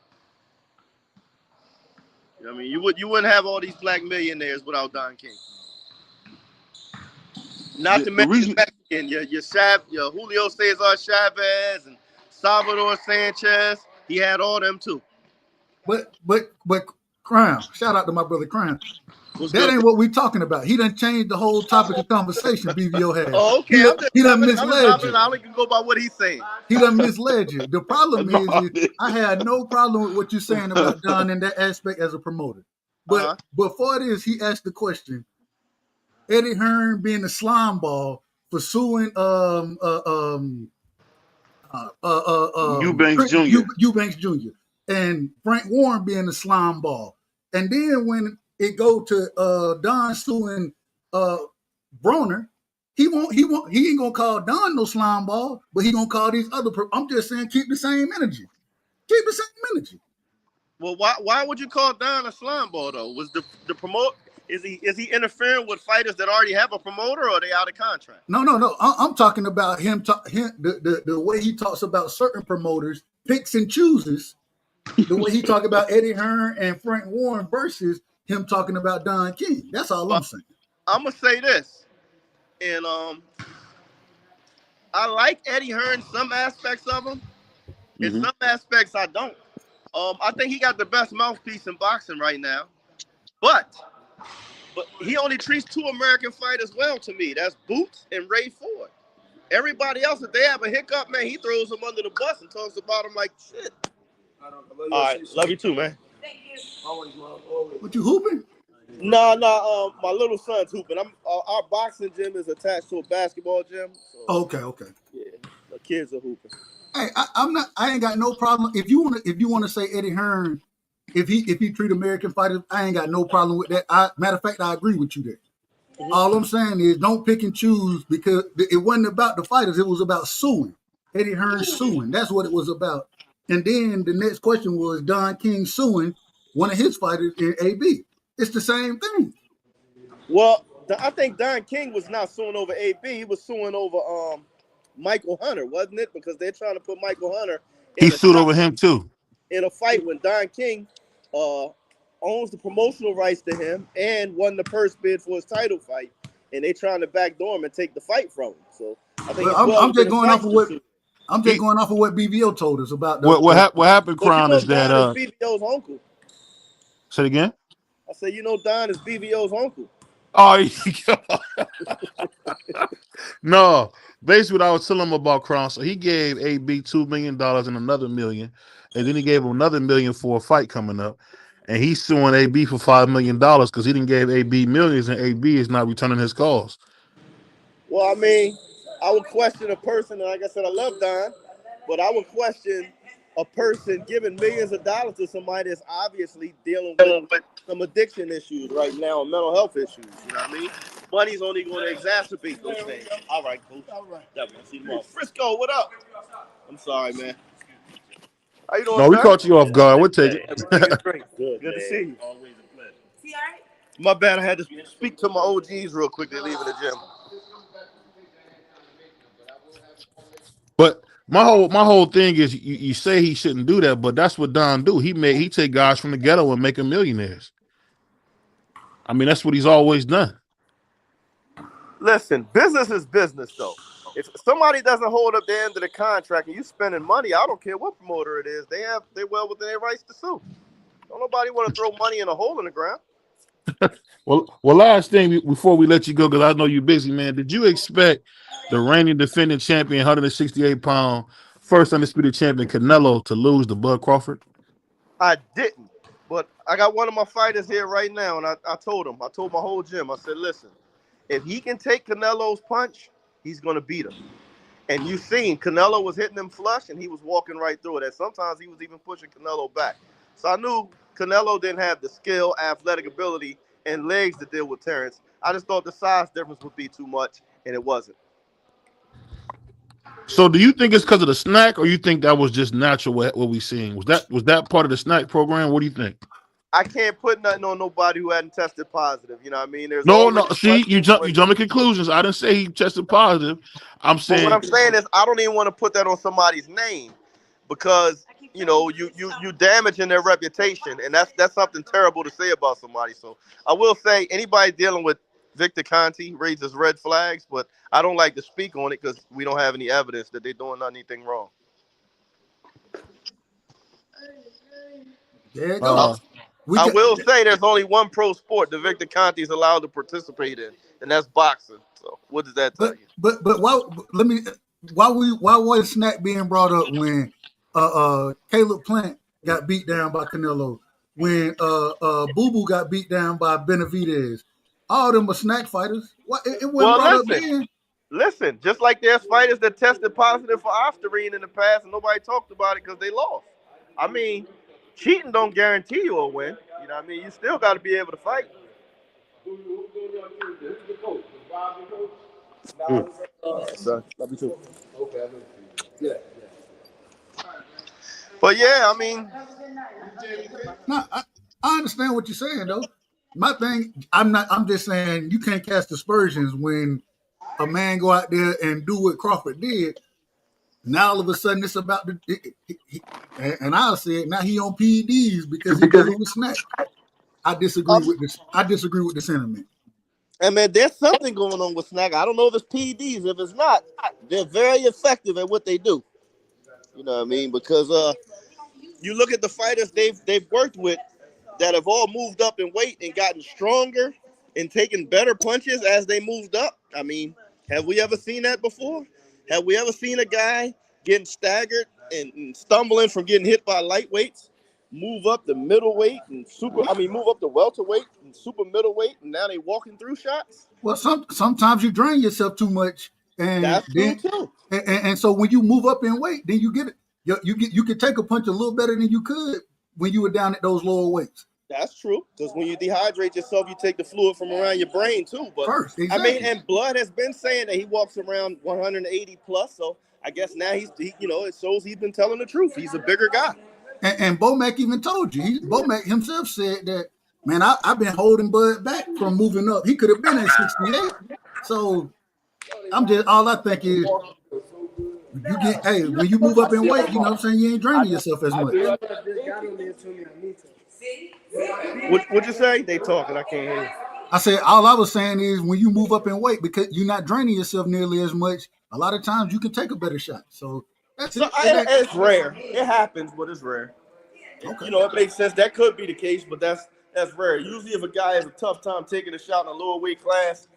You know what I mean, you wouldn't have all these black millionaires without Don King. Not to The mention reason Mexican, your Julio Cesar Chavez and Salvador Sanchez. He had all them too. But Crown, shout out to my brother Crown. What's That good, ain't bro? what we talking about. He done changed the whole topic of conversation BVO had. Oh, okay. I'm just He done I misled you. only can go by what he's saying. He done misled you. The problem no, is I had no problem with what you're saying about Don in that aspect as a promoter. But Uh-huh. before this, he asked the question: Eddie Hearn being a slime ball for suing Eubanks Jr. Eubanks Jr. and Frank Warren being a slime ball. And then when it go to Don suing Broner, he ain't gonna call Don no slime ball, but he gonna call these other. I'm just saying, keep the same energy. Keep the same energy. Well, why would you call Don a slime ball though? Was the promote is he interfering with fighters that already have a promoter, or are they out of contract? No. I'm talking about him. The way he talks about certain promoters, picks and chooses. The way he talk about Eddie Hearn and Frank Warren versus him talking about Don King. That's all I'm saying. I'm gonna say this, and I like Eddie Hearn some aspects of him, and some aspects I don't. I think he got the best mouthpiece in boxing right now, but he only treats two American fighters well to me. That's Boots and Ray Ford. Everybody else, if they have a hiccup, man, he throws them under the bus and talks about them like shit. All right, love you too, man. Thank you. What, you hooping? No, my little son's hooping. Our boxing gym is attached to a basketball gym. So, Okay. yeah, the kids are hooping. Hey, I ain't got no problem. If you want to say Eddie Hearn, if he treat American fighters, I ain't got no problem with that. Matter of fact, I agree with you there. All I'm saying is don't pick and choose, because it wasn't about the fighters. It was about suing. Eddie Hearn suing. That's what it was about. And then the next question was Don King suing one of his fighters in AB. It's the same thing. Well, I think Don King was not suing over AB. He was suing over Michael Hunter, wasn't it? Because they're trying to put Michael Hunter in He sued over him too. In a fight when Don King owns the promotional rights to him and won the purse bid for his title fight, and they trying to backdoor him and take the fight from him. So I think I'm just going off of what BVO told us about what happened, Crown, is that Don is BVO's uncle. Say it again. I said, Don is BVO's uncle. Oh, no. Basically, what I was telling him about Crown, so he gave AB $2 million and another $1 million, and then he gave him another $1 million for a fight coming up, and he's suing AB for $5 million because he didn't give AB millions, and AB is not returning his calls. Well, I mean, I would question a person, and like I said, I love Don, but I would question a person giving millions of dollars to somebody that's obviously dealing with some addiction issues right now, and mental health issues. You know what I mean? Money's only going to exacerbate those things. All right, cool. Definitely. See you tomorrow. Frisco, what up? I'm sorry, man. How you doing, No, we sir? caught you off guard. We'll take it. Good to see you. Always a pleasure. See, all right? My bad. I had to speak to my OGs real quick. They're leaving the gym. But my whole thing is you say he shouldn't do that, but that's what Don do. He take guys from the ghetto and make them millionaires. I mean, that's what he's always done. Listen, business is business, though. If somebody doesn't hold up the end of the contract and you spending money, I don't care what promoter it is, they well within their rights to sue. Don't nobody want to throw money in a hole in the ground. Well, last thing before we let you go, because I know you're busy, man. Did you expect the reigning defending champion, 168-pound, first undisputed champion Canelo to lose to Bud Crawford? I didn't, but I got one of my fighters here right now, and I told my whole gym, I said, listen, if he can take Canelo's punch, he's going to beat him. And you seen Canelo was hitting him flush, and he was walking right through it. And sometimes he was even pushing Canelo back. So I knew Canelo didn't have the skill, athletic ability, and legs to deal with Terrence. I just thought the size difference would be too much, and it wasn't. So do you think it's because of the snack, or you think that was just natural what we seen? Was that part of the snack program? What do you think? I can't put nothing on nobody who hadn't tested positive. You know what I mean? There's No. See, you jump to conclusions. I didn't say he tested positive. I'm saying. But what I'm saying is, I don't even want to put that on somebody's name, because you damaging their reputation, and that's something terrible to say about somebody. So I will say, anybody dealing with Victor Conte raises red flags, but I don't like to speak on it because we don't have any evidence that they're doing anything wrong. There you go. I will say there's only one pro sport that Victor Conte is allowed to participate in, and that's boxing. So what does that tell you? But why was snack being brought up when Caleb Plant got beat down by Canelo, when Boo Boo got beat down by Benavidez? All of them are snack fighters. It wasn't brought up then. Listen, just like there's fighters that tested positive for Ostarine in the past and nobody talked about it because they lost. I mean, cheating don't guarantee you a win. You know what I mean? You still got to be able to fight. Son, love you too. Okay. Yeah. But yeah, I mean, No, I understand what you're saying though. My thing, I'm just saying you can't cast aspersions when a man go out there and do what Crawford did. Now all of a sudden it's about and I'll say it now he on PEDs because he dealing with snack. I disagree um, with this. I disagree with the sentiment. and man, there's something going on with Snack. I don't know if it's PEDs. If it's not, they're very effective at what they do. You know what I mean? Because you look at the fighters they've worked with that have all moved up in weight and gotten stronger and taken better punches as they moved up. I mean, have we ever seen that before? Have we ever seen a guy getting staggered and stumbling from getting hit by lightweights, move up the middleweight and move up the welterweight and super middleweight, and now they walking through shots? Well, sometimes you drain yourself too much, and That's true then too. and so when you move up in weight, then you get it. You can take a punch a little better than you could when you were down at those lower weights. That's true, because when you dehydrate yourself, you take the fluid from around your brain too. But First, exactly. I mean, and Blood has been saying that he walks around 180 plus, so I guess now it shows he's been telling the truth. He's a bigger guy. And Bomac even told you. Bomac himself said that, man, I've been holding Bud back from moving up. He could have been at 68. So all I think is when you move up in weight, you know what I'm saying, you ain't draining yourself as much. What'd you say? They talking, I can't hear you. I said all I was saying is when you move up in weight, because you're not draining yourself nearly as much, a lot of times you can take a better shot. So that's it. It's rare. It happens, but it's rare. Okay. It makes sense. That could be the case, but that's rare. Usually if a guy has a tough time taking a shot in a lower weight class,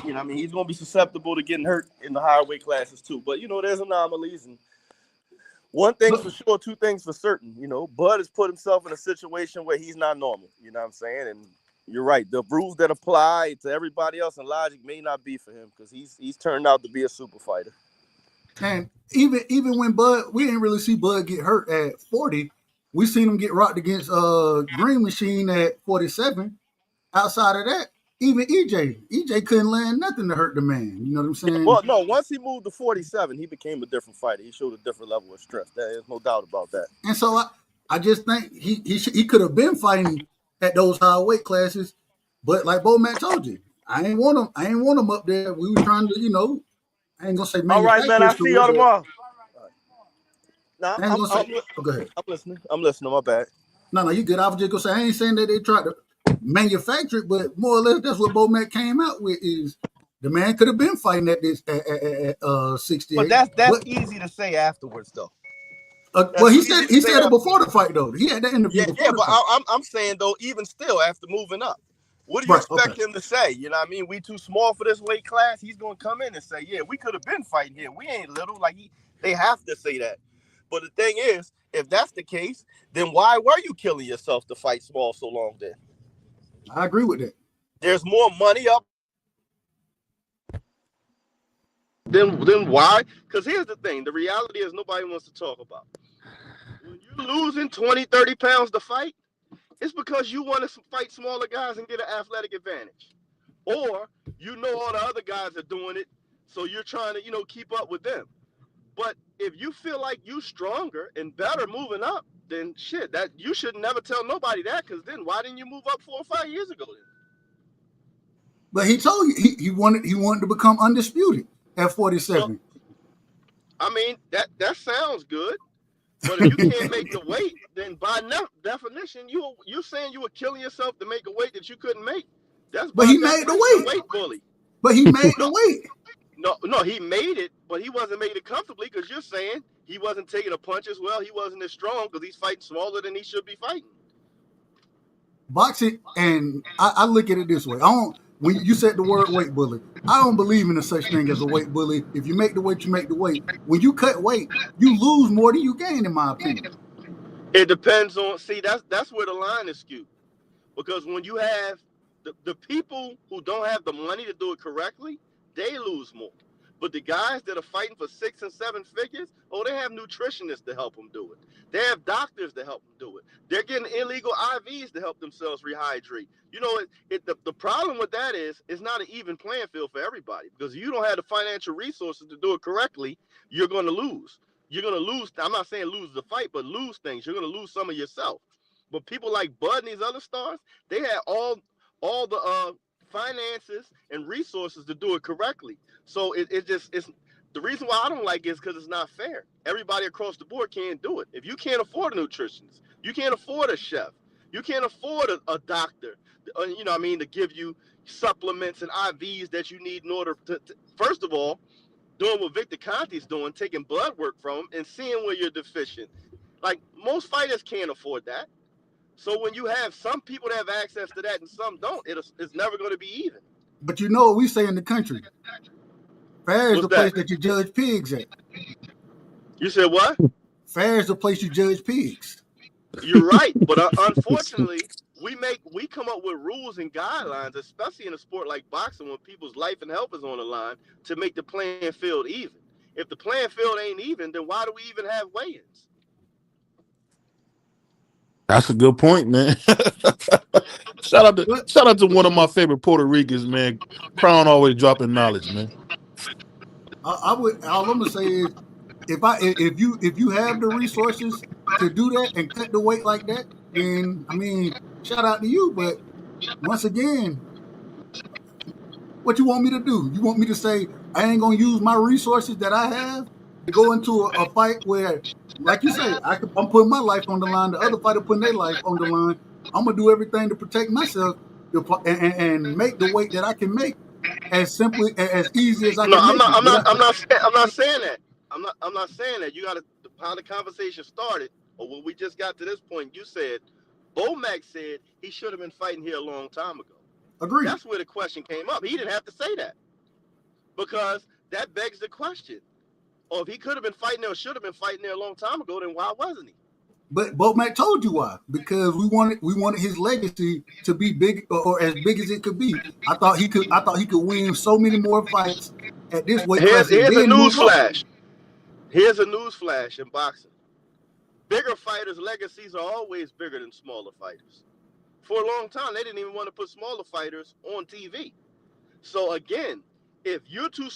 he's going to be susceptible to getting hurt in the higher weight classes too. But, there's anomalies. And one thing's for sure, two things for certain. Bud has put himself in a situation where he's not normal. You know what I'm saying? And you're right. The rules that apply to everybody else in Logic may not be for him because he's turned out to be a super fighter. And even when Bud, we didn't really see Bud get hurt at 40. We seen him get rocked against Green Machine at 47. Outside of that, even EJ couldn't land nothing to hurt the man. You know what I'm saying? Well, no, once he moved to 47, he became a different fighter. He showed a different level of strength. There's no doubt about that. And so I just think he could have been fighting at those high weight classes, but like Bomac told you, I ain't want him up there. We were trying to, I ain't gonna say. All right, man. I'll see y'all tomorrow. Go ahead. I'm listening. My bad. No, you good. I was just gonna say I ain't saying that they tried to manufacture it, but more or less that's what Bomac came out with. Is the man could have been fighting at this at 68. But that's easy to say afterwards, though. Well, he said it before the fight, though. He had that interview. Yeah, but I'm saying though, even still after moving up, what do you expect him to say? You know what I mean? We too small for this weight class. He's gonna come in and say, yeah, we could have been fighting here. We ain't little. They have to say that. But the thing is, if that's the case, then why were you killing yourself to fight small so long then? I agree with that. There's more money up. Then why? Because here's the thing. The reality is nobody wants to talk about. When you're losing 20, 30 pounds to fight, it's because you want to fight smaller guys and get an athletic advantage. Or all the other guys are doing it, so you're trying to, keep up with them. But if you feel like you stronger and better moving up, then shit, that you should never tell nobody that, because then why didn't you move up 4 or 5 years ago then? But he told you he wanted to become undisputed at 47. Well, that sounds good. But if you can't make the weight, then by definition, you're saying you were killing yourself to make a weight that you couldn't make. But he made the weight bully. But he made the weight. No, he made it, but he wasn't making it comfortably because you're saying he wasn't taking a punch as well. He wasn't as strong because he's fighting smaller than he should be fighting. Boxing, and I look at it this way. When you said the word weight bully, I don't believe in a such thing as a weight bully. If you make the weight, you make the weight. When you cut weight, you lose more than you gain, in my opinion. It depends on, that's where the line is skewed. Because when you have the people who don't have the money to do it correctly, they lose more. But the guys that are fighting for 6 and 7 figures, they have nutritionists to help them do it. They have doctors to help them do it. They're getting illegal IVs to help themselves rehydrate. The problem with that is it's not an even playing field for everybody, because if you don't have the financial resources to do it correctly, you're going to lose. you're gonna lose. I'm not saying lose the fight, but lose things. You're gonna lose some of yourself. But people like Bud and these other stars, they had all the finances and resources to do it correctly. So it's the reason why I don't like it is because it's not fair. Everybody across the board can't do it. If you can't afford a nutritionist, you can't afford a chef, you can't afford a doctor, you know what I mean, to give you supplements and IVs that you need in order to first of all, doing what Victor Conte's doing, taking blood work from him and seeing where you're deficient. Like, most fighters can't afford that. So when you have some people that have access to that and some don't, it's never going to be even. But you know what we say in the country? Fair is What's the place that? that you judge pigs at. You said what? Fair is the place you judge pigs. You're right, but unfortunately, we come up with rules and guidelines, especially in a sport like boxing, when people's life and health is on the line, to make the playing field even. If the playing field ain't even, then why do we even have weigh-ins? That's a good point, man. shout out to one of my favorite Puerto Ricans, man. Crown always dropping knowledge, man. I would. All I'm gonna say is, if you have the resources to do that and cut the weight like that, then I mean, shout out to you. But once again, what you want me to do? You want me to say I ain't gonna use my resources that I have to go into a fight where, like you say, I'm putting my life on the line. The other fighter putting their life on the line. I'm gonna do everything to protect myself and make the weight that I can make as easy as I No, can make it. I'm not saying that. I'm not saying that. You got to, how the conversation started, or when we just got to this point, you said, Bomac said he should have been fighting here a long time ago. Agreed. That's where the question came up. He didn't have to say that, because that begs the question. Or if he could have been fighting there or should have been fighting there a long time ago, then why wasn't he? But Bomac told you why. Because we wanted his legacy to be big or as big as it could be. I thought he could win so many more fights at this weight class and Here's a then news move up. flash. Here's a news flash in boxing. Bigger fighters' legacies are always bigger than smaller fighters. For a long time, they didn't even want to put smaller fighters on TV. So again, if you're too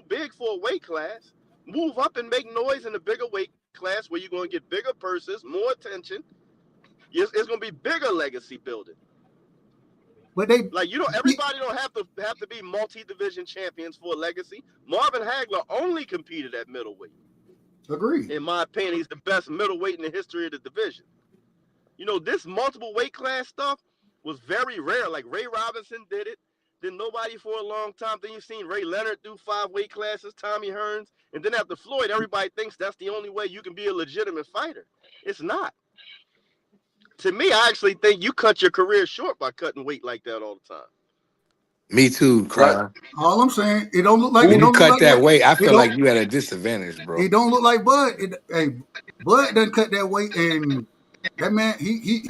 big for a weight class, move up and make noise in a bigger weight class where you're going to get bigger purses, more attention. It's going to be bigger legacy building. But everybody don't have to be multi-division champions for a legacy. Marvin Hagler only competed at middleweight. Agreed. In my opinion, he's the best middleweight in the history of the division. You know, this multiple weight class stuff was very rare. Like Ray Robinson did it. Then nobody for a long time. Then you've seen Ray Leonard do 5 weight classes, Tommy Hearns. And then after Floyd, everybody thinks that's the only way you can be a legitimate fighter. It's not. To me, I actually think you cut your career short by cutting weight like that all the time. Me too, Crown. All I'm saying, it don't look like When it you don't cut look like that that. weight, I feel like you at a disadvantage, bro. It don't look like Bud. Bud doesn't cut that weight, and that man, he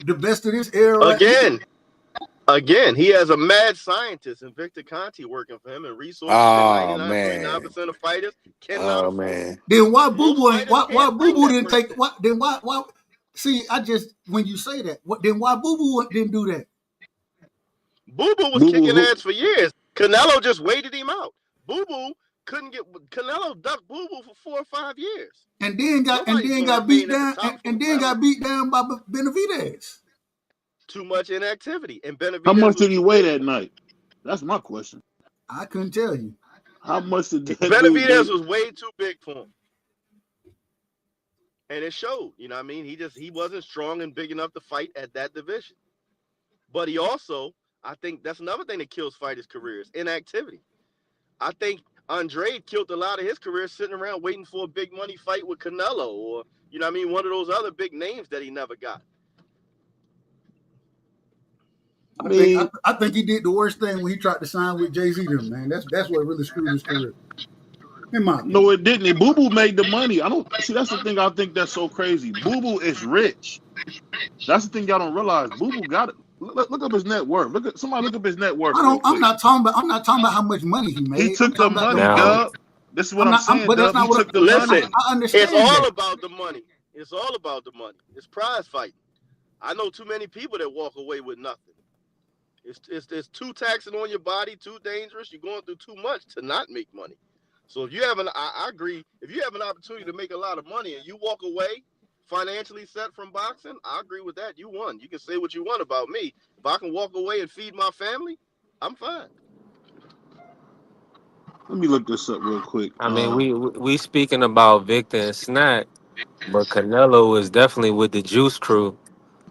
the best of this era. Again, he has a mad scientist and Victor Conte working for him and resources that 99% of fighters cannot afford. Then why Boo Boo didn't take why see, when you say that, then why Boo Boo didn't do that? Boo Boo was kicking ass for years. Canelo just waited him out. Boo Boo couldn't get Canelo ducked Boo Boo for 4 or 5 years. And then got beat down by Benavidez. Too much inactivity. And Benavidez. How much did he weigh that night? That's my question. I couldn't tell you. How much did Benavidez was way too big for him. And it showed, you know what I mean? He wasn't strong and big enough to fight at that division. But he also, I think that's another thing that kills fighters' careers, inactivity. I think Andre killed a lot of his career sitting around waiting for a big money fight with Canelo or, you know what I mean, one of those other big names that he never got. I think he did the worst thing when he tried to sign with Jay-Z them, man. That's what really screwed his career. No, it didn't. Boo Boo made the money. I don't see. That's the thing. I think that's so crazy. Boo Boo is rich. That's the thing y'all don't realize. Boo Boo got it. Look up his net worth. Look up his net worth. I'm not talking about how much money he made. He took the money, Dub. This is what I'm saying. But that's not what. Listen, I understand. It's all about the money. It's all about the money. It's prize fighting. I know too many people that walk away with nothing. It's too taxing on your body, too dangerous. You're going through too much to not make money. So if you have I agree. If you have an opportunity to make a lot of money and you walk away financially set from boxing, I agree with that. You won. You can say what you want about me. If I can walk away and feed my family, I'm fine. Let me look this up real quick. I mean, we speaking about Victor and Snack, but Canelo is definitely with the Juice Crew. Man,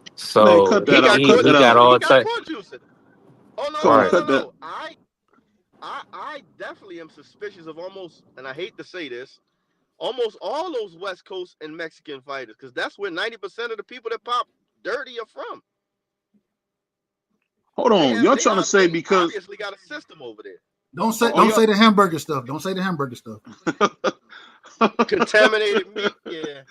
cut So He that out. got Cut court he that got out. juicing. He all got type. court juicing. Oh Cut, Right. cut that. no. I definitely am suspicious of almost, and I hate to say this, almost all those West Coast and Mexican fighters, because that's where 90% of the people that pop dirty are from. Hold on. Y'all trying to say They because obviously got a system over there. Don't say y'all the hamburger stuff. Don't say the hamburger stuff. Contaminated meat, yeah.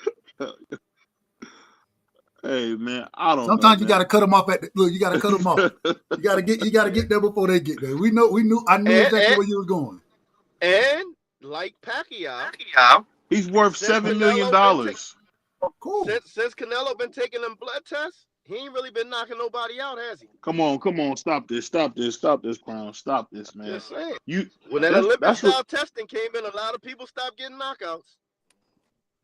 Hey man, I don't know. Sometimes you man. got to cut them off look. You got to cut them off. You got to get there before they get there. I knew exactly where you was going. And like Pacquiao, He's worth $7 million. Cool. Since Canelo been taking them blood tests, he ain't really been knocking nobody out, has he? Come on. Stop this, Crown. Stop this, man. Just saying. You When that that's Olympic style what, testing came in, a lot of people stopped getting knockouts.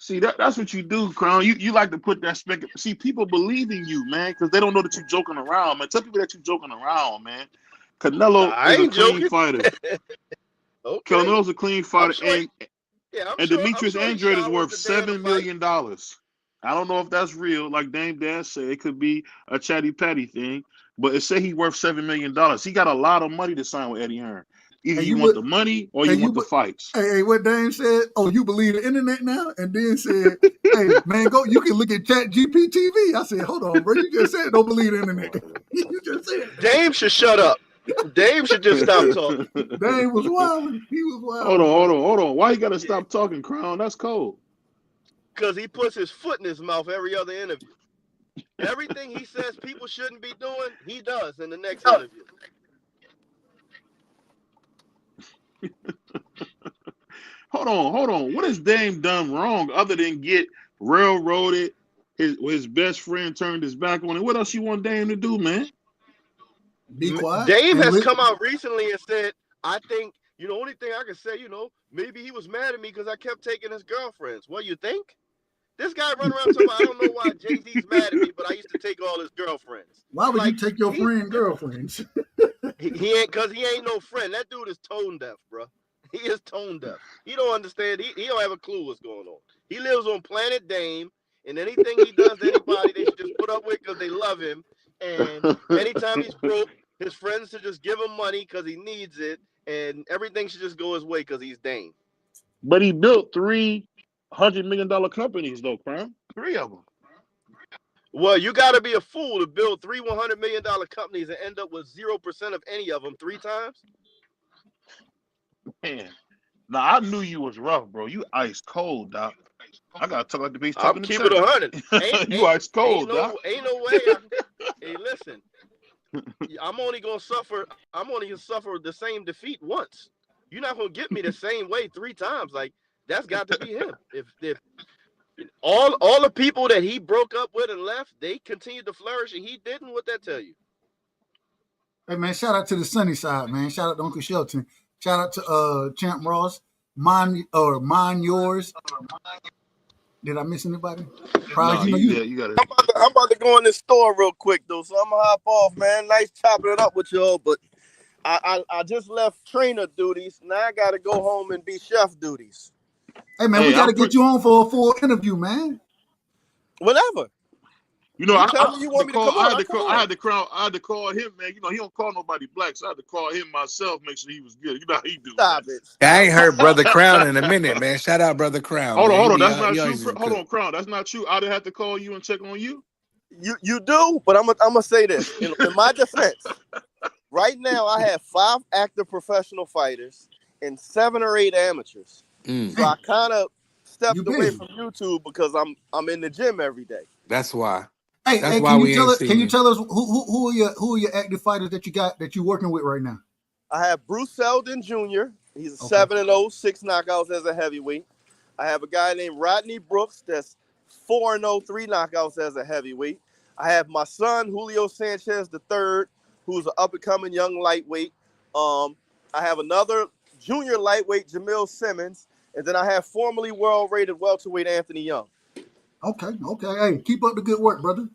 see that's what you do, Crown. You like to put that see, people believe in you, man, because they don't know that you're joking around, man. Tell people that you're joking around, man. Canelo I is a ain't clean joking. fighter. Okay. Canelo's a clean fighter, and Demetrius I'm Andrade is sure worth was the day of the $7 million. I don't know if that's real, like Dame Dash said. It could be a chatty patty thing, but it say he's worth $7 million. He got a lot of money to sign with Eddie Hearn. Either you want the money or you want the fights. Hey, what Dame said? Oh, you believe the internet now? And then said, "Hey, man, go. You can look at Chat GPT." I said, "Hold on, bro. You just said don't believe the internet. You just said Dame should shut up. Dame should just stop talking. Dame was wild. He was wild. Hold on. Why you got to stop talking, Crown? That's cold. Because he puts his foot in his mouth every other interview. Everything he says people shouldn't be doing, he does in the next interview. Hold on. What has Dame done wrong other than get railroaded? His best friend turned his back on him. What else you want Dame to do, man? Be quiet. Dame has come out recently and said, I think, the only thing I can say, maybe he was mad at me because I kept taking his girlfriends. What, you think? This guy run around talking about, I don't know why Jay-Z's mad at me, but I used to take all his girlfriends. Why would you take your friend girlfriends? He ain't, because he ain't no friend. That dude is tone deaf, bro. He is tone deaf. He don't understand. He don't have a clue what's going on. He lives on planet Dame, and anything he does to anybody, they should just put up with because they love him. And anytime he's broke, his friends should just give him money because he needs it, and everything should just go his way because he's Dame. But he built $300 million companies, though, Crown. 3 of them. Well, you got to be a fool to build 3 $100 million companies and end up with 0% of any of them 3 times. Man, now I knew you was rough, bro. You ice cold, Doc. I gotta talk like the beast. I'm keeping it 100. You ice cold, Doc. Ain't no way. Hey, listen. I'm only gonna suffer the same defeat once. You're not gonna get me the same way 3 times. Like, that's got to be him. If all the people that he broke up with and left, they continued to flourish and he didn't, what that tell you? Hey man, shout out to the sunny side, man. Shout out to Uncle Shelton. Shout out to Champ Ross. Mine yours. Did I miss anybody? No, you got it. I'm about to go in this store real quick though, so I'm gonna hop off, man. Nice chopping it up with y'all, but I just left trainer duties. Now I gotta go home and be chef duties. Hey man, we gotta get you on for a full interview, man. Whenever. I had to call him, man. He don't call nobody black, so I had to call him myself, make sure he was good. You know how he do. Stop it. I ain't heard Brother Crown in a minute, man. Shout out Brother Crown. Hold man. on. That's not true. Hold on, Crown. That's not true. I'd have to call you and check on you. You do, but I'm gonna say this in my defense. Right now, I have 5 active professional fighters and 7 or 8 amateurs. So I kind of stepped away from YouTube because I'm in the gym every day. That's why. Hey, That's why can you tell us who are your active fighters that you're working with right now? I have Bruce Seldon Jr. He's a 7-0, 6 knockouts as a heavyweight. I have a guy named Rodney Brooks that's 4-0, 3 knockouts as a heavyweight. I have my son Julio Sanchez III, who's an up and coming young lightweight. I have another junior lightweight Jamil Simmons, and then I have formerly world-rated welterweight Anthony Young. Okay. Hey, keep up the good work, brother.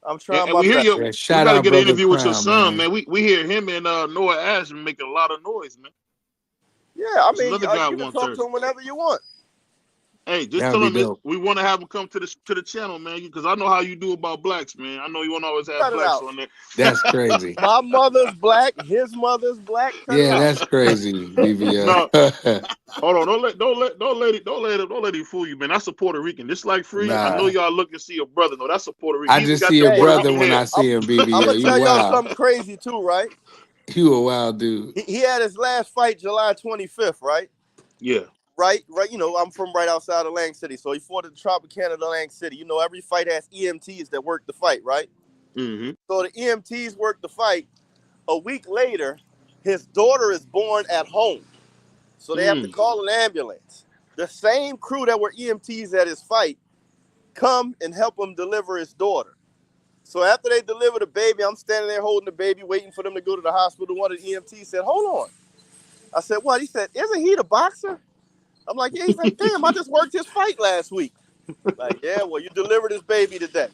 I'm trying And my we hear best. you. Yeah, We shout got to out get an brother interview with your Crown, son, man. man. We hear him and Noah Ashman making a lot of noise, man. Yeah, I There's mean, another guy you can talk to 130. him whenever you want. Hey, just That would tell be him dope. we want to have him come to the channel, man, because I know how you do about blacks, man. I know you want to always have Cut it blacks out. on there. That's crazy. My mother's black, his mother's black. Cut it Yeah, out. that's crazy, No, BBL. hold on. Don't let him fool you, man. That's a Puerto Rican. Just like Free, I know Nah, y'all look and see a brother. No, that's a Puerto Rican. I He even just got see that a Hey, Puerto brother Rican when hair. I see him, I'm BBL. gonna You tell y'all wild. something crazy too, right? You a wild dude. He had his last fight July 25th, right? Yeah. Right. You know, I'm from right outside of Lang City, so he fought at the Tropicana, Lang City. You know, every fight has EMTs that work the fight, right? Mm-hmm. So the EMTs work the fight. A week later, his daughter is born at home, so they have to call an ambulance. The same crew that were EMTs at his fight come and help him deliver his daughter. So after they deliver the baby, I'm standing there holding the baby, waiting for them to go to the hospital. One of the EMTs said, "Hold on." I said, "What?" He said, "Isn't he the boxer?" I'm like, "Yeah." He's like, "Damn, I just worked his fight last week." Like, "Yeah, well, you delivered his baby today."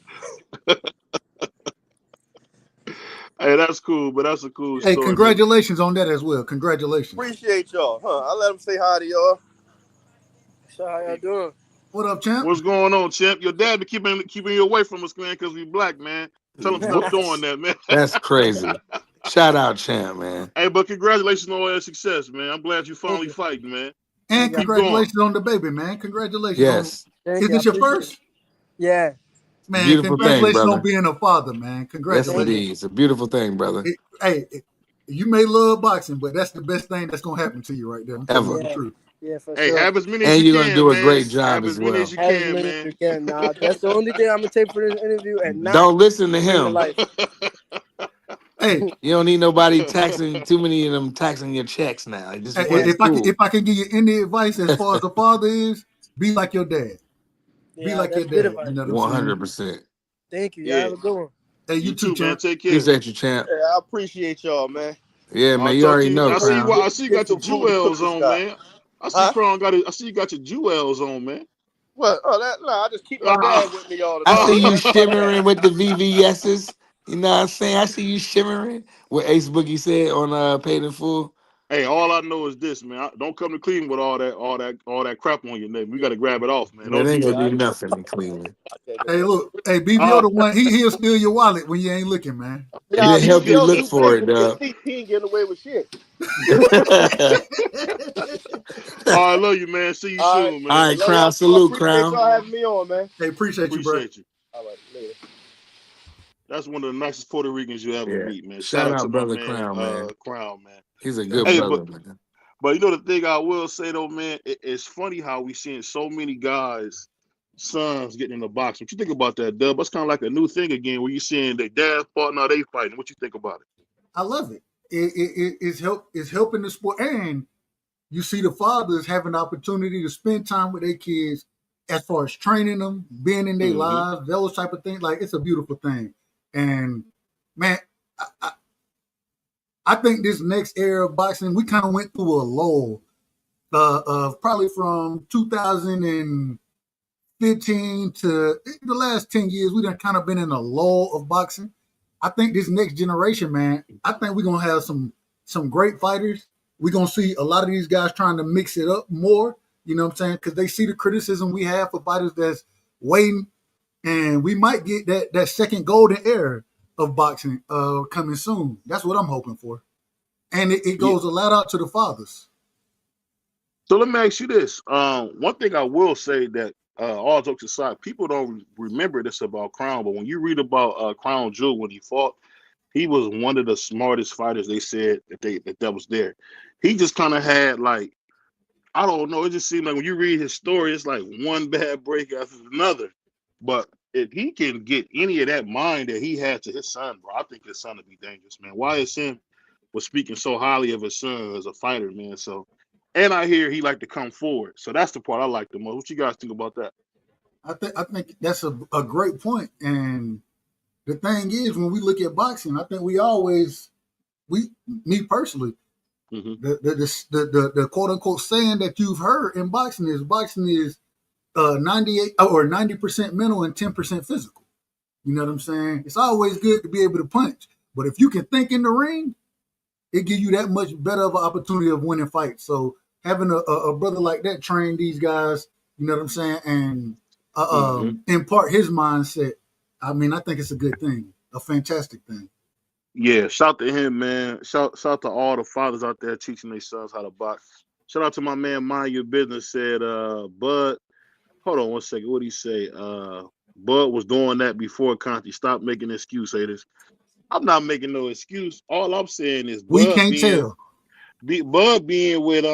Hey, that's cool, but that's a cool Hey, story, man. congratulations on that as well. Congratulations. Appreciate y'all. I let him say hi to y'all. So how y'all doing? What up, champ? What's going on, champ? Your dad be keeping you away from us, man, because we black, man. Tell him stop doing that, man. That's crazy. Shout out, champ, man. Hey, but congratulations on all that success, man. I'm glad you Thank finally you. fighting, man. And Keep going. congratulations on the baby, man. Congratulations on. Yes, Thank Is you. I this your appreciate first? it. Yeah. Man, beautiful thing, congratulations on brother. being a father, man. Yes, Thank you. Congratulations. indeed. It's a beautiful thing, brother. Hey, you may love boxing, but that's the best thing that's gonna happen to you right there. I'm telling you Ever. the Yeah. truth. Yeah, for Hey, sure. have as many as And you you're gonna can, do a man. great job Have as as many as well. you Have as can, many as man. you can. Nah, that's the only thing I'm gonna take for this interview and not Don't listen to bring to him. life. Hey, You don't need nobody taxing too many of them taxing your checks now. Just one is if cool. I can give you any advice as far as the father is, be like your dad. Be Yeah, like your that's good dad. You advice. know what I'm saying? 100%. Thank you. Y'all Yeah. have a good one. Hey, you You too, too, man. champ. Take care. Appreciate you, champ. Yeah, I appreciate y'all, man. Yeah, man. I'll You talk to already you. know, I see you. Crown. I see you Get got your some food to cook jewels this on, guy. man. I see Huh? Crown got it. I see you got your jewels on, man. What? Oh, I just keep my Ah, dad with me all the I time, see man. you That's my shimmering dad. with the VVS's. You know what I'm saying? I see you shimmering. What Ace Boogie said on Paid in Full. hey, all I know is this, man. Don't come to Cleveland with all that crap on your name. We got to grab it off, man. Man, Don't ain't do gonna that. be nothing in Cleveland. Hey, look, hey, BBO Uh, the one. He'll steal your wallet when you ain't looking, man. Nah, He'll help you BBL look too for big it, to be a dog. thief. He ain't getting away with shit. I love you, man. See you All right. soon, All man. I right, love Crown. y'all too. I Salute, appreciate Crown. y'all having me on, man. Hey, appreciate you, bro. Appreciate you. All right, later. That's one of the nicest Puerto Ricans you ever Yeah. meet, man. Shout Shout out to out, my brother man, Crown, man. Crown, man. He's a Yes, good Hey, sir. brother, man. but you know the thing I will say though, man, it's funny how we seeing so many guys, sons getting in the box. What you think about that, Dub? That's kind of like a new thing again, where you seeing their dad fought, now they fighting. What you think about it? I love it. It's helping the sport, and you see the fathers having the opportunity to spend time with their kids as far as training them, being in their Mm-hmm. lives, those type of things. Like, it's a beautiful thing. And man, I think this next era of boxing, we kind of went through a lull of probably from 2015 to the last 10 years. We done kind of been in a lull of boxing. I think this next generation, man, I think we're gonna have some great fighters. We're gonna see a lot of these guys trying to mix it up more. You know what I'm saying? Because they see the criticism we have for fighters that's waiting, and we might get that second golden era of boxing coming soon. That's what I'm hoping for. And it Yeah. goes a lot out to the fathers. So let me ask you this. One thing I will say that all jokes aside, people don't remember this about Crown, but when you read about Crown Jewel when he fought, he was one of the smartest fighters. They said that was there. He just kind of had like, I don't know. It just seemed like when you read his story, it's like one bad break after another. But if he can get any of that mind that he had to his son, bro, I think his son would be dangerous, man. YSM was speaking so highly of his son as a fighter, man. So, and I hear he like to come forward. So that's the part I like the most. What you guys think about that? I think that's a great point. And the thing is, when we look at boxing, I think me personally, The quote unquote saying that you've heard in boxing is 98 or 90% mental and 10% physical. You know what I'm saying? It's always good to be able to punch, but if you can think in the ring, it gives you that much better of an opportunity of winning fights. So having a brother like that train these guys, you know what I'm saying, and impart his mindset, I mean, I think it's a good thing, a fantastic thing. Yeah, shout to him, man. Shout to all the fathers out there teaching their sons how to box. Shout out to my man, Mind Your Business, said, Bud, hold on one second. What did he say? Bud was doing that before Conti. Stop making excuse, haters. I'm not making no excuse. All I'm saying is We can't tell. Bud being with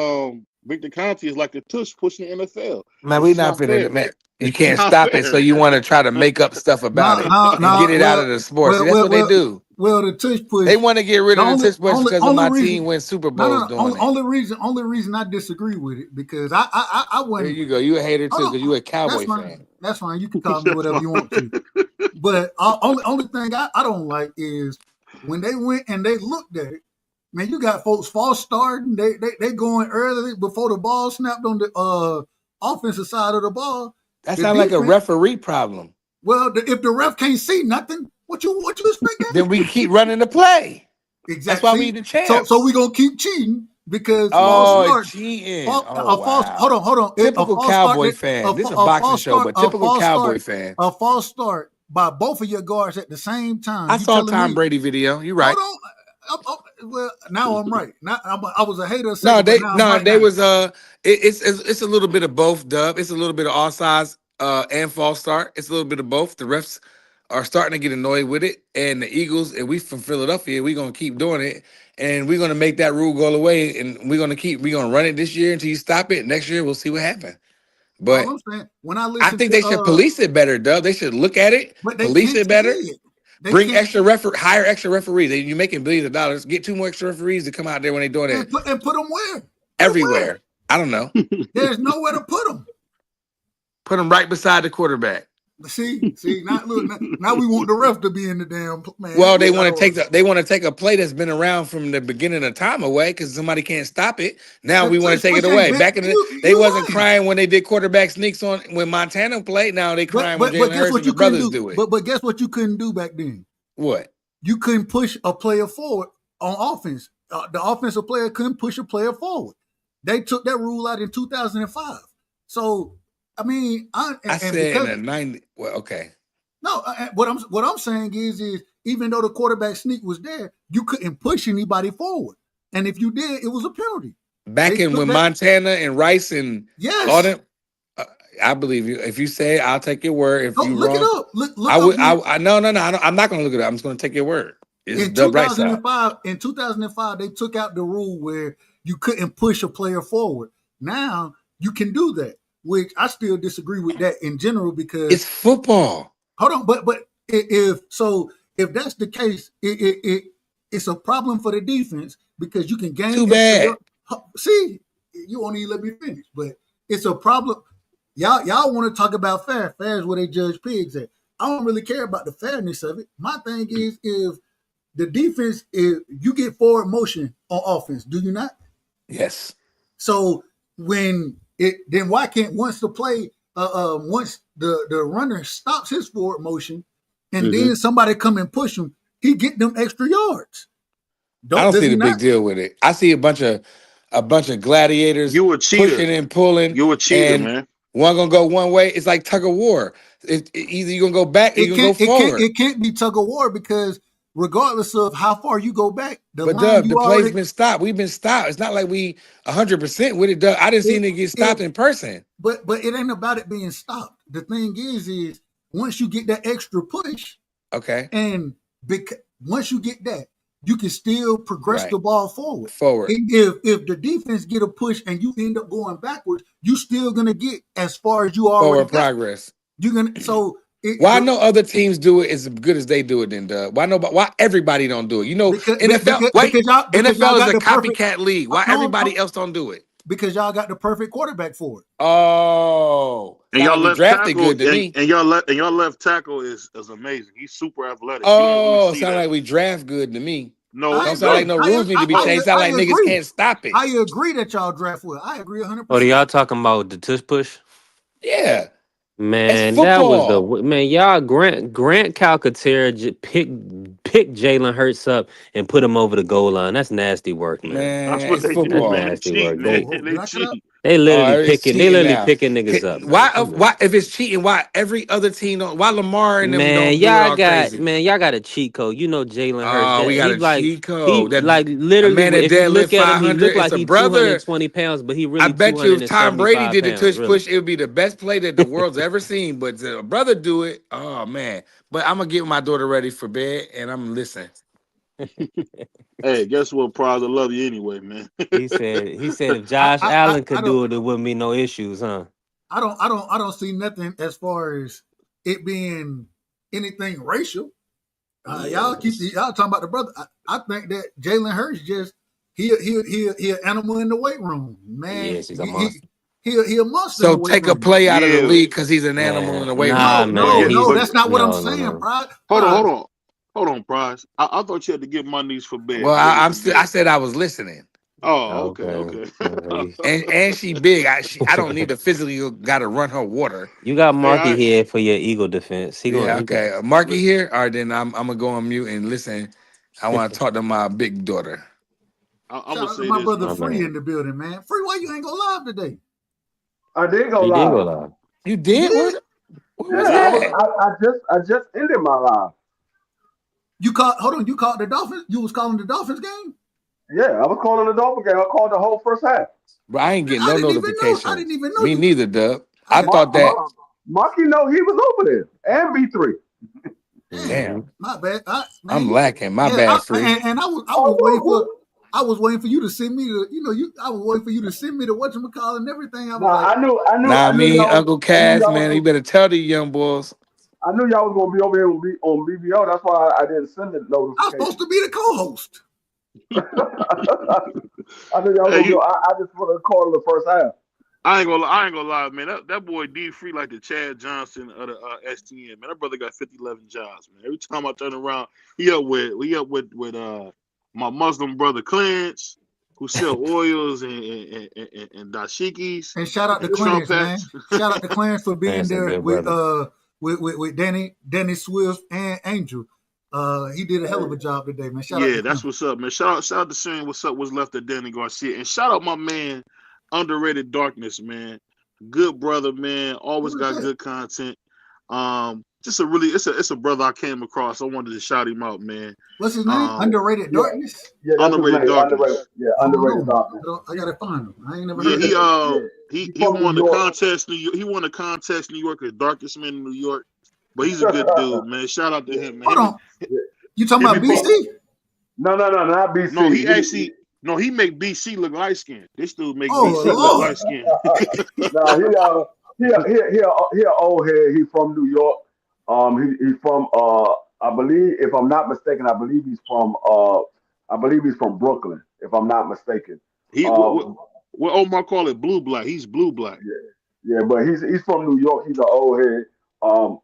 Victor Conti is like a tush pushing the NFL. Man, It's we just not not fair. finna, man. You It's can't not stop it, so fair. you want to try to make up stuff about it and get it out of the sport. See, that's what they do. Well, the tush push. They want to get rid of the tush push because of my team wins Super Bowls doing it. Only reason I disagree with it because I wasn't. There you go. You a hater too because you a Cowboy fan. That's fine. You can call me whatever you want to. But only thing I don't like is when they went and they looked at it. Man, you got folks false starting. They going early before the ball snapped on the offensive side of the ball. That sounds like a referee problem. Well, if the ref can't see nothing, what you expect? Then we keep running the play. Exactly. That's why we the champs. So we gonna keep cheating because cheating. Hold on. Typical Cowboy fan. This is a boxing show, but typical Cowboy fan. A false start by both of your guards at the same time. I saw Tom Brady video. You're right. Hold on. Well, now I'm right. Now I was a hater. It's a little bit of both, Dub. It's a little bit of all sides and false start. It's a little bit of both. The refs are starting to get annoyed with it, and the Eagles and we from Philadelphia, we're gonna keep doing it, and we're gonna make that rule go away, and we're gonna run it this year until you stop it. Next year we'll see what happens. But I think they should police it better, Dub. They should look at it, police it better. Bring hire extra referees. You're making billions of dollars. Get 2 more extra referees to come out there when they're doing it. And put them where? Everywhere. I don't know. There's nowhere to put them. Put them right beside the quarterback. See, now we want the ref to be in the damn man. Well, they want to take a play that's been around from the beginning of time away because somebody can't stop it. Now we want to take it away. Back in they wasn't crying when they did quarterback sneaks on when Montana played. Now they crying when Jalen Hurts and the brothers do it. But guess what you couldn't do back then? What? You couldn't push a player forward on offense. The offensive player couldn't push a player forward. They took that rule out in 2005. So. I mean, I said in the 90. Well, okay. No, what I'm saying is even though the quarterback sneak was there, you couldn't push anybody forward, and if you did, it was a penalty. Back in when Montana and Rice and all them, I believe you. If you say it, I'll take your word. If you look wrong, it up. Look No. I'm not going to look it up. I'm just going to take your word. It's in 2005, in 2005, they took out the rule where you couldn't push a player forward. Now you can do that. Which I still disagree with that in general because it's football. Hold on, but if that's the case, it's a problem for the defense because you can gain. Too bad. See, you won't even let me finish, but it's a problem. Y'all want to talk about fair. Fair is where they judge pigs at. I don't really care about the fairness of it. My thing is if the defense, if you get forward motion on offense, do you not? Yes. So then why can't once the runner stops his forward motion and then somebody come and push him, he get them extra yards. I don't see the big deal with it. I see a bunch of gladiators pushing and pulling. You a cheater, man. One gonna go one way. It's like tug of war. Either you're gonna go back or you're gonna go forward. It can't be tug of war because regardless of how far you go back, the play's been stopped. We've been stopped. It's not like we 100% with it. Doug. I didn't see it get stopped in person. But it ain't about it being stopped. The thing is once you get that extra push, okay, and once you get that, you can still progress the ball forward. If the defense get a push and you end up going backwards, you still gonna get as far as you already forward progress. You're gonna why no other teams do it as good as they do it then, Doug? Why everybody don't do it? You know, NFL NFL is a copycat league. Why everybody else don't do it? Because y'all got the perfect quarterback for it. Oh, and y'all left drafted tackle, good to me. And y'all left tackle is amazing. He's super athletic. Oh, sound like we draft good to me. I Don't sound agree. like no rules need to be changed. Sound I like niggas agree. can't stop it. I agree that y'all draft well. I agree 100%. Or y'all talking about the tush push? Yeah, it's Man, that was the football. man. Y'all Grant Calcaterra pick Jalen Hurts up and put him over the goal line. That's nasty work, man. That's Man, what it's they That's do. football. They nasty cheat, work. man. Did They I cut up? cheat. They literally It's picking. They cheating literally now. picking niggas up, man. Come on. Why if it's cheating? Why every other team don't? Why Lamar and them Man, don't do it all crazy? y'all got a cheat code. You know Jalen Hurts. Oh, we That got he a like cheat code. That a man literally. that If you deadlift look at him, he 500. look It's like a he 220 brother. pounds, but he I really bet you if Tom Brady 275 did the pounds. tush Really. push, it would be the best play that the world's ever seen. But to a brother do it, oh man. But I'm gonna get my daughter ready for bed, and I'm listening. Hey, guess what, Prize? I love you anyway, man. He said if I, Josh I, I, Allen I could don't do it, there wouldn't be no issues, huh? I don't see nothing as far as it being anything racial. Y'all talking about the brother. I think that Jalen Hurts just he an animal in the weight room, man. Yes, he's a monster. He a monster in So the weight take a room. play out of the Yeah, league because he's an animal in Man, the weight nah, room. man. yeah, No, but that's not what I'm saying, No. Pride. hold on, Pride. hold on, Prize. I thought you had to get my niece for bed, Well, ready I'm for still. I bed. said I was listening, Oh, okay, Okay. okay. and she big. I don't need to physically got to run her water. You got Hey, Marky here for your Eagle defense. Yeah, He got okay. Marky here. All right, then I'm gonna go on mute and listen. I want to talk to my big daughter. I'm Shout gonna out to say my this, brother my man. Free man. in the building, man. Free, why you ain't go live today? I did go He did go live. live. You You did? did? Where was Yeah, I that? was. I just ended my live. You called? Hold on, you called the Dolphins? You was calling the Dolphins game? Yeah, I was calling the Dolphin game. I called the whole first half. Bro, I ain't getting I no didn't even know. I notifications. didn't even know Me you. neither, Dub. I I got thought that. Marky, know he was over there and B3. damn. Mm-hmm. My bad. Man, I'm lacking. My yeah, bad, Free. and Oh, I was waiting for you to send me the, I was waiting for you to send me the whatchamacallit and everything. I no, was like, Nah, I knew me, y'all. Uncle I knew Cass, y'all man. You was. better tell these young boys. I knew y'all was gonna be over here on BBO. That's why I didn't send the I was supposed notification. to be the co-host. I knew y'all was Hey, gonna be. you, I just wanted to call the first half. I ain't gonna lie, man. That boy D Free like the Chad Johnson of the STN, man. That brother got 50-11 jobs, man. Every time I turn around, he up with my Muslim brother Clarence, who sell oils and dashikis And shout out to and Clarence, Trump man. hats. Shout out to Clarence for being That's a there good brother. with Danny Swift and Angel. He did a hell of a job today, man. Shout out to Yeah, that's him. what's up, man. Shout out to saying what's up, what's left of Danny Garcia, and shout out my man, Underrated Darkness, man. Good brother, man. Always Who is got that? good content. Just a really, it's a brother I came across. I wanted to shout him out, man. What's his name? Um, Underrated Yeah, Darkness. yeah, that's his Underrated name. Underrated. Darkness. Yeah, I don't underrated know. doctor. I gotta find him. I ain't never Yeah, heard of him. Yeah, he from New won the York. contest. He won the contest. New York, the darkest man in New York. But he's a good dude, man. Shout out to Yeah, him, man. Hold on. yeah. You talking Him about and He B. from BC? no, not BC. No, he actually no, he make BC look light skinned. This dude make Oh BC look Lord. light skinned. No, he a old head. He from New York. He from I believe, if I'm not mistaken, I believe he's from Brooklyn, if I'm not mistaken. He Um, what Omar call it blue black. He's blue black. yeah, yeah, but he's from New York. He's an old head.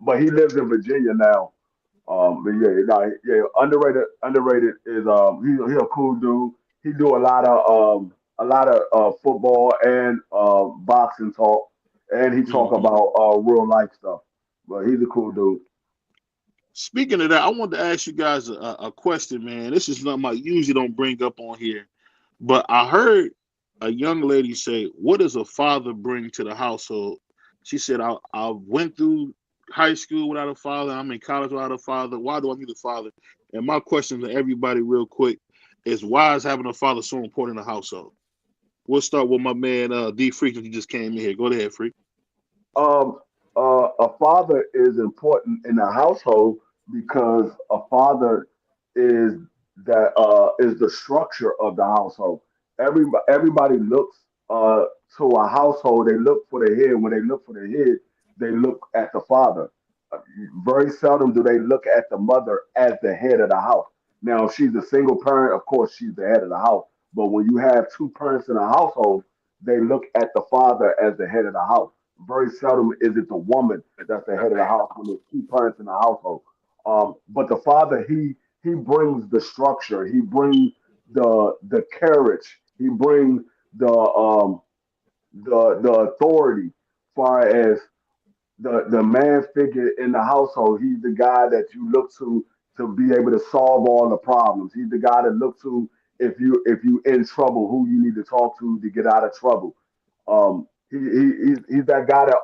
But he lives in Virginia now. But yeah, no, yeah, underrated is he a cool dude. He do a lot of football and boxing talk, and he talk Hmm. about real life stuff. But he's a cool dude. Speaking of that, I wanted to ask you guys a question, man. This is something I usually don't bring up on here, but I heard a young lady say, "What does a father bring to the household?" She said, "I went through high school without a father. I'm in college without a father. Why do I need a father?" And my question to everybody, real quick, is why is having a father so important in the household? We'll start with my man D Freak, since he just came in here. Go ahead, Freak. Um, a father is important in a household because a father is is the structure of the household. Everybody looks to a household. They look for the head. When they look for the head, they look at the father. Uh, Very seldom do they look at the mother as the head of the house. Now, if she's a single parent, of course, she's the head of the house. But when you have two parents in a household, they look at the father as the head of the house. Very seldom is it the woman that's the head of the house when there's two parents in the household. But the father, he brings the structure. He brings the courage. He brings the authority, far as the man figure in the household. He's the guy that you look to be able to solve all the problems. He's the guy that look to if you in trouble, who you need to talk to get out of trouble. He's that guy that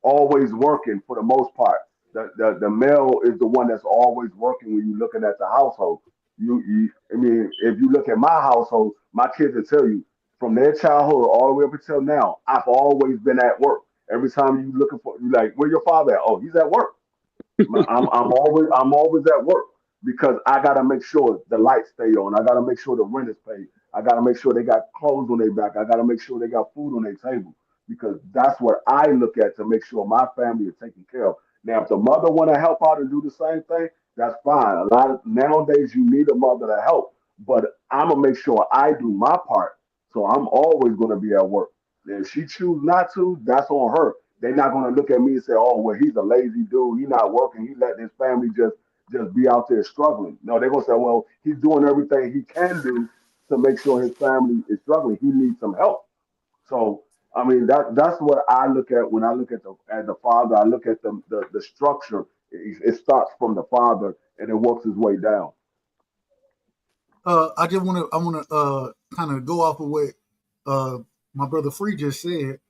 always working for the most part. The male is the one that's always working when you're looking at the household. I mean, if you look at my household, my kids will tell you from their childhood all the way up until now, I've always been at work. Every time you looking for, you like, where your father at? Oh, he's at work. I'm always at work because I gotta make sure the lights stay on. I gotta make sure the rent is paid. I gotta make sure they got clothes on their back. I gotta make sure they got food on their table because that's what I look at to make sure my family is taken care of. Now, if the mother want to help out and do the same thing, that's fine. A lot of nowadays you need a mother to help, but I'm gonna make sure I do my part. So I'm always gonna be at work. If she choose not to, that's on her. They're not going to look at me and say, "Oh, well, he's a lazy dude. He's not working. He let his family just be out there struggling." No, they're going to say, "Well, he's doing everything he can do to make sure his family is struggling. He needs some help." So, I mean, that's what I look at when I look at the father. I look at the structure. It starts from the father and it works its way down. I want to kind of go off of what uh, my brother Free just said,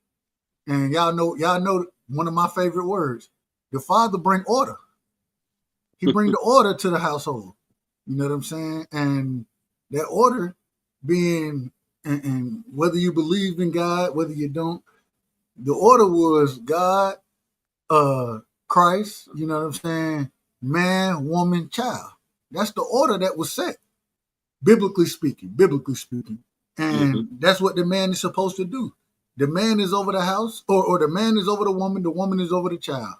and y'all know one of my favorite words. The father bring order. He bring the order to the household. You know what I'm saying? And that order being, and whether you believe in God, whether you don't, the order was God, Christ. You know what I'm saying? Man, woman, child. That's the order that was set, biblically speaking. Biblically speaking, Hmm. and that's what the man is supposed to do. The man is over the house, or the man is over the woman is over the child,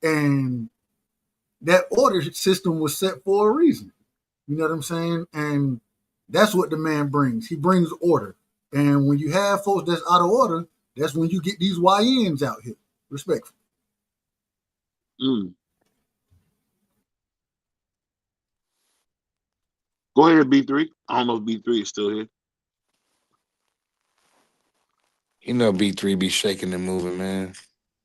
and that order system was set for a reason. You know what I'm saying? And that's what the man brings. He brings order. And when you have folks that's out of order, that's when you get these YNs out here. Respectful. Mm. Go ahead, B3. I don't know if B3 is still here. You know, B3 be shaking and moving, man.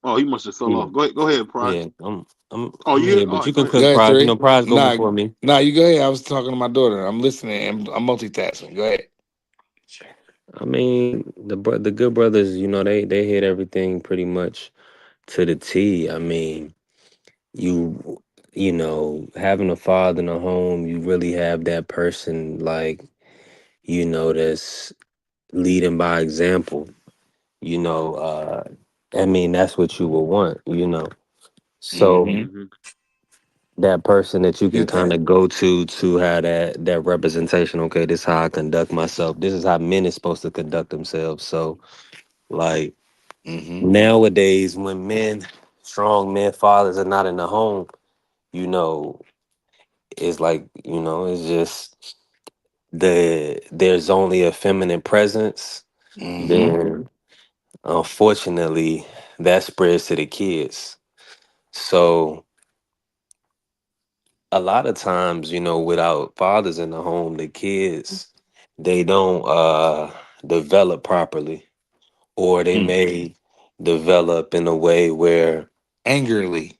Oh, he must have fell Yeah, off. Go ahead, Prize. yeah. Oh, I'm you here? here, All but you right, go can ahead. Go cook ahead, prize. You know, three. prize go Nah, before me. nah, you go ahead. I was talking to my daughter. I'm listening. I'm multitasking. Go ahead. I mean, the good brothers, you know, they hit everything pretty much to the T. I mean, you you know, having a father in a home, you really have that person like, you know, that's leading by example. You know, I mean, that's what you would want, you know. So Mm-hmm. Hmm. that person that you can Get kind that. of go to have that representation. Okay, this is how I conduct myself. This is how men is supposed to conduct themselves. So like Mm-hmm. nowadays, when strong men, fathers are not in the home, you know, it's like, you know, it's just there's only a feminine presence. Mm-hmm. Then unfortunately, that spreads to the kids. So a lot of times, you know, without fathers in the home, the kids they don't develop properly, or they Mm. may develop in a way where Angrily.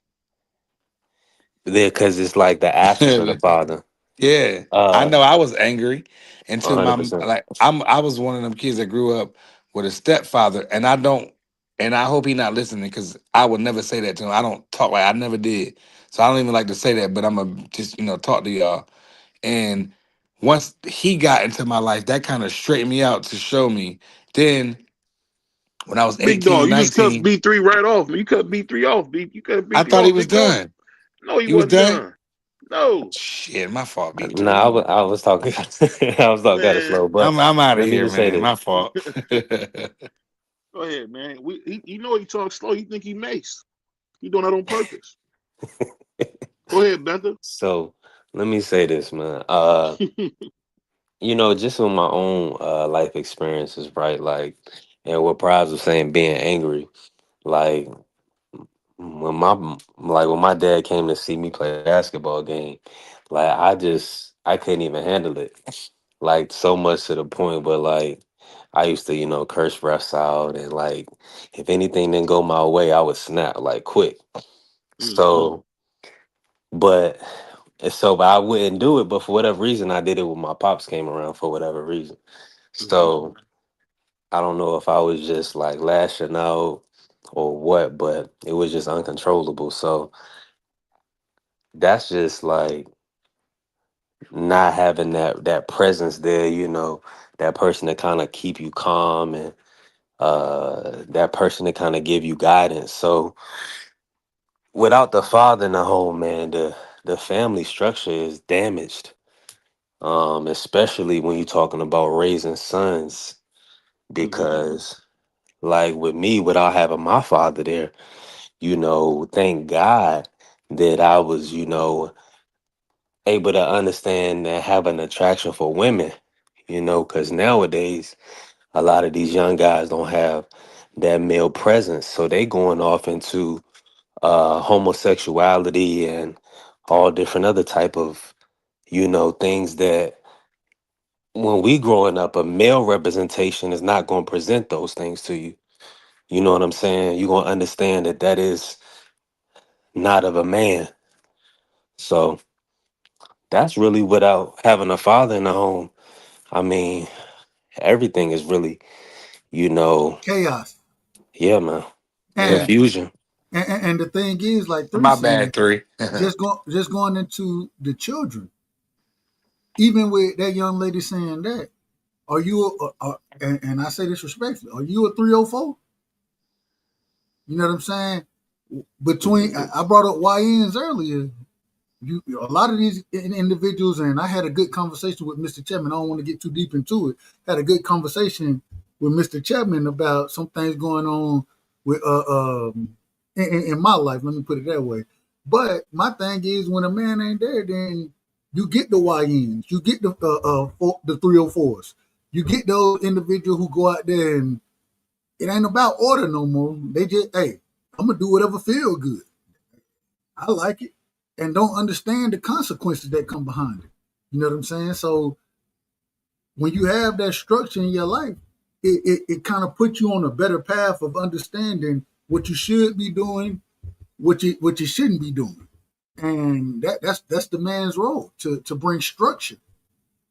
they because it's like the absence of the father. Yeah, I Uh, know. I was angry until my 100%. like. I was one of them kids that grew up with a stepfather, and I don't. And I hope he not listening because I would never say that to him. I don't talk like I never did, so I don't even like to say that. But I'm gonna just talk to y'all. And once he got into my life, that kind of straightened me out to show me. Then when I was Big 18, dog, you just cut 19, B3 right off. You cut B3 off. You cut I B3 thought he off, was big dog. done. No, he He was wasn't done. done. No, Shit, my fault, No, I B3. was, I was talking, I was talking kind of slow, man. but I'm out of let me here, just say man. this. My fault. Go ahead, man. You know he talks slow. You think he makes? He doing that on purpose. Go ahead, Bethel. So let me say this, man. You know, just on my own life experiences, right? Like, and what Prize was saying, being angry. Like when my dad came to see me play a basketball game, Like I couldn't even handle it. Like so much to the point, but like I used to, curse refs out and like if anything didn't go my way, I would snap like quick. Mm-hmm. So, but but I wouldn't do it, but for whatever reason, I did it when my pops came around for whatever reason. Mm-hmm. So I don't know if I was just like lashing out or what, but it was just uncontrollable. So that's just like not having that presence there, that person to kind of keep you calm and that person to kind of give you guidance. So without the father in the home, man, the family structure is damaged. Especially when you're talking about raising sons, Mm-hmm. because like with me, without having my father there, thank God that I was, able to understand and have an attraction for women, because nowadays a lot of these young guys don't have that male presence, so they going off into homosexuality and all different other type of things that when we growing up, a male representation is not going to present those things to you. You know what I'm saying? You're going to understand that that is not of a man. So that's really without having a father in the home. I mean, everything is really, you know, Chaos. yeah, man, Yeah. And confusion. and the thing is, like three My saying, bad, three. just going into the children, even with that young lady saying that, are you and I say this respectfully, are you a 304? You know what I'm saying? Between I brought up YNs earlier. You a lot of these individuals, and I had a good conversation with Mr. Chapman. I don't want to get too deep into it. Had a good conversation with Mr. Chapman about some things going on with in my life. Let me put it that way. But my thing is, when a man ain't there, then you get the YNs, you get the 304s, you get those individuals who go out there and it ain't about order no more. They just, hey, I'm gonna do whatever feel good. I like it, and don't understand the consequences that come behind it. You know what I'm saying? So when you have that structure in your life, it kind of puts you on a better path of understanding what you should be doing, what you shouldn't be doing, and that's the man's role to bring structure.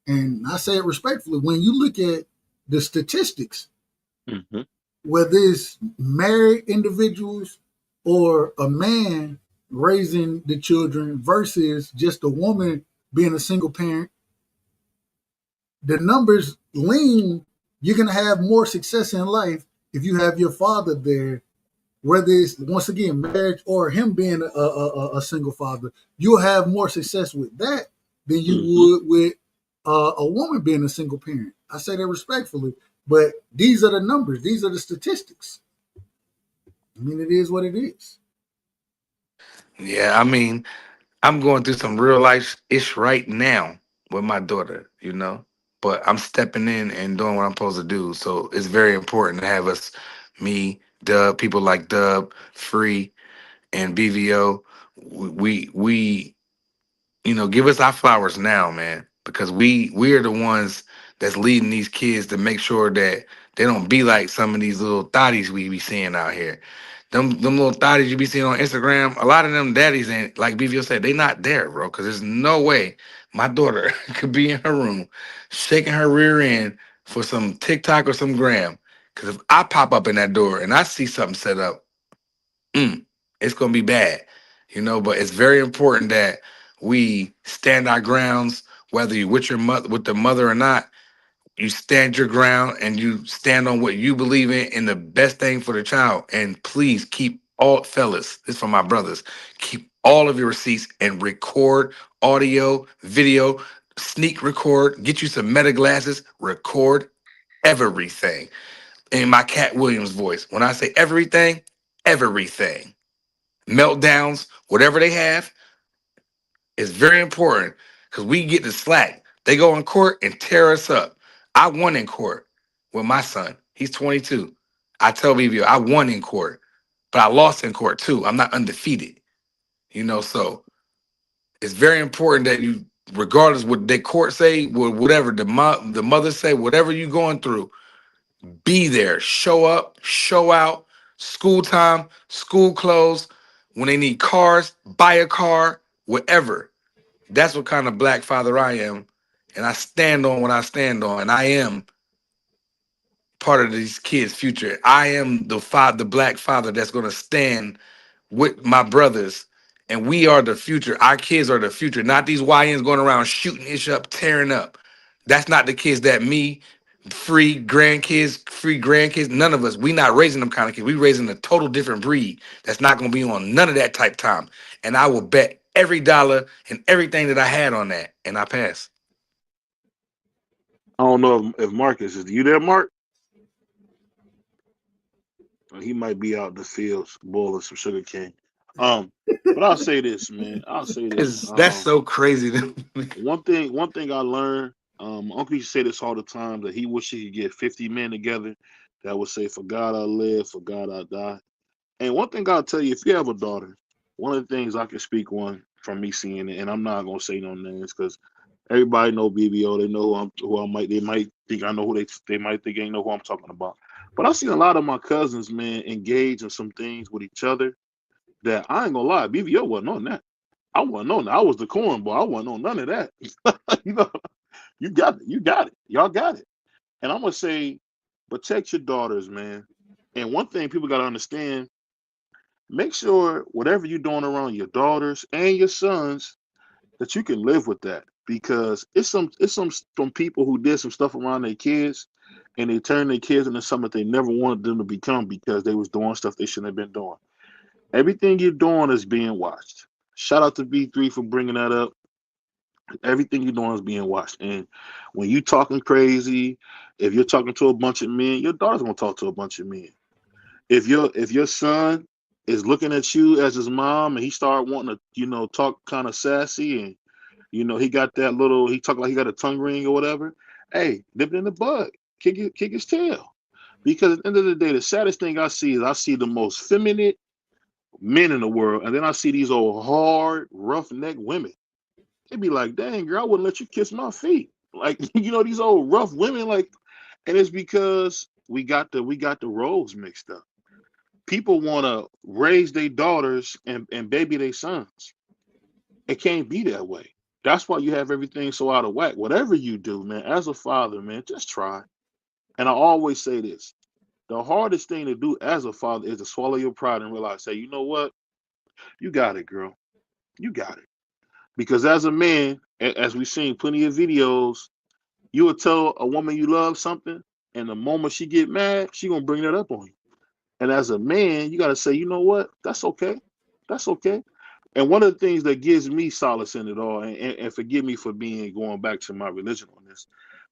And I say it respectfully. When you look at the statistics, Mm-hmm. whether it's married individuals or a man raising the children versus just a woman being a single parent, the numbers lean, you're going to have more success in life if you have your father there, whether it's once again marriage or him being a single father. You'll have more success with that than you Mm-hmm. would with a woman being a single parent. I say that respectfully, but these are the numbers, these are the statistics. I mean, it is what it is. Yeah, I mean, I'm going through some real life ish right now with my daughter, but I'm stepping in and doing what I'm supposed to do. So it's very important to have us, me, Dub, people like Dub, Free, and BVO. We give us our flowers now, man, because we are the ones that's leading these kids to make sure that they don't be like some of these little thotties we be seeing out here. Them little thotties you be seeing on Instagram, a lot of them daddies ain't like BVO said, they not there, bro. Cause there's no way my daughter could be in her room shaking her rear end for some TikTok or some gram. Cause if I pop up in that door and I see something set up, mm, it's gonna be bad, But it's very important that we stand our grounds, whether you with your mother, with the mother or not. You stand your ground and you stand on what you believe in and the best thing for the child. And please keep all fellas. This is for my brothers. Keep all of your receipts and record audio, video, sneak record. Get you some meta glasses. Record everything in my Cat Williams voice. When I say everything, everything meltdowns, whatever they have, is very important because we get the slack. They go in court and tear us up. I won in court with my son. He's 22. I tell BBO, I won in court, but I lost in court too. I'm not undefeated, so It's very important that you, regardless what they court say, whatever the mother say, whatever you going through, be there, show up, show out, school time, school clothes, when they need cars, buy a car, whatever. That's what kind of black father I am. And I stand on what I stand on. And I am part of these kids' future. I am the black father that's gonna stand with my brothers. And we are the future. Our kids are the future, not these YNs going around shooting ish up, tearing up. That's not the kids that me, free grandkids, none of us. We not raising them kind of kids. We raising a total different breed that's not gonna be on none of that type time. And I will bet every dollar and everything that I had on that. And I pass. I don't know if Marcus is you there, Mark? He might be out in the fields boiling some sugar cane. But I'll say this, man. I'll say this. That's so crazy to me. One thing I learned, Uncle used to say this all the time, that he wish he could get 50 men together that would say, "For God I live, for God I die." And one thing I'll tell you, if you have a daughter, one of the things I can speak on from me seeing it, and I'm not gonna say no names because everybody know BBO. They know they might think I know who they might think they know who I'm talking about. But I've seen a lot of my cousins, man, engage in some things with each other that I ain't gonna lie, BBO wasn't on that. I wasn't on that. I was the corn boy. I wasn't on none of that. you know, you got it. You got it. Y'all got it. And I'm gonna say, protect your daughters, man. And one thing people gotta understand, make sure whatever you're doing around your daughters and your sons, that you can live with that. Because it's some people who did some stuff around their kids and they turned their kids into something they never wanted them to become because they was doing stuff they shouldn't have been doing. Everything you're doing is being watched. Shout out to B3 for bringing that up. Everything you're doing is being watched. And when you talking crazy, if you're talking to a bunch of men, your daughter's gonna talk to a bunch of men. If your son is looking at you as his mom and he start wanting to, talk kind of sassy and he got that little, he talk like he got a tongue ring or whatever, hey, nip it in the bud. Kick his tail. Because at the end of the day, the saddest thing I see is I see the most feminine men in the world, and then I see these old hard, roughneck women. They be like, dang, girl, I wouldn't let you kiss my feet. Like, these old rough women, like, and it's because we got the roles mixed up. People want to raise their daughters and baby their sons. It can't be that way. That's why you have everything so out of whack. Whatever you do, man, as a father, man, just try. And I always say this. The hardest thing to do as a father is to swallow your pride and realize, say, you know what? You got it, girl. You got it. Because as a man, as we've seen plenty of videos, you will tell a woman you love something, and the moment she get mad, she gonna bring that up on you. And as a man, you gotta say, you know what? That's okay. That's okay. And one of the things that gives me solace in it all, and forgive me for going back to my religion on this,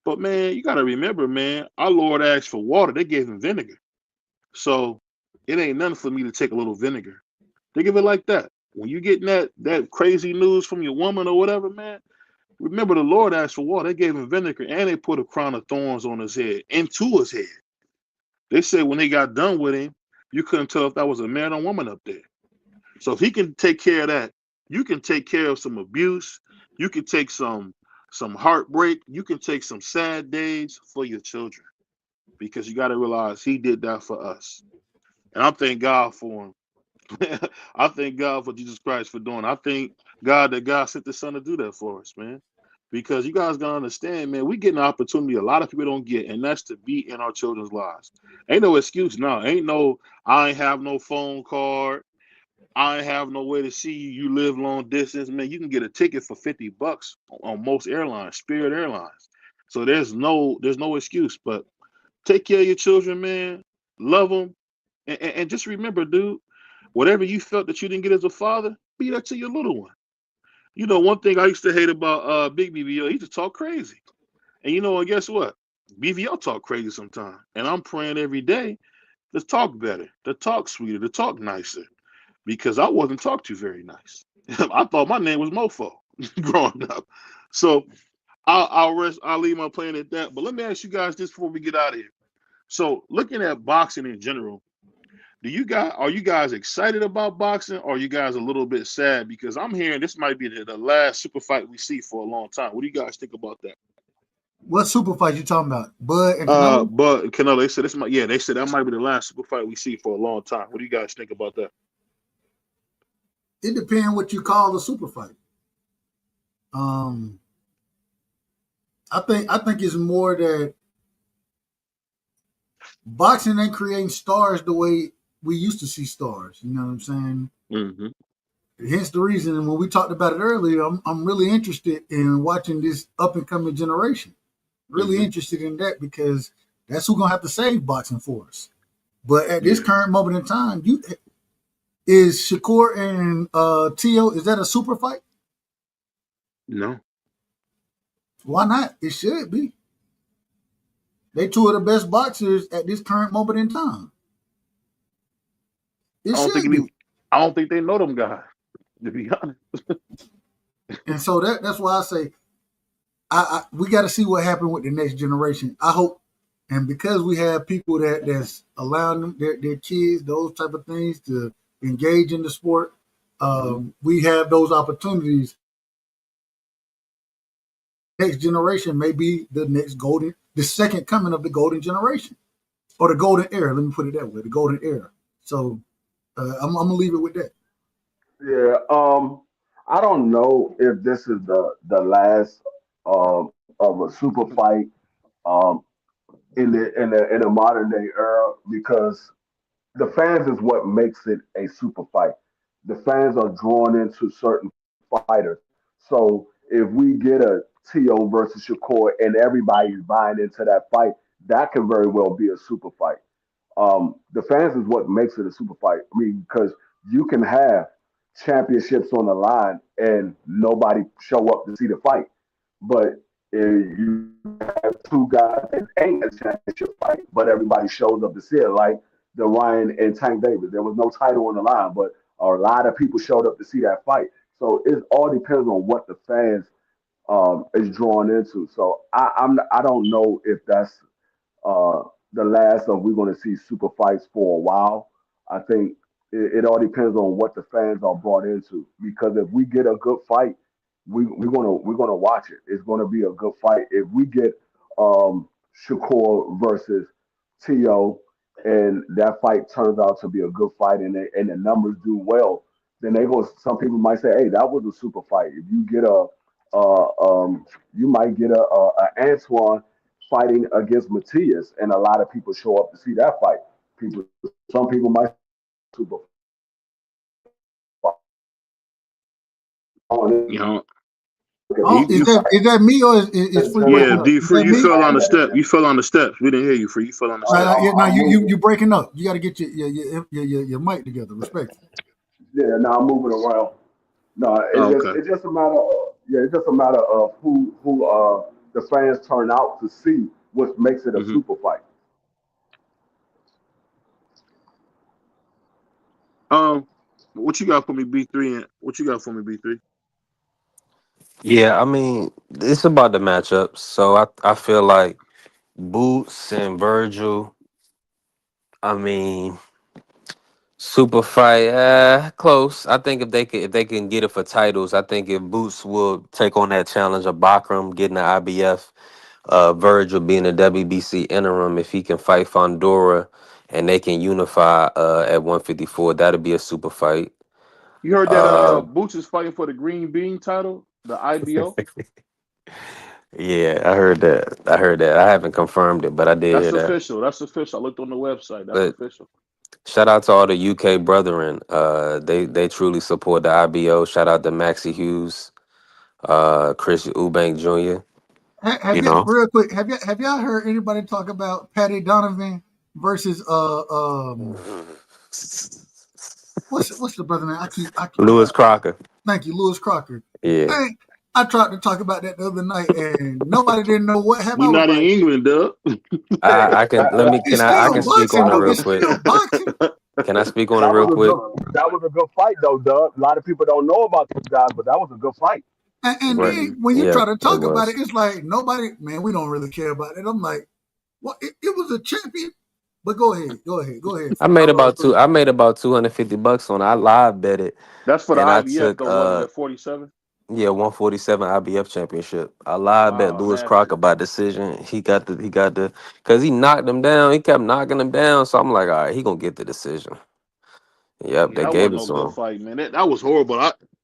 but man, you gotta remember, man, our Lord asked for water, they gave him vinegar. So it ain't nothing for me to take a little vinegar. Think of it like that. When you getting that crazy news from your woman or whatever, man, remember the Lord asked for water. They gave him vinegar and they put a crown of thorns on his head, into his head. They said when they got done with him, you couldn't tell if that was a man or woman up there. So if he can take care of that, you can take care of some abuse. You can take some heartbreak. You can take some sad days for your children, because you got to realize he did that for us. And I thank God for him. I thank God for Jesus Christ for doing it. I thank God that God sent the Son to do that for us, man. Because you guys gotta understand, man, we get an opportunity a lot of people don't get, and that's to be in our children's lives. Ain't no excuse now. Ain't no, I ain't have no phone card. I ain't have no way to see you. You live long distance, man. You can get a ticket for $50 on most airlines, Spirit Airlines. So there's no excuse. But take care of your children, man. Love them, and just remember, dude. Whatever you felt that you didn't get as a father, be that to your little one. One thing I used to hate about Big BBO, he used to talk crazy. And guess what? BBO talk crazy sometimes. And I'm praying every day to talk better, to talk sweeter, to talk nicer. Because I wasn't talked to very nice. I thought my name was Mofo growing up. So I'll leave my plan at that. But let me ask you guys this before we get out of here. So looking at boxing in general, are you guys excited about boxing, or are you guys a little bit sad? Because I'm hearing this might be the last super fight we see for a long time. What do you guys think about that? What super fight you talking about? Bud and Canelo? But Canelo, they said they said that might be the last super fight we see for a long time. What do you guys think about that? It depends what you call a super fight. I think it's more that boxing ain't creating stars the way we used to see stars. You know what I'm saying? Mm-hmm. Hence the reason when we talked about it earlier, I'm really interested in watching this up and coming generation. Really interested in that because that's who's gonna have to save boxing for us. But at this current moment in time, is Shakur and Teo, is that a super fight? No. Why not? It should be. They two of the best boxers at this current moment in time. I don't think they know them guys, to be honest. And so that's why I say we got to see what happened with the next generation. I hope, and because we have people that's allowing them, their kids, those type of things to engage in the sport, we have those opportunities. Next generation may be the second coming of the golden generation, or the golden era. Let me put it that way, the golden era. So I'm gonna leave it with that. Yeah. I don't know if this is the last of a super fight um, in the modern day era, because the fans is what makes it a super fight. The fans are drawn into certain fighters. So if we get a T.O. versus Shakur and everybody's buying into that fight, that can very well be a super fight. The fans is what makes it a super fight. I mean, because you can have championships on the line and nobody show up to see the fight. But if you have two guys that ain't a championship fight, but everybody shows up to see it, like the Ryan and Tank Davis. There was no title on the line, but a lot of people showed up to see that fight. So it all depends on what the fans is drawn into. So I don't know if that's uh, the last of we're going to see super fights for a while. I think it all depends on what the fans are brought into. Because if we get a good fight, we're gonna watch it. It's going to be a good fight. If we get Shakur versus To, and that fight turns out to be a good fight, and the numbers do well, then they go. Some people might say, "Hey, that was a super fight." If you get you might get a Antoine fighting against Matias, and a lot of people show up to see that fight. Some people might super You know, Oh, is that me or is Free breaking up? D Is Free, that you me? fell on the step. You fell on the steps. We didn't hear you, Free. You fell on the steps. No, you breaking up. You got to get your mic together. Respect. Yeah, now I'm moving around. No, Oh, okay. it's just a matter of it's just a matter of who the fans turn out to see, what makes it a Mm-hmm. super fight. What you got for me, B3? And what you got for me, B3? Yeah, I mean, it's about the matchups. So I feel like Boots and Virgil. I mean, super fight, close. I think if they can get it for titles, I think if Boots will take on that challenge of Bakram getting the IBF, Virgil being the WBC interim, if he can fight Fondora and they can unify at 154, that'll be a super fight. You heard that Uh, Boots is fighting for the Green Bean title, the IBO? yeah, I heard that. I haven't confirmed it, but I did That's hear that. official. That's official. I looked on the website. That's But official. shout out to all the UK brethren. They truly support the IBO. Shout out to Maxie Hughes, Chris Eubank Jr. Have You you know, real quick? Have y'all heard anybody talk about Patty Donovan versus what's the brother name? I keep Lewis Crocker. thank you, Lewis Crocker. Yeah, Hey, I tried to talk about that the other night, and nobody didn't know what happened. We I was not in like, England, Doug. I can let me it's I still can speak on boxing it though. real It's quick. still boxing. Can I speak on it real quick? That was a good fight though, Doug. A lot of people don't know about those guys, but that was a good fight. And Right. then when you Yeah, try to it talk about it, was. it's like nobody, man, we don't really care about it. I'm like, well, it was a champion. But go ahead. I Free. made about $250 on it. I live bet it, That's for the and I IBF took though, wasn't it? 47. 147 IBF championship. I live bet Wow, Lewis nasty. Crocker by decision. He got the because he knocked him down. He kept knocking him down. So I'm like, all right, he gonna get the decision. Yep, Yeah, they that gave wasn't it no to good him. fight, man. That was horrible.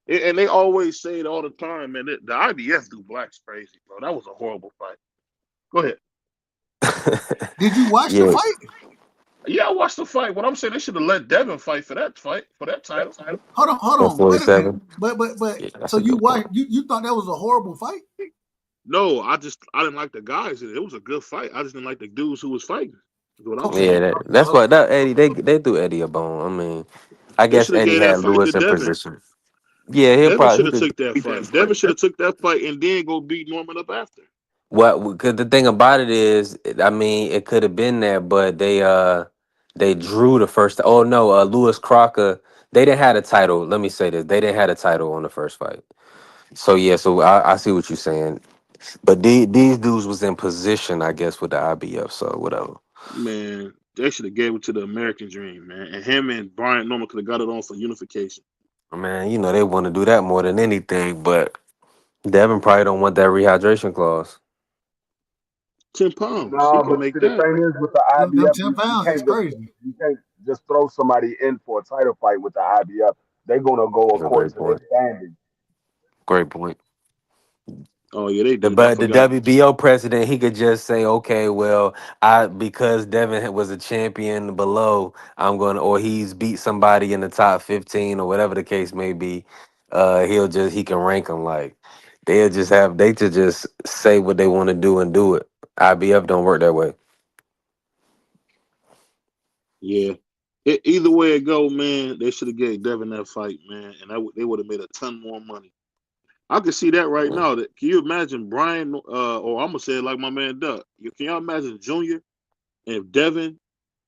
And they always say it all the time, man. The IBF do blacks crazy, bro. That was a horrible fight. Go ahead. Did you watch the Yeah, fight? Yeah, I watched the fight. What I'm saying, they should have let Devin fight for that title. Hold on. Wait a minute. 147. But Yeah, that's so a you good watch point. you thought that was a horrible fight? No, I didn't like the guys. It was a good fight. I just didn't like the dudes who was fighting. Is what I'm Okay. Yeah, saying. that's what that Eddie they threw Eddie a bone. I mean, I They guess should have Eddie gave that had fight to Lewis in Devin. position. Yeah, Devin should he have could took that beat that fight. Devin fight. should have took that fight and then go beat Norman up after. What? Because the thing about it is, I mean, it could have been there, but they drew the first. Oh no, Lewis Crocker. They didn't have a title. Let me say this: they didn't have a title on the first fight. So yeah, so I see what you're saying. But these dudes was in position, I guess, with the IBF. So whatever. Man, they should have gave it to the American Dream, man. And him and Brian Norman could have got it on for unification. Man, they want to do that more than anything, but Devin probably don't want that rehydration clause. 10 pounds. He No, can but make see, the that. thing is with the Them IBF, 10 pounds is crazy. you can't just throw somebody in for a title fight with the IBF. They're gonna go That's a according great to their point. standing. Great point. Oh yeah, they do. I But the forgot. WBO president, he could just say, okay, well, because Devin was a champion below, I'm going to, or he's beat somebody in the top 15 or whatever the case may be. He can rank them like they could just say what they want to do and do it. IBF don't work that way. Yeah. Either way it go, man, they should have gave Devin that fight, man, and they would have made a ton more money. I can see that right Mm. now. Can you imagine Brian, or I'm gonna say it like my man Duck? Can y'all imagine Junior and Devin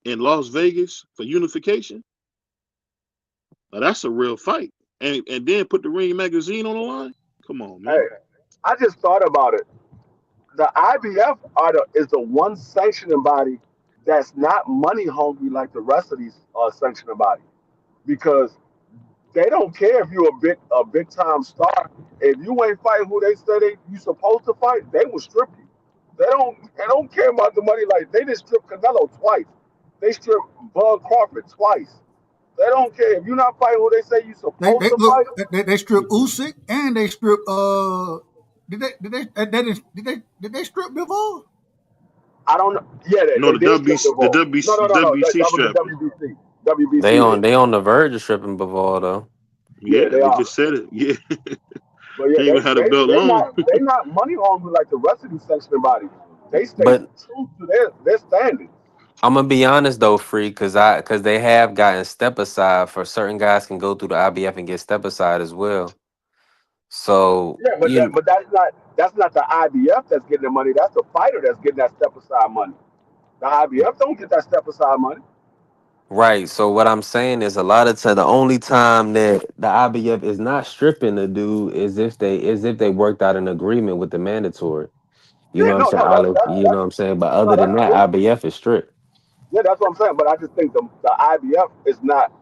in Las Vegas for unification? Now that's a real fight, and then put the Ring magazine on the line. Come on, man. Hey, I just thought about it. The IBF is the one sanctioning body that's not money hungry like the rest of these sanctioning bodies because they don't care if you're a big time star. If you ain't fighting who they say you supposed to fight, they will strip you. They don't care about the money. Like they just stripped Canelo twice. They stripped Bud Crawford twice. They don't care if you're not fighting who they say you supposed They to look fight. they stripped Usyk and they stripped did they strip Bivol? I don't know. Yeah, No, they did strip the The ball. No. WBC That was the strap. WBC. WBC did. They on the verge of stripping Bivol though. Yeah, Yeah, they they are. just said it. Yeah, But yeah, he ain't gonna have the belt long. they not money hungry like the rest of these sanctioning bodies. They stay But true to their standards. I'm gonna be honest though, Free, because they have gotten step aside for certain guys can go through the IBF and get step aside as well. So Yeah, but that's not the IBF that's getting the money. That's the fighter that's getting that step aside money. The IBF don't get that step aside money. right. So what I'm saying is a lot of time the only time that the IBF is not stripping the dude is if they worked out an agreement with the mandatory. You know Yeah, what I'm no, saying, no, that, Olive? that, You know that what I'm saying? But no, other than that's that, yeah. IBF is strict. Yeah, that's what I'm saying. But I just think the IBF is not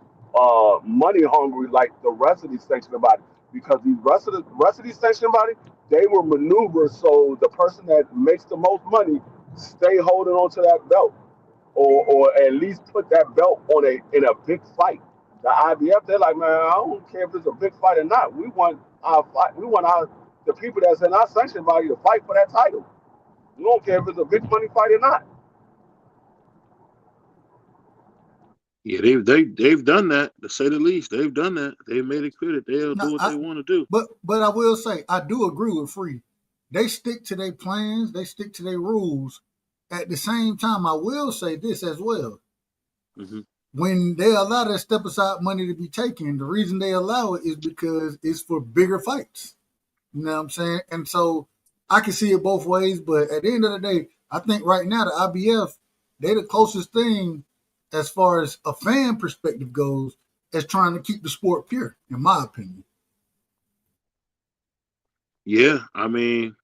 money hungry like the rest of these sanctioning bodies because the rest of these sanctioning bodies they were maneuvered so the person that makes the most money stay holding on to that belt or at least put that belt on in a big fight. The IBF they're like, man, I don't care if it's a big fight or not. We want our fight. We want our the people that's in our sanctioning body to fight for that title. We don't care if it's a big money fight or not. Yeah, they've done that to say the least. They've done that. They've made it clear that they'll No, do what they want to do. but I will say I do agree with Free. They stick to their plans, they stick to their rules. At the same time, I will say this as well. Hmm. When they allow that step aside money to be taken, the reason they allow it is because it's for bigger fights. You know what I'm saying? And so I can see it both ways, but at the end of the day, I think right now the IBF, they're the closest thing as far as a fan perspective goes as trying to keep the sport pure, in my opinion. Yeah, I mean,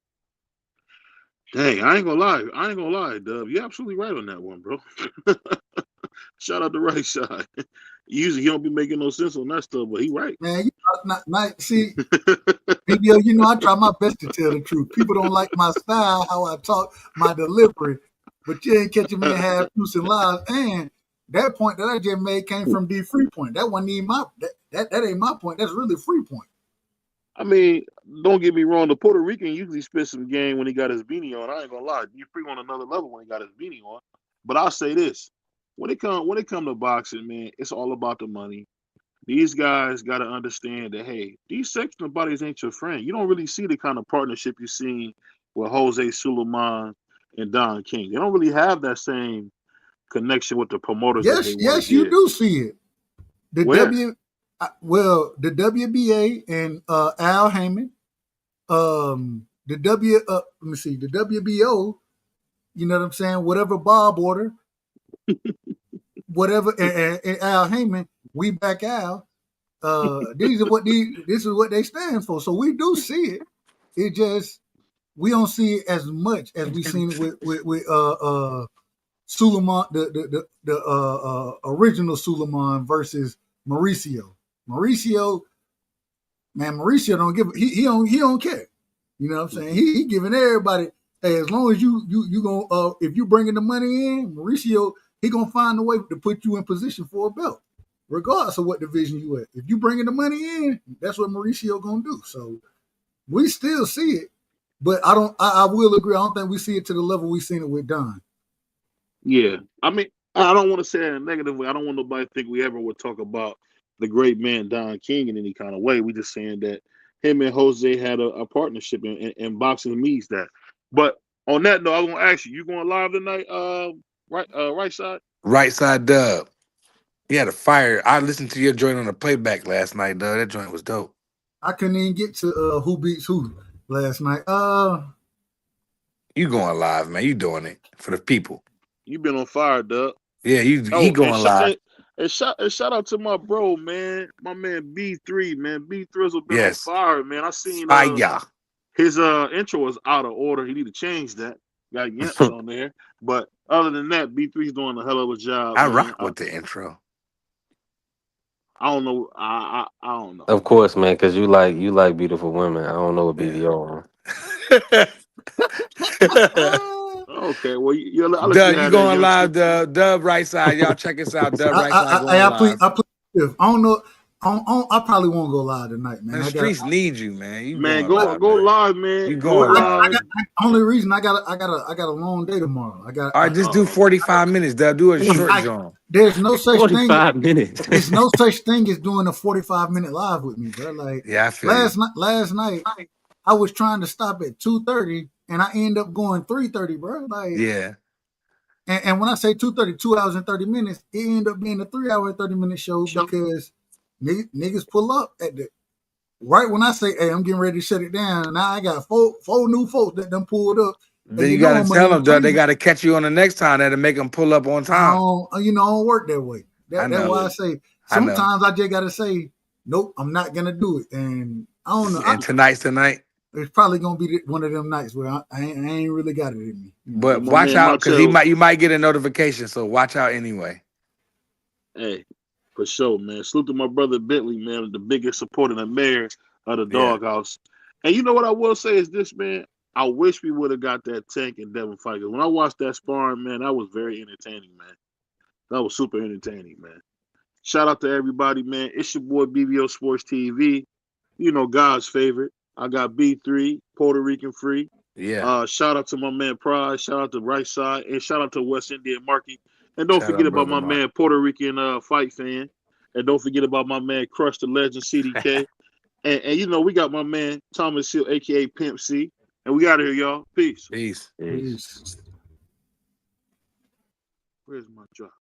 Hey, I ain't gonna lie, Dub. You're absolutely right on that one, bro. Shout out the right side. Usually he don't be making no sense on that stuff, but he right. Man, you not see, PBO, you know I try my best to tell the truth. People don't like my style, how I talk, my delivery, but you ain't catching me in half truths and lies. And that point that I just made came from D Free Point. That wasn't even that ain't my point. That's really Free Point. I mean, don't get me wrong. The Puerto Rican usually spit some game when he got his beanie on. I ain't gonna lie. You free on another level when he got his beanie on. But I'll say this: when it come to boxing, man, it's all about the money. These guys got to understand that, hey, these sectional bodies ain't your friend. You don't really see the kind of partnership you seen with Jose Suleiman and Don King. They don't really have that same connection with the promoters that they want Yes, to you get. do see it. The Where? the WBA and Al Heyman, the let me see, the WBO. You know what I'm saying? Whatever Bob order, whatever, and Al Heyman, we back Al. This is what they stand for. So we do see it. It just we don't see it as much as we seen it with Suleiman, the original Suleiman versus Mauricio. Mauricio don't give he don't care. You know what I'm saying? He giving everybody, hey, as long as you gonna if you bringing the money in, Mauricio, he gonna find a way to put you in position for a belt, regardless of what division you at. If you bringing the money in, that's what Mauricio gonna do. So we still see it, but I will agree. I don't think we see it to the level we seen it with Don. Yeah. I mean, I don't want to say it in a negative way. I don't want nobody to think we ever would talk about the great man Don King in any kind of way. We just saying that him and Jose had a partnership, and boxing means that. But on that note, I was gonna ask you going live tonight? Right side. Right side Dub. He had a fire. I listened to your joint on the playback last night, Dub. That joint was dope. I couldn't even get to who beats who last night. You going live, man. You doing it for the people. You been on fire, Dub. Yeah, he going live. And shout out to my bro, man. My man B3, man. B3's been on fire, man. I seen his intro was out of order. He need to change that. Got Yemps on there. But other than that, B3's doing a hell of a job. I man. rock with the intro. I don't know. I don't know. Of course, man, because you like beautiful women. I don't know what BVO on. Okay, well, I'll Dub, you going live, Dub right side. Y'all check us out. Dub right side going live. I don't know. I probably won't go live tonight, man. The streets need you, man. You go live, man. You going live. Only reason I got a long day tomorrow. All right, just do 45 minutes, Dub. Do a short joint. There's no such 45 minutes. There's no such thing as doing a 45-minute live with me, bro. Like, yeah, I feel last night, I was trying to stop at 2:30, and I end up going 3:30, bro. Like, yeah. And when I say 2:30, 2 hours and 30 minutes, it ended up being a 3 hour and 30-minute show because niggas pull up at the right when I say, hey, I'm getting ready to shut it down. Now I got four new folks that done pulled up. Then you gotta tell them, Dub, they gotta catch you on the next time. That'll make them pull up on time. I don't work that way. That's why I say sometimes I just gotta say, nope, I'm not gonna do it. And I don't know. And tonight's tonight. It's probably gonna be one of them nights where I ain't really got it in me. But watch out, because you might get a notification. So watch out anyway. Hey, for sure, man. Salute to my brother Bentley, man, the biggest supporter and mayor of the doghouse. And you know what I will say is this, man. I wish we would have got that Tank and Devin fight. Because when I watched that sparring, man, that was very entertaining, man. That was super entertaining, man. Shout out to everybody, man. It's your boy BBO Sports TV. You know, God's favorite. I got B3, Puerto Rican Free. Yeah. Shout out to my man Pride. Shout out to Right Side. And shout out to West Indian Marky. And don't forget about my man Puerto Rican Fight Fan. And don't forget about my man Crush the Legend CDK. and you know, we got my man Thomas Hill, a.k.a. Pimp C. And we out of here, y'all. Peace. Peace. Where's my drop?